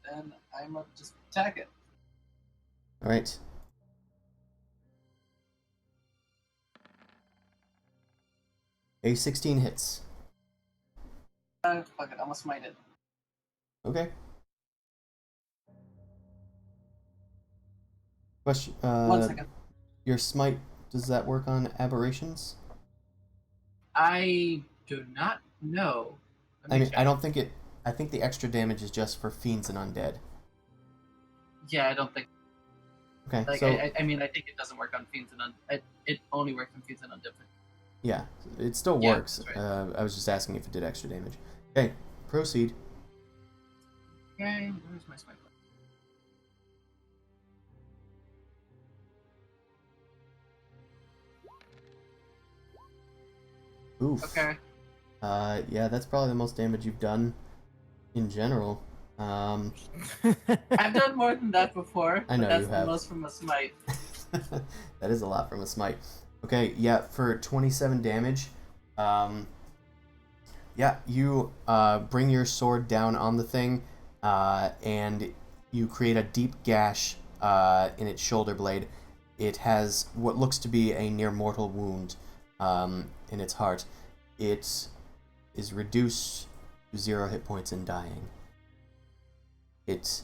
Then I'm gonna just attack it. Alright. A 16 hits. Fuck it, I'm gonna smite it. Okay. Question. 1 second. Your smite, does that work on aberrations? I do not know. Let me I mean, check. I don't think it... I think the extra damage is just for fiends and undead. Yeah, I don't think. Okay, Like, so... I mean, I think it doesn't work on fiends and it only works on fiends and undead. Yeah, it still Yeah, works. that's right. I was just asking if it did extra damage. Okay, proceed. Okay, where's my smite? Oof. Okay. Yeah, that's probably the most damage you've done in general. I've done more than that before. I know but that's you have. the most from a smite. That is a lot from a smite. Okay, yeah, for 27 damage, yeah, you bring your sword down on the thing, and you create a deep gash in its shoulder blade. It has what looks to be a near mortal wound in its heart. It is reduced to 0 hit points and dying. It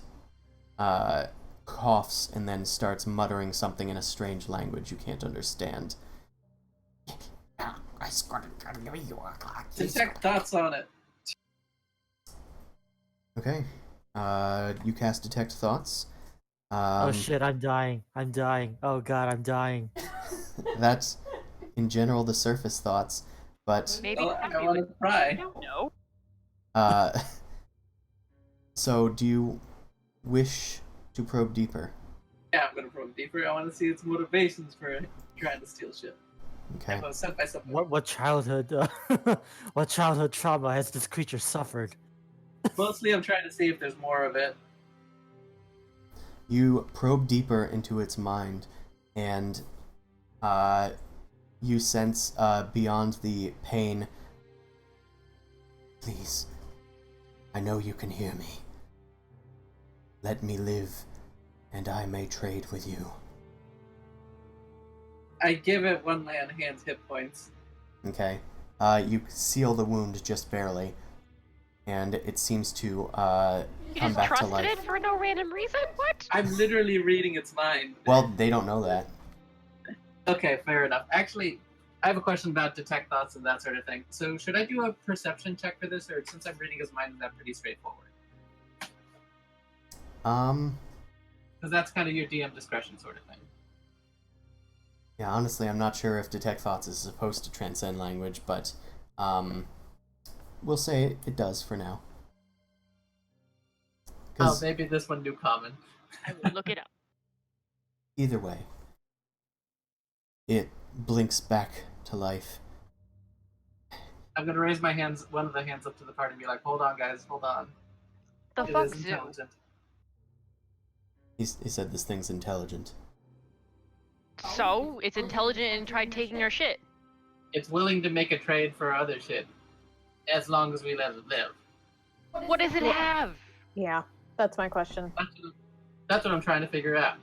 coughs and then starts muttering something in a strange language you can't understand. Detect thoughts on it. Okay. You cast Detect Thoughts. Oh shit, I'm dying. I'm dying. Oh god, I'm dying. That's, in general, the surface thoughts, but... Maybe Oh, happy I want to with- try. I don't know. So, do you wish to probe deeper? Yeah, I'm gonna probe deeper. I want to see its motivations for trying to steal shit. Okay. If I was sent by something. What childhood what childhood trauma has this creature suffered? Mostly, I'm trying to see if there's more of it. You probe deeper into its mind, and you sense beyond the pain. Please, I know you can hear me. Let me live, and I may trade with you. I give it 1 lay on hands hit points. Okay. You seal the wound just barely, and it seems to You come just back to trusted life. it for no random reason? What? I'm literally reading its mind. Well, they don't know that. Okay, fair enough. Actually, I have a question about detect thoughts and that sort of thing. So, should I do a perception check for this, or since I'm reading his mind, is that pretty straightforward? Because that's kind of your DM discretion sort of thing. Yeah, honestly, I'm not sure if Detect Thoughts is supposed to transcend language, but we'll say it does for now. Oh, 'Cause maybe this one do common. I will look it up. either way. it blinks back to life. I'm gonna raise my hands, one of the hands up to the party and be like, hold on, guys, hold on. The It fuck, is Zoo? intelligent. He said this thing's intelligent. So, it's intelligent and tried taking our shit. It's willing to make a trade for other shit, as long as we let it live. What does it have? Yeah, that's my question. That's what I'm trying to figure out.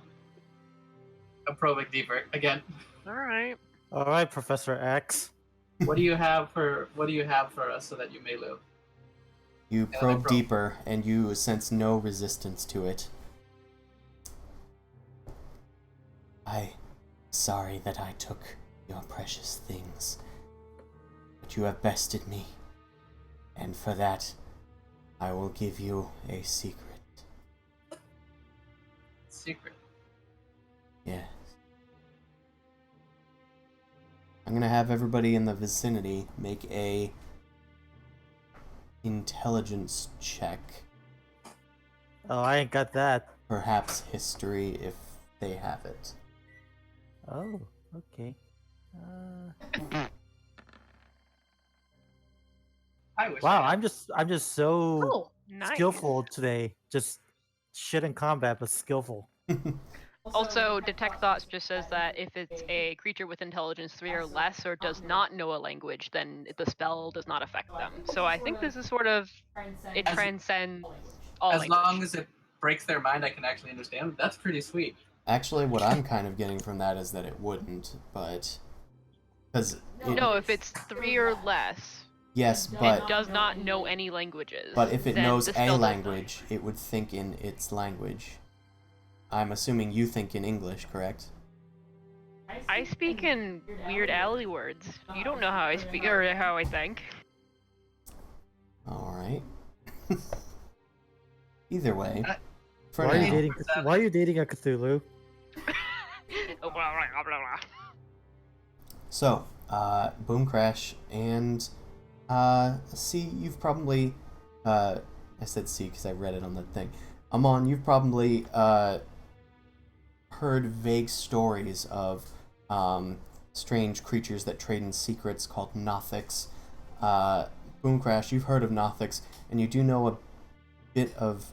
I'm probing deeper again. Alright. All right, Professor X. What do you have for us so that you may live? You I probe probe. deeper, and you sense no resistance to it. I'm sorry that I took your precious things, but you have bested me, and for that, I will give you a secret. Secret. Yes. I'm gonna have everybody in the vicinity make a intelligence check. Oh, I ain't got that. Perhaps history if they have it. Oh, okay. I wish. Wow, I had. I'm just so Oh, Nice. skillful today. Just shit in combat, but skillful. Also, Detect Thoughts just says that if it's a creature with intelligence 3 or less or does not know a language, then the spell does not affect them. So I think this is sort of, it transcends all As language. long as it breaks their mind, I can actually understand. That's pretty sweet. Actually, what I'm kind of getting from that is that it wouldn't, but... Because No, if it's 3 or less, yes, it but does not know any languages. if it then knows the a spell does not. language, it would think in its language. I'm assuming you think in English, correct? I speak in weird alley words. You don't know how I speak or how I think. All right. Either way, for Why are you now. dating? Why are you dating a Cthulhu? So, Boom Crash and C, you've probably I said C because I read it on the thing. Amon, you've probably heard vague stories of strange creatures that trade in secrets called Nothics. Boom Crash, you've heard of Nothics, and you do know a bit of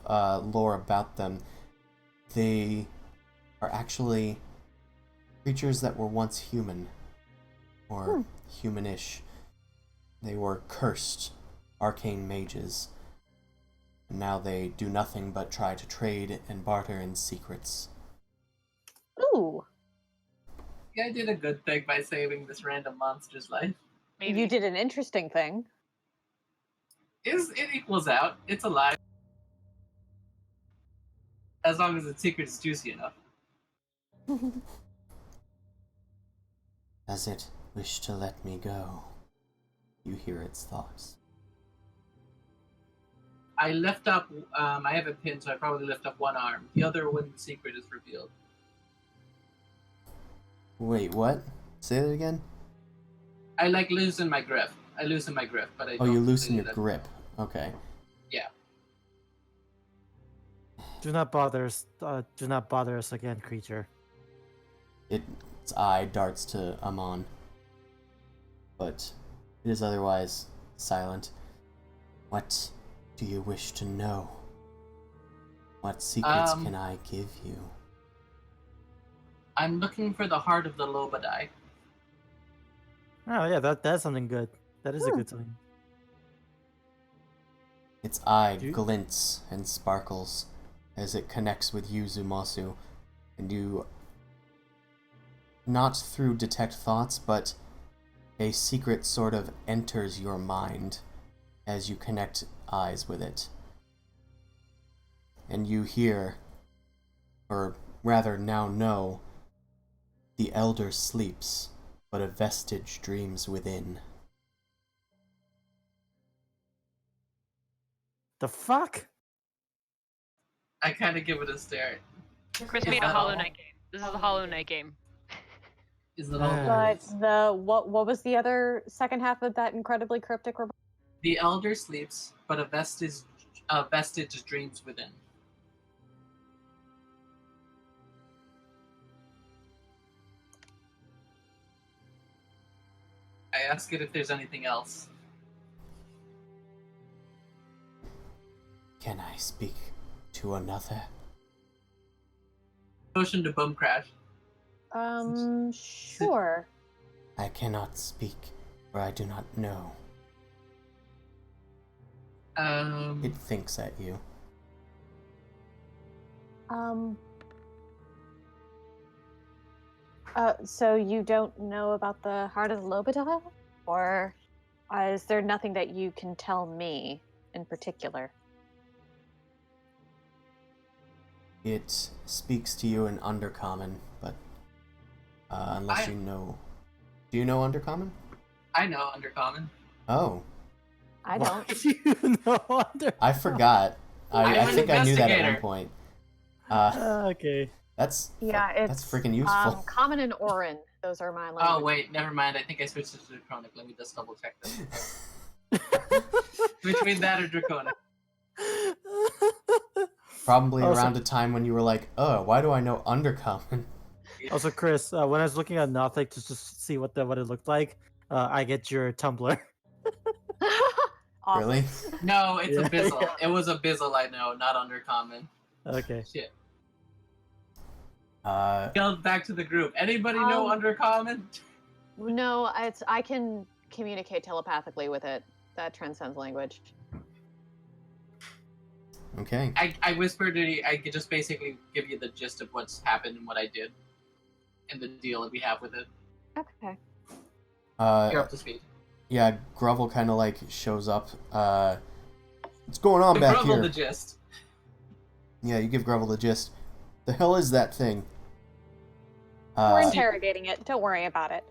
lore about them. They are actually creatures that were once human, or humanish. They were cursed arcane mages, and now they do nothing but try to trade and barter in secrets. ooh, Yeah, I did a good thing by saving this random monster's life. Maybe. you did an interesting thing. It equals out. It's alive. As long as its secret is juicy enough. Does it wish to let me go? You hear its thoughts. I lift up, I have a pin, so I probably lift up one arm. The other when the secret is revealed. Wait, what? Say that again? I loosen my grip. I loosen my grip, but I Oh, don't you loosen completely your let- grip. Okay. Yeah. Do not bother us. Do not bother us again, creature. Its eye darts to Amon, but it is otherwise silent. What do you wish to know? What secrets can I give you? I'm looking for the heart of the Lobadai. Oh yeah, that's something good. That is a good sign. Its eye Do you- glints and sparkles as it connects with you, Zumasu, and you, not through detect thoughts, but a secret sort of enters your mind as you connect eyes with it. And you hear, or rather now know, the elder sleeps, but a vestige dreams within. The fuck? I kind of give it a stare. Chris Is made a that Hollow all? Knight game. This is a Hollow Knight game. Is that all? But what was the other second half of that incredibly cryptic report? The elder sleeps, but a vestige dreams within. ask it if there's anything else. Can I speak to another? Motion to bum crash. Sure. I cannot speak, for I do not know. It thinks at you. So you don't know about the Heart of the Lobodile? Or is there nothing that you can tell me in particular? It speaks to you in Undercommon, but unless you know... Do you know Undercommon? I know Undercommon. Oh. I don't. Why do you know under? I forgot. I I'm an think I knew that at one investigator. point. Okay. That's It's freaking useful. Common and Orin. Those are my languages. Oh wait, never mind. I think I switched it to Draconic. Let me just double check this. Between that or Draconic. Probably Also- around a time when you were like, oh, why do I know Undercommon? Also, Chris, when I was looking at Nothic to just see what it looked like, I get your Tumblr. Awesome. Really? No, it's Yeah, Abyssal. yeah. It was Abyssal, I know, not Undercommon. Okay. Shit. Uh, Yelled back to the group. Anybody know Undercommon? No, I can communicate telepathically with it. That transcends language. okay. I whispered it. I could just basically give you the gist of what's happened and what I did, and the deal that we have with it. Okay. You're up to speed. Yeah, Grovel kind of like shows up. What's going on The back Grovel here? the gist. Yeah, you give Grovel the gist. The hell is that thing? We're interrogating it. Don't worry about it.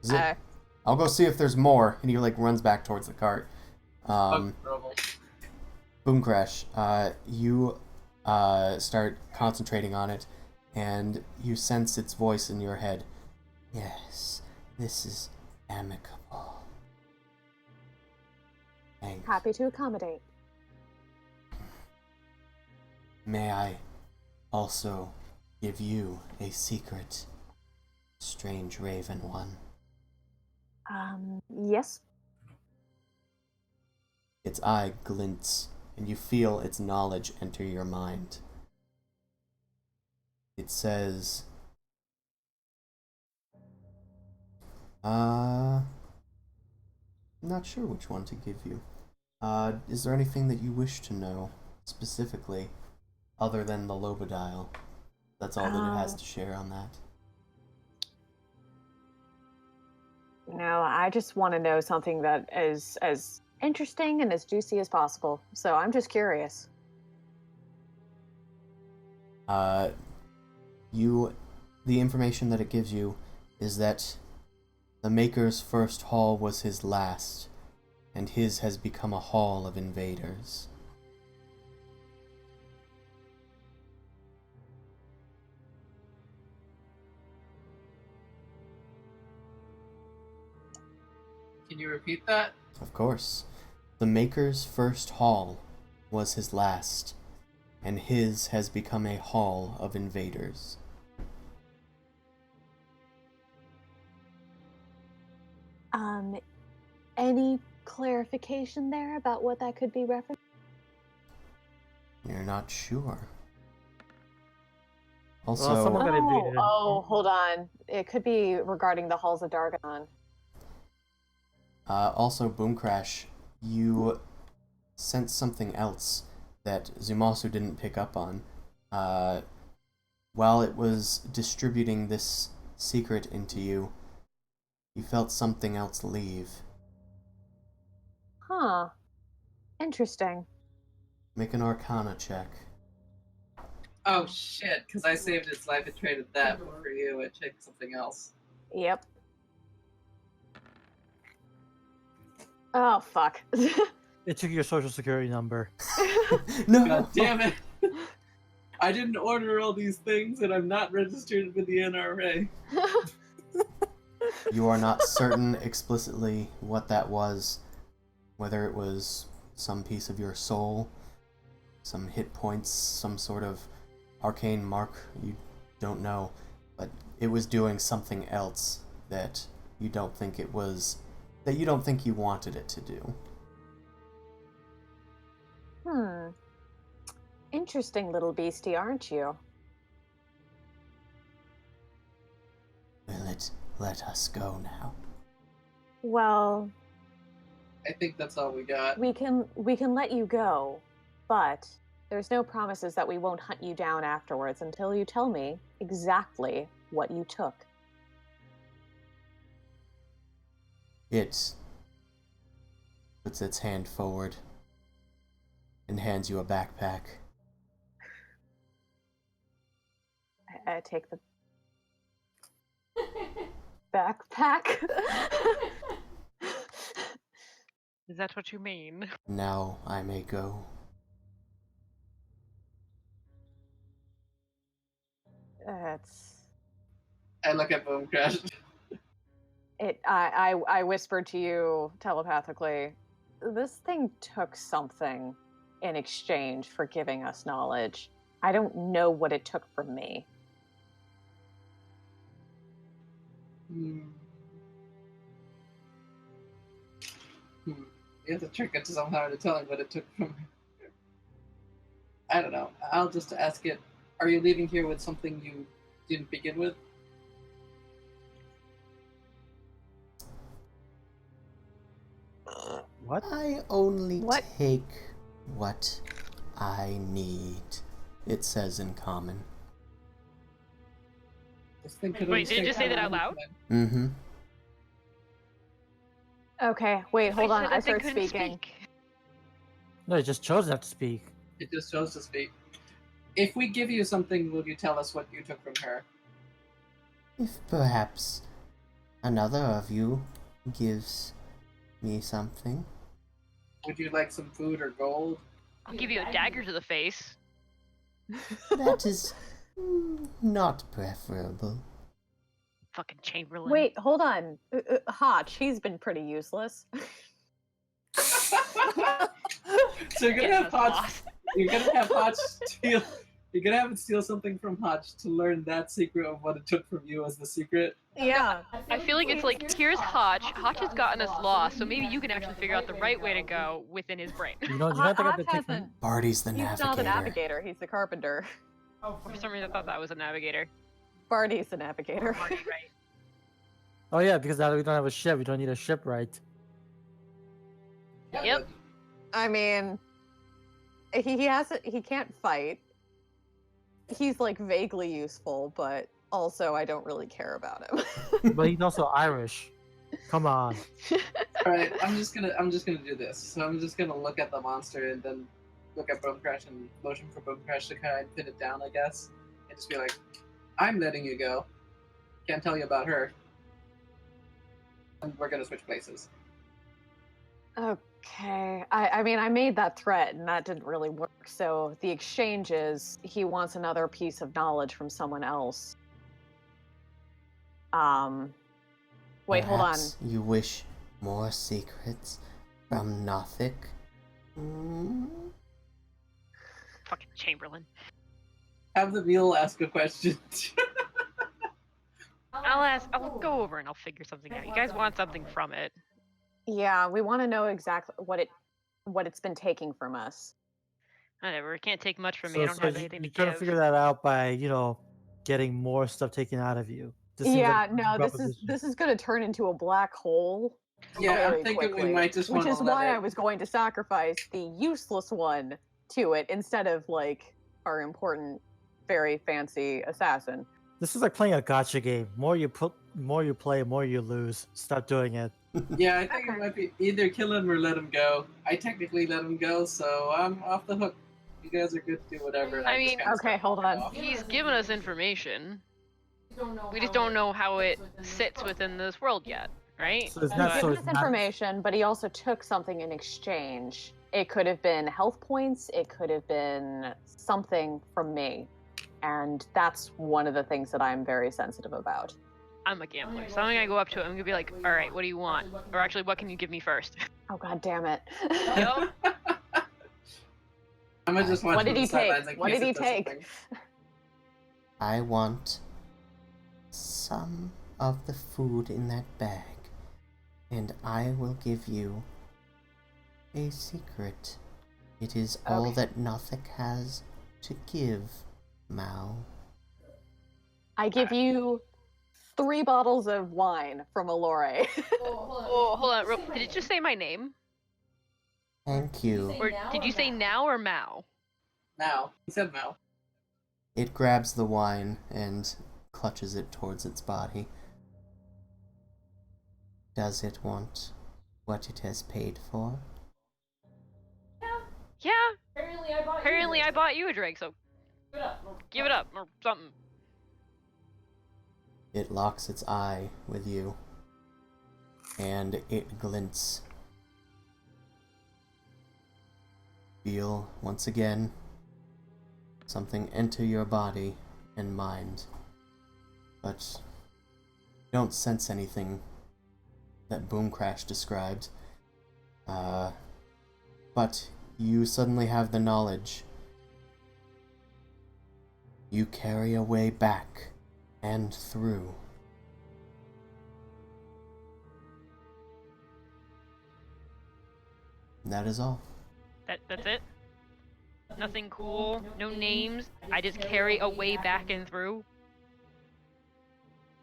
Is it? I'll go see if there's more. And he like runs back towards the cart. Fuck Grovel. Boom Crash. You start concentrating on it, and you sense its voice in your head. Yes, this is amicable. Thank. Happy to accommodate. May I also give you a secret, strange raven one? Yes. Its eye glints, and you feel its knowledge enter your mind. It says, I'm not sure which one to give you. Is there anything that you wish to know, specifically, other than the Lobodile? That's all that it has to share on that. No, I just want to know something that is as interesting and as juicy as possible. So I'm just curious. The information that it gives you is that the Maker's first hall was his last, and his has become a hall of invaders. Can you repeat that? Of course. The Maker's first hall was his last, and his has become a hall of invaders. Any clarification there about what that could be referenced? You're not sure. Well, Also, someone got invaded. Hold on. It could be regarding the halls of Darganon. also, Boom Crash, you sense something else that Zumasu didn't pick up on. While it was distributing this secret into you, you felt something else leave. Huh. Interesting. Make an Arcana check. Oh shit, because I saved its life and traded that, but for you, I checked something else. Yep. Oh, fuck. It took your social security number. No! God damn it! I didn't order all these things, and I'm not registered with the NRA. You are not certain explicitly what that was, whether it was some piece of your soul, some hit points, some sort of arcane mark, you don't know, but it was doing something else that you don't think it was, that you don't think you wanted it to do. Interesting little beastie, aren't you? Will it let us go now? Well, I think that's all we got. we can let you go, but there's no promises that we won't hunt you down afterwards until you tell me exactly what you took. It puts its hand forward and hands you a backpack. I take the backpack. Is that what you mean? Now I may go. That's I look at Boom Crash. it. I whispered to you telepathically. This thing took something in exchange for giving us knowledge. I don't know what it took from me. You have to trick it somehow to tell him what it took from me. I don't know. I'll just ask it. Are you leaving here with something you didn't begin with? What? I only What? take what I need, it says in common. This thing could Wait, only did you take just say that out one loud? time. Mm-hmm. Okay, wait, hold I on. said I that thing start couldn't speaking. speak. No, it just chose not to speak. It just chose to speak. If we give you something, will you tell us what you took from her? If perhaps another of you gives me something. Would you like some food or gold? I'll give you a dagger to the face. That is not preferable. Fucking Chamberlain. Wait, hold on. Hotch, he's been pretty useless. So you're gonna Yeah, have that's Hodge. lost. You're gonna have Hodge steal. You're gonna have it steal something from Hodge to learn that secret of what it took from you as the secret. Yeah. I feel like it's like, here's Hotch. Hotch has gotten us lost, so maybe you can actually figure out the right way to go within his brain. You know what I think I have to Hotch take from hasn't. Barty's the He's navigator. not the navigator. He's the carpenter. Oh, For some reason, I thought that was a navigator. Barty's the navigator. Marty, right? Oh yeah, because now that we don't have a ship, we don't need a shipwright. Yep. I mean, he can't fight. He's like vaguely useful, but also I don't really care about him. But he's also Irish. Come on. All right, I'm just gonna do this. So I'm just gonna look at the monster and then look at Boom Crash and motion for Boom Crash to kind of pin it down, I guess, and just be like, "I'm letting you go. Can't tell you about her." And we're gonna switch places. Okay. I mean, I made that threat and that didn't really work. So the exchange is he wants another piece of knowledge from someone else. Wait, hold on. Perhaps you wish more secrets from Nothic? Fucking Chamberlain. Have the mule ask a question. I'll go over and I'll figure something out. You guys want something from it. Yeah, we want to know exactly what it's been taking from us. Whatever. It can't take much from me. I don't So have anything to you're trying to give. figure that out by, getting more stuff taken out of you. This seems Yeah, like a no, proposition. this is going to turn into a black hole. Yeah, very I'm thinking quickly, we might just which want to is why let I was going to sacrifice the useless one to it instead of like our important, very fancy assassin. This is like playing a gotcha game. More you play, more you lose. Stop doing it. Yeah, I think Okay. it might be either kill him or let him go. I technically let him go, so I'm off the hook. You guys are good to do whatever. and I just mean- kinda Okay, start hold walking on. off. He's given us information. We just don't know how it sits within this world yet, right? So it's He not gave so us it's not information, but he also took something in exchange. It could have been health points. It could have been something from me. And that's one of the things that I'm very sensitive about. I'm a gambler, so I'm gonna go up to him. I'm gonna be like, "All right, what do you want? Or actually, what can you give me first?" Oh, God damn it. Yup. I'm gonna just watch What did from the he take? sidelines in What case did he it does take? something. I want some of the food in that bag, and I will give you a secret. It is all Okay. that Nothic has to give, Mao. I give you 3 bottles of wine from Allure. Oh, hold on. Did it just say my name? Thank you. Or did you say now or Mao? Now. He said now. It grabs the wine and clutches it towards its body. Does it want what it has paid for? Yeah. Apparently I bought you a drink, so give it up or something. It locks its eye with you, and it glints. Feel, once again, something enter your body and mind, but you don't sense anything that Boom Crash described. But you suddenly have the knowledge. You carry a way back and through. That is all. That's it? Nothing cool, no names. I just carry a way back and through.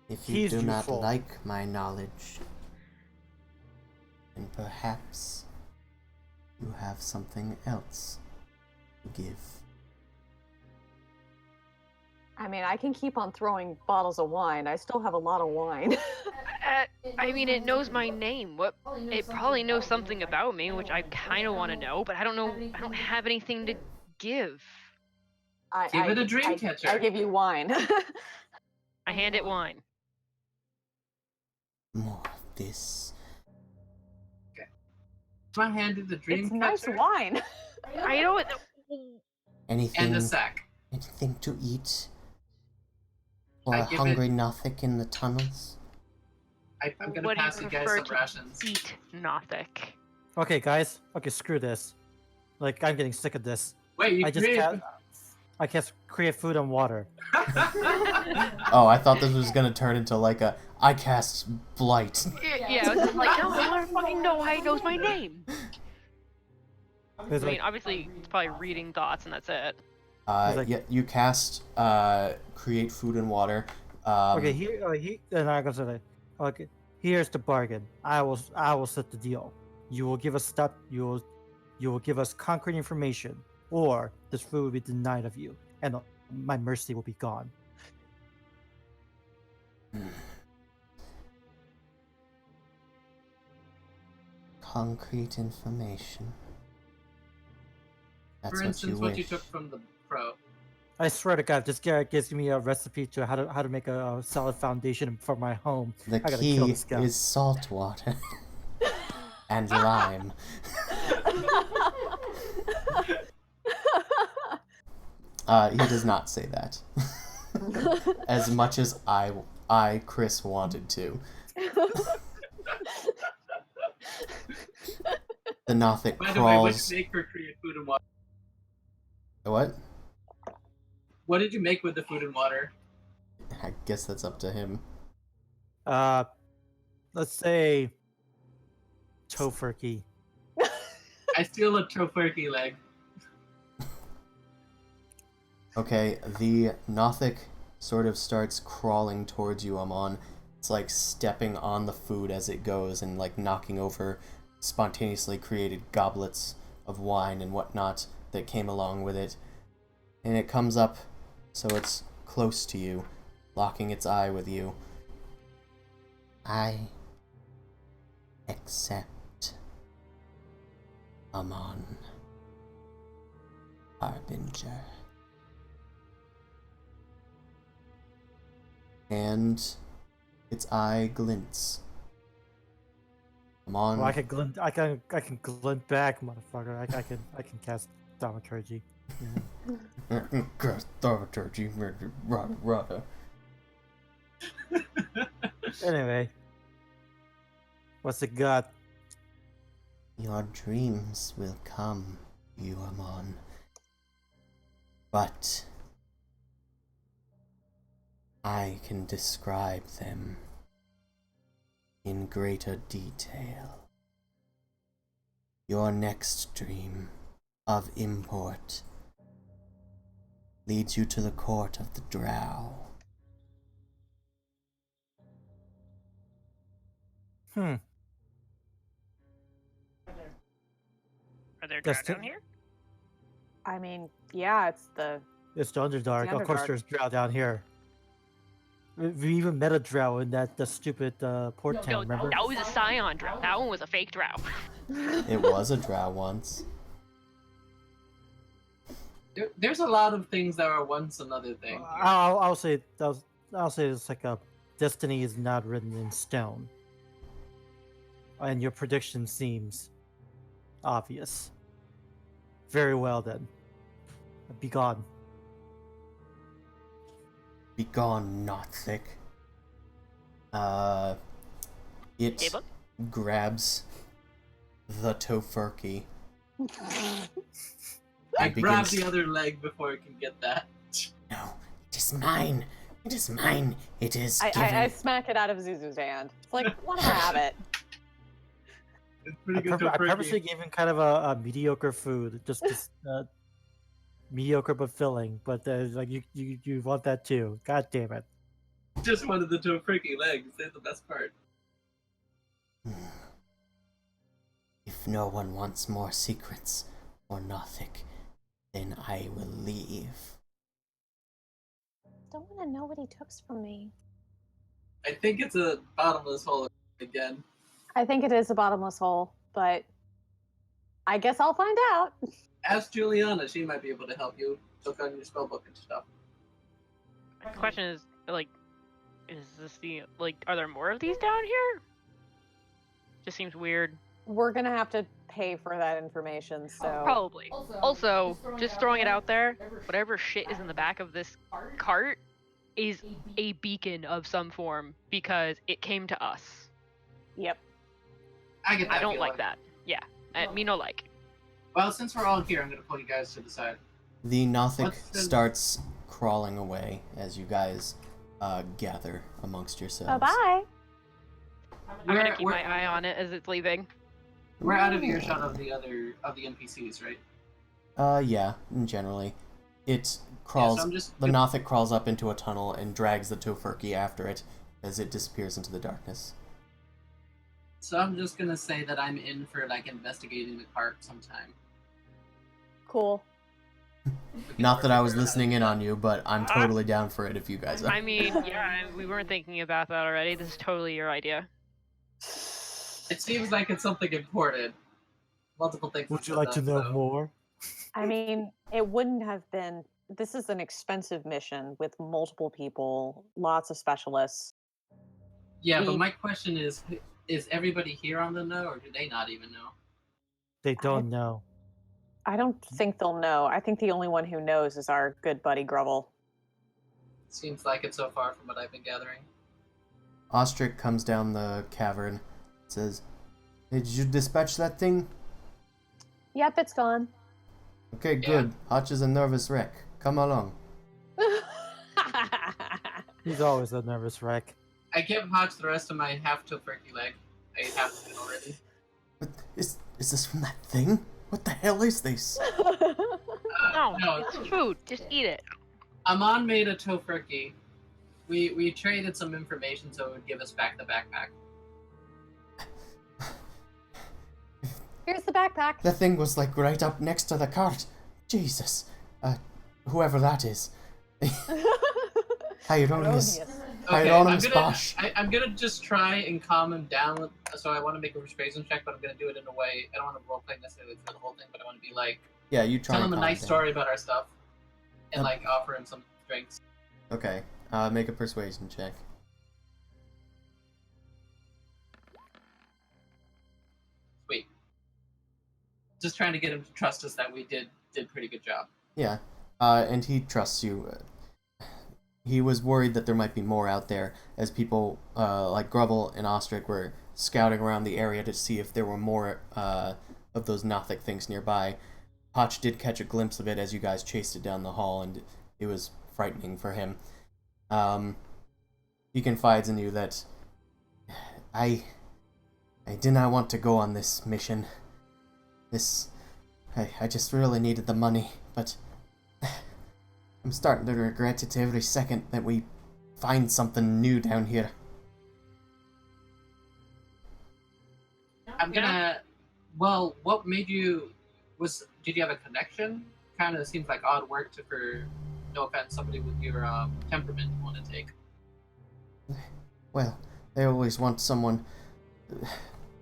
If you He's do not useful. like my knowledge, then perhaps you have something else to give. I mean, I can keep on throwing bottles of wine. I still have a lot of wine. I mean, it knows my name. What? It probably knows something about me, which I kind of want to know, but I don't know. I don't have anything to give. Give it a dream catcher. I give you wine. I hand it wine. More of this. I handed the dream It's catcher nice wine. I don't. Anything, and a sack. anything to eat? For I a give hungry Nothic in the tunnels? I'm gonna What do you pass you guys prefer some to rations. eat, Nothic? Okay, guys. Okay, screw this. Like, I'm getting sick of this. Wait, you I just created... I can't create food and water. Oh, I thought this was gonna turn into like a I cast blight. Yeah, I was just like, no, I want to fucking know why it knows my name. I It's mean, like, obviously, it's probably reading thoughts, and that's it. like- Yeah, you cast create food and water. okay, then I'm gonna say, like, okay, here's the bargain. I will set the deal. You will give us you will give us concrete information, or this food will be denied of you, and my mercy will be gone. Concrete information. That's For instance, what what you you took wish. from the pro. I swear to God, this guy gives me a recipe to how to make a solid foundation for my home. The I gotta kill key this guy. is salt water and lime. He does not say that. As much as I, Chris, wanted to. The Nothic By the way, what crawls. did you make for create food and water? What? What did you make with the food and water? I guess that's up to him. Let's say tofurkey. I steal a tofurkey leg. Okay, the Nothic sort of starts crawling towards you, Amon. It's like stepping on the food as it goes and like knocking over spontaneously created goblets of wine and whatnot that came along with it. And it comes up so it's close to you, locking its eye with you. I accept, Amon, Harbinger. And its eye glints. Amon. Well, I can glint back, motherfucker. I can cast thaumaturgy. Cast thaumaturgy, rada. Anyway, what's it got? Your dreams will come, you Amon. But I can describe them in greater detail. Your next stream of import leads you to the court of the Drow. Are there drow That's down here? I mean, yeah, it's the It's the Underdark. Of course, Underdark. there's drow down here. We even met a drow in the stupid port No, town. Remember? that was a scion drow. That one was a fake drow. It was a Drow once. There's a lot of things that were once another thing. I'll say it's like a destiny is not written in stone, and your prediction seems obvious. Very well then. Be gone. Begone, Nothic. It Caleb? grabs the tofurkey. I and grab begins- the other leg before I can get that. No, it is mine. It is mine. It is given. I smack it out of Zuzu's hand. It's like, let him have it. It's I, pretty good I to purposely gave him kind of a mediocre food, just mediocre but filling. But like you want that too. God damn it! Just wanted the freaky legs. They're the best part. If no one wants more secrets or Nothic, then I will leave. Don't want to know what he took from me. I think it's a bottomless hole again. I think it is a bottomless hole, but I guess I'll find out. Ask Juliana. She might be able to help you look on your spellbook and stuff. The question is, like, is this the, like, are there more of these down here? Just seems weird. We're gonna have to pay for that information, so Probably. Also, just throwing it out there, whatever shit is in the back of this cart is a beacon of some form because it came to us. yep. I get that. I don't feeling. like that. Yeah. Me no like. Well, since we're all here, I'm gonna pull you guys to the side. The Nothic What's the- starts crawling away as you guys gather amongst yourselves. Bye. I'm gonna keep my eye on it as it's leaving. We're out of earshot of the NPCs, right? Yeah, generally. It crawls. Yeah, so I'm just- The Nothic crawls up into a tunnel and drags the tofurkey after it as it disappears into the darkness. So I'm just gonna say that I'm in for like investigating the cart sometime. Cool. Not that I was listening in on you, but I'm totally down for it if you guys are. I mean, yeah, we weren't thinking about that already. This is totally your idea. It seems like it's something important. Multiple things. Would you like to know more? I mean, it wouldn't have been. This is an expensive mission with multiple people, lots of specialists. Yeah, but We- my question is everybody here on the know, or do they not even know? They don't know. I don't think they'll know. I think the only one who knows is our good buddy Grovel. Seems like it so far from what I've been gathering. Ostrich comes down the cavern, says, "Hey, did you dispatch that thing? Yep, it's gone. Okay, good. Hotch is a nervous wreck. Come along." He's always a nervous wreck. I give Hotch the rest of my half-tofurkey leg. I ate half of it already. What, is this from that thing? What the hell is this? No, no. it's food. Just eat it. Amon made a tofurkey. We traded some information so it would give us back the backpack. Here's the backpack. The thing was like right up next to the cart. Jesus. Whoever that is. Hieronymus. Hieronymus Bosch. I'm gonna just try and calm him down. So I want to make a persuasion check, but I'm gonna do it in a way. I don't want to roleplay necessarily for the whole thing, but I want to be like, Yeah, you try tell and him a calm nice down. story about our stuff, and Yep. like offer him some drinks. Okay, make a persuasion check. Sweet. Just trying to get him to trust us that we did pretty good job. Yeah, and he trusts you. He was worried that there might be more out there, as people like Grovel and Ostrich were scouting around the area to see if there were more of those Nothic things nearby. Hotch did catch a glimpse of it as you guys chased it down the hall, and it was frightening for him. He confides in you that I did not want to go on this mission. I just really needed the money, but I'm starting to regret it every second that we find something new down here. I'm gonna. Well, what made you? Did you have a connection? Kind of seems like odd work for, no offense, somebody with your temperament want to take. Well, they always want someone.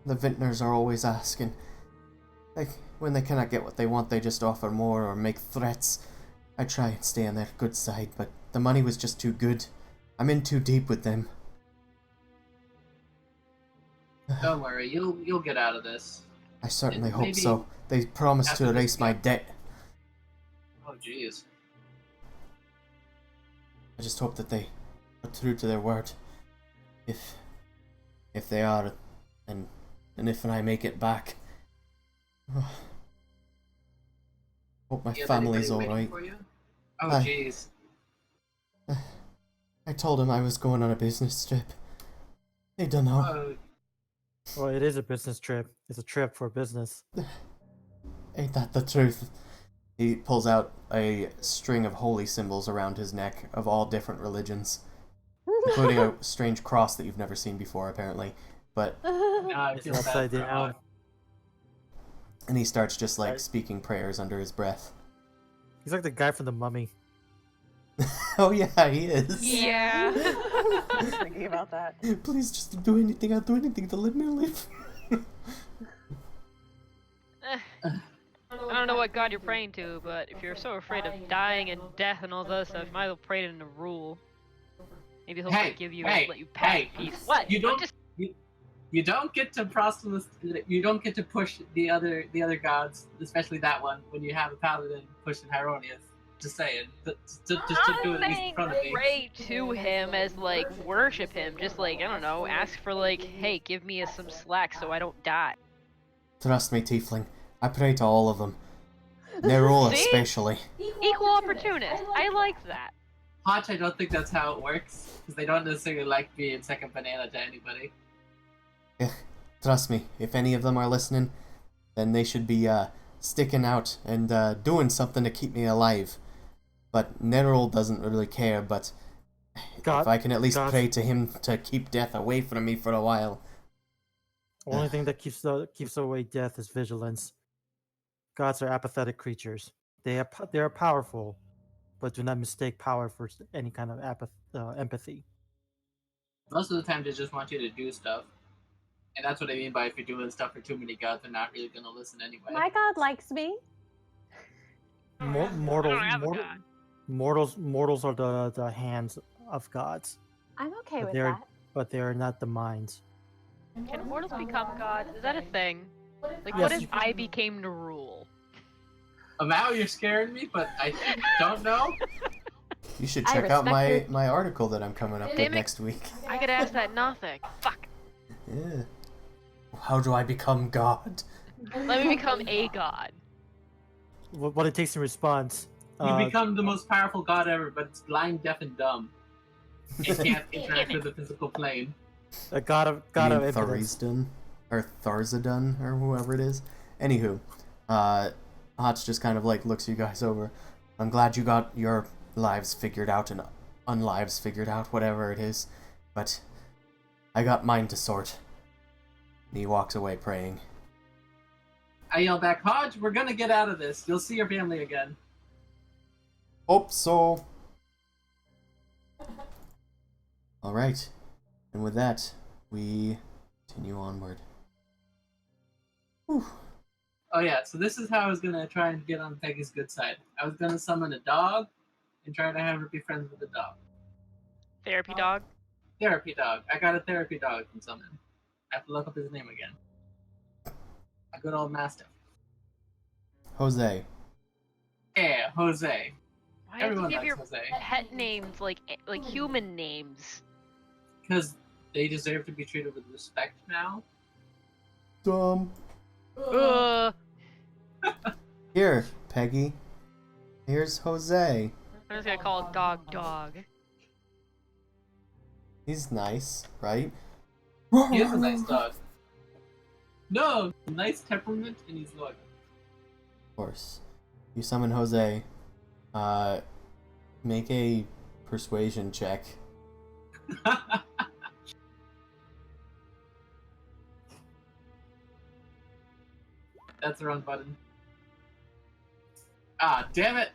The vintners are always asking. Like, when they cannot get what they want, they just offer more or make threats. I try and stay on their good side, but the money was just too good. I'm in too deep with them. Don't worry, you'll get out of this. I certainly hope Maybe so. They promised to after this- erase my debt. Oh jeez. I just hope that they are true to their word. If they are, and if I make it back. Hope my You have family's anybody alright. waiting for you? Oh Hi. jeez. I told him I was going on a business trip. They don't know. Oh, Well, it is a business trip. It's a trip for business. Ain't that the truth? He pulls out a string of holy symbols around his neck of all different religions, including a strange cross that you've never seen before, apparently. But now I It's feel bad upside for down. and he starts just like Right. speaking prayers under his breath. He's like the guy from the Mummy. Oh yeah, he is. Yeah. I was thinking about that. Please just do anything. I'll do anything to let me live. I don't know what god you're praying to, but if you're so afraid of dying and death and all that stuff, you might as well pray it in a rule. Maybe he'll Hey, forgive you hey, and let you pass hey. in peace. What? You don't Just you don't get to you don't get to push the other gods, especially that one, when you have a paladin pushing Hieronius. Just saying. Just do it at least in front of me. pray to him as like worship him. Just like, I don't know, ask for like, hey, give me some slack so I don't die. Trust me, Tiefling. I pray to all of them. Nerul See? especially. Equal opportunist. I like that. Hotch, I don't think that's how it works, because they don't necessarily like being second banana to anybody. Trust me, if any of them are listening, then they should be sticking out and doing something to keep me alive. But Nerul doesn't really care, but God, if I can at least God. pray to him to keep death away from me for a while. Only thing that keeps away death is vigilance. Gods are apathetic creatures. They are powerful, but do not mistake power for any kind of empathy. Most of the time, they just want you to do stuff. And that's what I mean by if you're doing stuff for too many gods, they're not really going to listen anyway. My god likes me. Mortals, I don't have a god. mortals are the hands of gods, I'm okay But with they're- that. but they are not the minds. Can mortals become gods? Is that a thing? Like, Yes, what if you- I became to rule? Now you're scaring me, but I don't know. You should I check out my, respect my article that I'm coming up Damn with it. next week. I could ask that nothing. Fuck. Yeah. How do I become God? Let me become a god. What it takes in response. You become the most powerful god ever, but it's blind, deaf, and dumb. It can't interact with the physical plane. a god of You mean impotence. Thorisdon? Or Tharzadun, or whoever it is. Anywho, Hotch just kind of like looks you guys over. I'm glad you got your lives figured out and unlives figured out, whatever it is. But I got mine to sort. And he walks away praying. I yell back, Hodge, we're gonna get out of this. You'll see your family again. Hope so. Alright. And with that, we continue onward. Whew. Oh yeah, so this is how I was gonna try and get on Peggy's good side. I was gonna summon a dog and try to have her be friends with the dog. Therapy dog. Therapy dog. I got a therapy dog I can summon. I have to look up his name again. A good old mastiff. Jose. Yeah, Jose. Why do you Everyone give likes your Jose. pet names like human names? Because they deserve to be treated with respect now. Dumb. I'm Here, Peggy. Here's Jose. just gonna call it dog. He's nice, right? He is a nice dog. No, nice temperament, and he's loyal. Of course. You summon Jose. Make a persuasion check. That's the wrong button. Ah, damn it!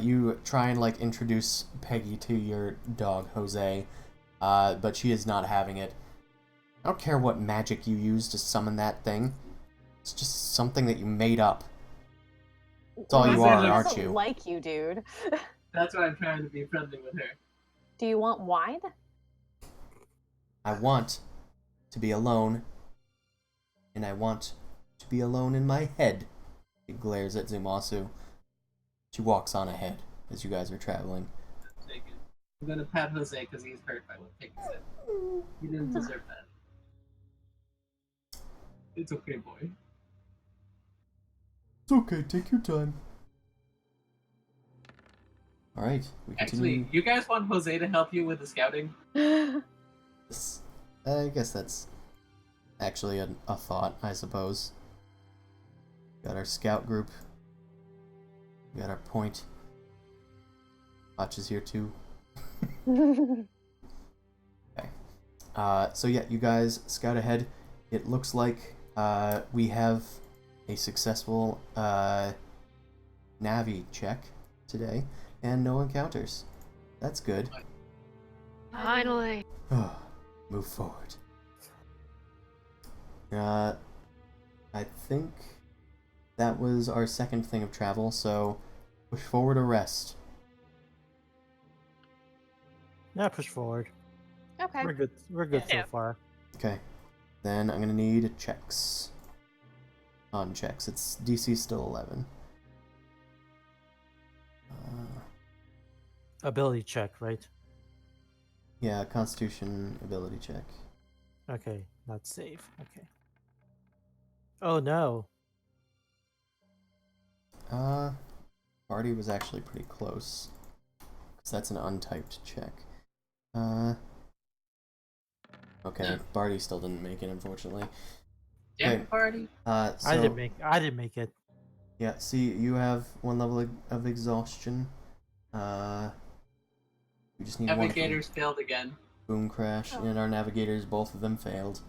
You try and like introduce Peggy to your dog Jose, but she is not having it. I don't care what magic you use to summon that thing. It's just something that you made up. That's all you Well, are, she aren't doesn't you? like you, dude. That's why I'm trying to be friendly with her. Do you want wine? I want to be alone, and I want to be alone in my head. She glares at Zumasu. She walks on ahead as you guys are traveling. Take it. I'm gonna pat Jose because he's hurt by what Peggy said. He didn't deserve that. It's okay, boy. It's okay, take your time. Alright, we continue. Actually, you guys want Jose to help you with the scouting? I guess that's actually a thought, I suppose. Got our scout group. We got our point. Hotch is here too. Okay. So yeah, you guys scout ahead. It looks like we have a successful Navi check today, and no encounters. That's good. Finally. Move forward. I think that was our second thing of travel, so push forward or rest. Yeah, push forward. Okay. We're good. We're good Yeah. so far. Okay. Then I'm gonna need checks. On checks. It's DC still 11. Ability check, right? Yeah, Constitution ability check. Okay, not safe. Okay. Oh no. Barty was actually pretty close. Because that's an untyped check. Okay, Barty still didn't make it, unfortunately. Damn Okay. party. So, I didn't make it. yeah, see, you have one level of exhaustion. We just need Navigators failed again. Boom Crash, and our navigators, both of them failed.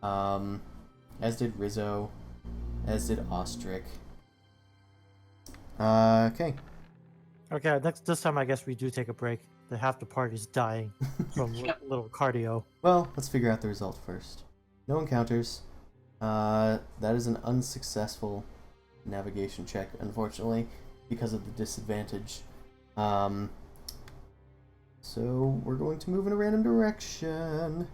As did Rizzo, as did Ostrich. Okay. Okay, this time I guess we do take a break. The half the party's dying from little cardio. Well, let's figure out the result first. No encounters. That is an unsuccessful navigation check, unfortunately, because of the disadvantage. So we're going to move in a random direction.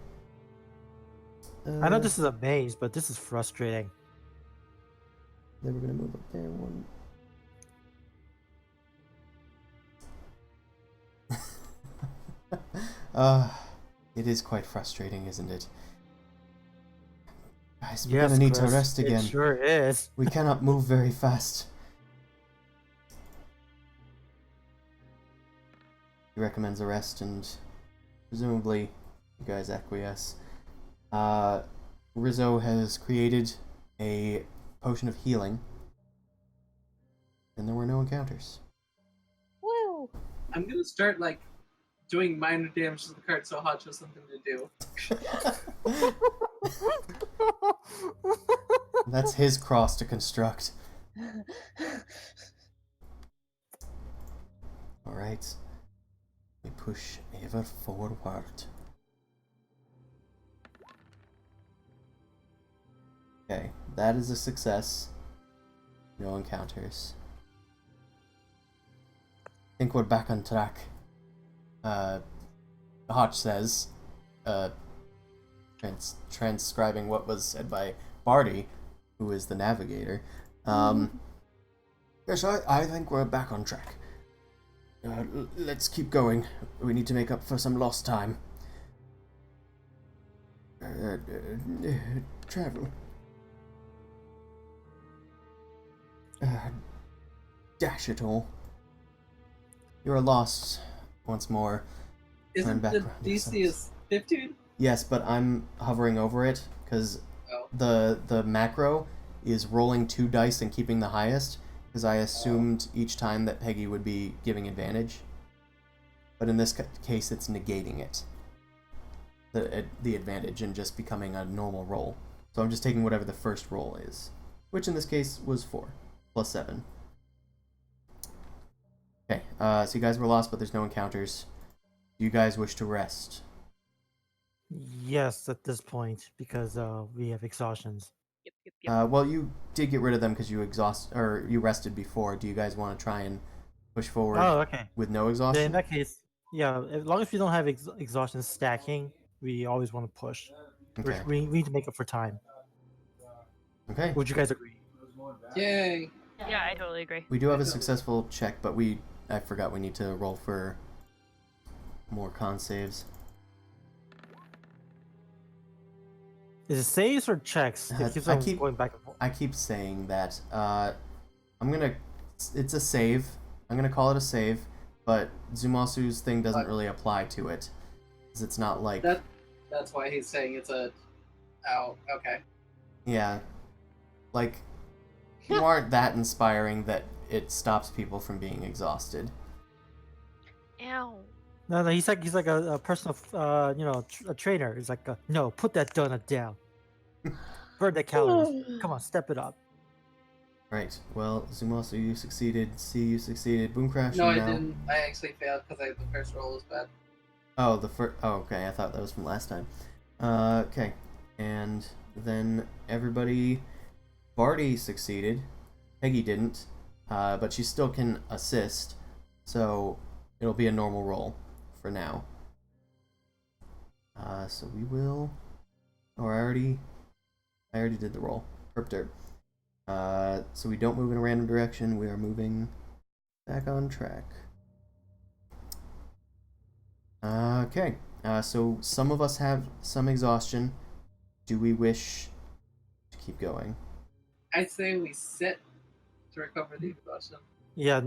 I know this is a maze, but this is frustrating. Then we're gonna move up there one. It is quite frustrating, isn't it? Guys, we're gonna need to Chris, rest again. It sure is. We cannot move very fast. He recommends a rest, and presumably you guys acquiesce. Rizzo has created a potion of healing, and there were no encounters. Woo! I'm gonna start like doing minor damage to the cart so Hotch has something to do. That's his cross to construct. Alright. We push ever forward. Okay, that is a success. No encounters. I think we're back on track. Hotch says, transcribing what was said by Barty, who is the navigator. Yes, I think we're back on track. Let's keep going. We need to make up for some lost time. Travel. Dash it all. You are lost once more. Isn't back the around DC yourselves. is 15? Yes, but I'm hovering over it because Oh. the macro is rolling 2 dice and keeping the highest because I assumed each time that Peggy would be giving advantage. But in this case, it's negating it, the advantage, and just becoming a normal roll. So I'm just taking whatever the first roll is, which in this case was 4 plus 7. Okay, so you guys were lost, but there's no encounters. Do you guys wish to rest? Yes, at this point, because we have exhaustions. Yep. Well, you did get rid of them because you you rested before. Do you guys want to try and push forward Oh, okay. with no Then in exhaustion? that case, yeah, as long as we don't have exhaustion stacking, we always want to push. Okay. We need to make up for time. Okay. Would you guys agree? Yay! Yeah, I totally agree. We do have a successful check, but I forgot we need to roll for more con saves. Is it saves or checks? It keeps I on keep- going back and forth. I keep saying that. It's a save. I'm gonna call it a save, but Zumasu's thing doesn't really apply to it, because it's not like. That's why he's saying it's a. Oh, okay. Yeah, like you aren't that inspiring that it stops people from being exhausted. Ow. No, he's like a personal, a trainer. He's like, no, put that donut down. Burn the calories. Come on, step it up. Right. Well, Zumasu, you succeeded. C, you succeeded. Boomcrash, No, you I now. didn't. I actually failed because the first roll was bad. Oh, the first. Oh, okay. I thought that was from last time. Okay. And then everybody. Barty succeeded. Peggy didn't. But she still can assist. So it'll be a normal roll for now. So we will. Oh, I already did the roll. Herp derp. So we don't move in a random direction. We are moving back on track. Okay. So some of us have some exhaustion. Do we wish to keep going? I'd say we sit to recover the exhaustion. Yeah,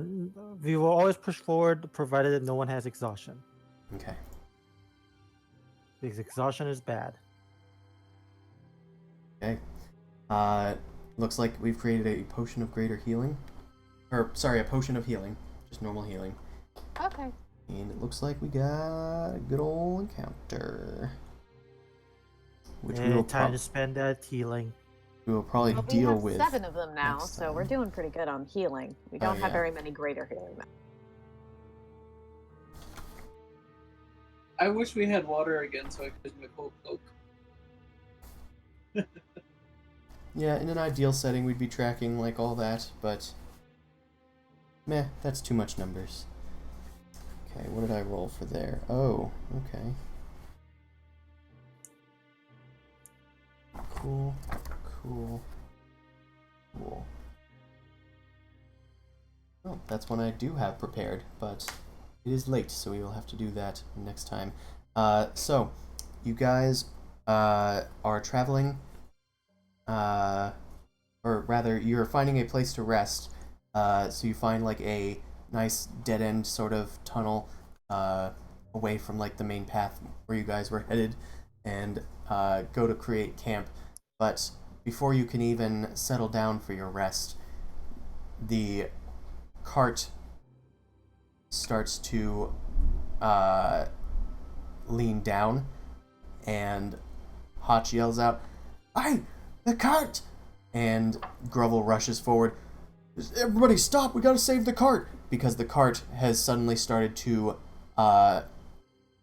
we will always push forward provided that no one has exhaustion. Okay. Because exhaustion is bad. Okay. Looks like we've created a potion of greater healing. Or, sorry, a potion of healing. Just normal healing. Okay. And it looks like we got a good old encounter. Which we will, Time to spend that healing. probably Well, we deal have with. 7 of them now, next so we're time. doing pretty good on healing. We Oh, don't have yeah. very many greater healing. I wish we had water again so I could use my cold cloak. Yeah, in an ideal setting, we'd be tracking like all that, but meh, that's too much numbers. Okay, what did I roll for there? Oh, okay. Cool, cool, cool. Oh, that's one I do have prepared, but it is late, so we will have to do that next time. So, you guys are traveling, or rather, you're finding a place to rest. So you find like a nice dead end sort of tunnel away from like the main path where you guys were headed, and go to create camp. But before you can even settle down for your rest, the cart starts to lean down, and Hotch yells out, "Hey, the cart!" And Grovel rushes forward. "Everybody stop, we gotta save the cart!" Because the cart has suddenly started to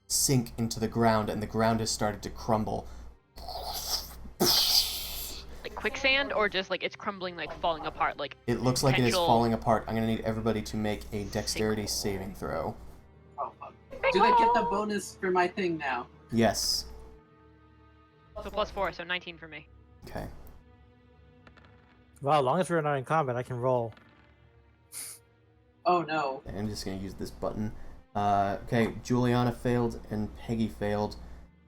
sink into the ground, and the ground has started to crumble. Like quicksand, or just like it's crumbling, like falling apart, like It looks like it is potential- falling apart. I'm gonna need everybody to make a dexterity saving throw. Oh, fuck. Do I get the bonus for my thing now? Yes. So +4, so 19 for me. Okay. Well, as long as we're not in combat, I can roll. Oh no. I'm just gonna use this button. Okay, Juliana failed and Peggy failed.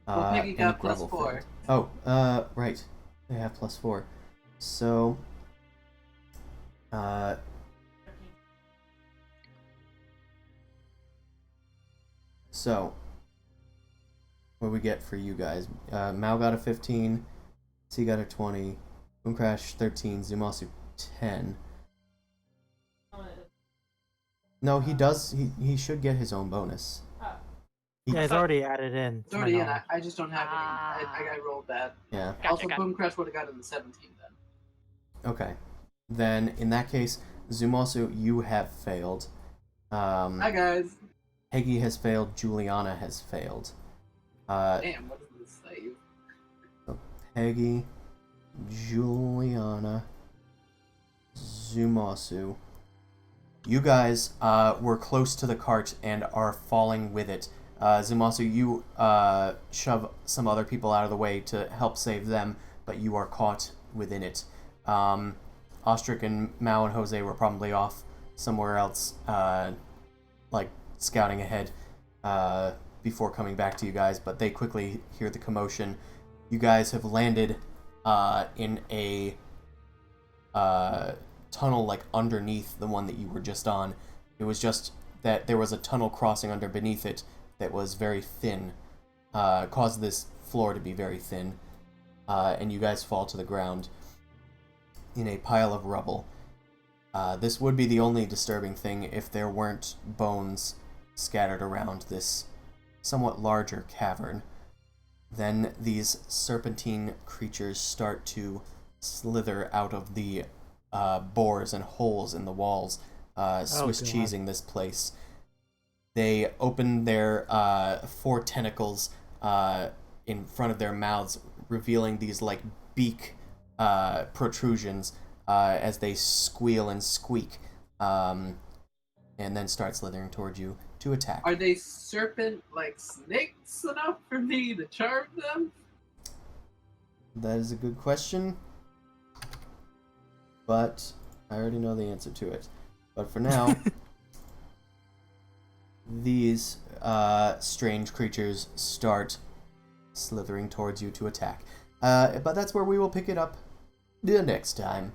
Well, Peggy and got Grovel +4. failed. Oh, right. They have +4. So, what we get for you guys? Mao got a 15, C got a 20, Boomcrash 13, Zumasu 10. No, he does. He should get his own bonus. Yeah, it's already added in. It's already in. I just don't have any. I rolled bad. Yeah. Gotcha, Also, gotcha. Boomcrash would have gotten the 17 then. Okay. Then in that case, Zumasu, you have failed. Hi guys. Peggy has failed. Juliana has failed. Damn, what does this say? Peggy, Juliana, Zumasu. You guys were close to the cart and are falling with it. Zumasu, you shove some other people out of the way to help save them, but you are caught within it. Ostrich and Mao and Jose were probably off somewhere else, like scouting ahead before coming back to you guys, but they quickly hear the commotion. You guys have landed in a tunnel like underneath the one that you were just on. It was just that there was a tunnel crossing under beneath it that was very thin, caused this floor to be very thin, and you guys fall to the ground in a pile of rubble. This would be the only disturbing thing if there weren't bones scattered around this somewhat larger cavern. Then these serpentine creatures start to slither out of the bores and holes in the walls, Swiss cheesing this place. They open their 4 tentacles in front of their mouths, revealing these like beak protrusions as they squeal and squeak, and then start slithering towards you to attack. Are they serpent like snakes enough for me to charm them? That is a good question, but I already know the answer to it. But for now, these strange creatures start slithering towards you to attack. But that's where we will pick it up the next time.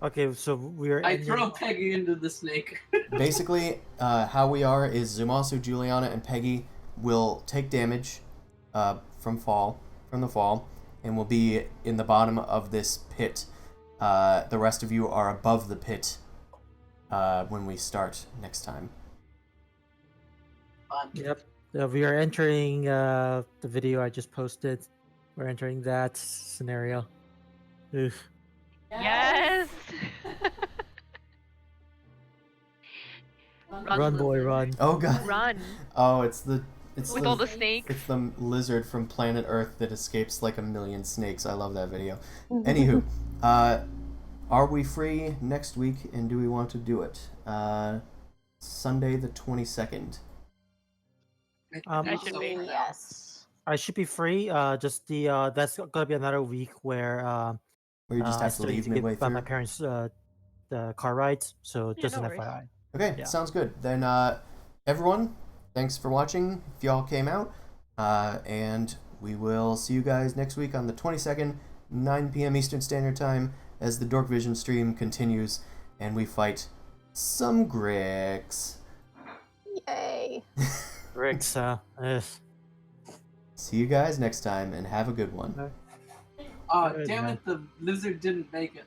Okay, so we're. I throw Peggy into the snake. Basically, how we are is Zumasu, Juliana, and Peggy will take damage from the fall, and will be in the bottom of this pit. The rest of you are above the pit when we start next time. Fun. Yep. We are entering the video I just posted. We're entering that scenario. Oof. Yes. Run, boy, run. Oh god. Run Oh, it's with all the snakes. It's the lizard from Planet Earth that escapes like a million snakes. I love that video. Anywho, are we free next week, and do we want to do it? Sunday the 22nd. I should be. Yes. I should be free. Just the that's gonna be another week where Where you just I have to still need leave to midway give my through. parents the car rides, so Yeah, just no an worries. FYI. Okay, Yeah. sounds good. Then, everyone, thanks for watching, if y'all came out, and we will see you guys next week on the 22nd, 9 p.m. Eastern Standard Time, as the Dorkvision stream continues, and we fight some Gricks. Yay. Riggs, See you guys next time, and have a good one. Oh, Good, damn man. it, the lizard didn't make it.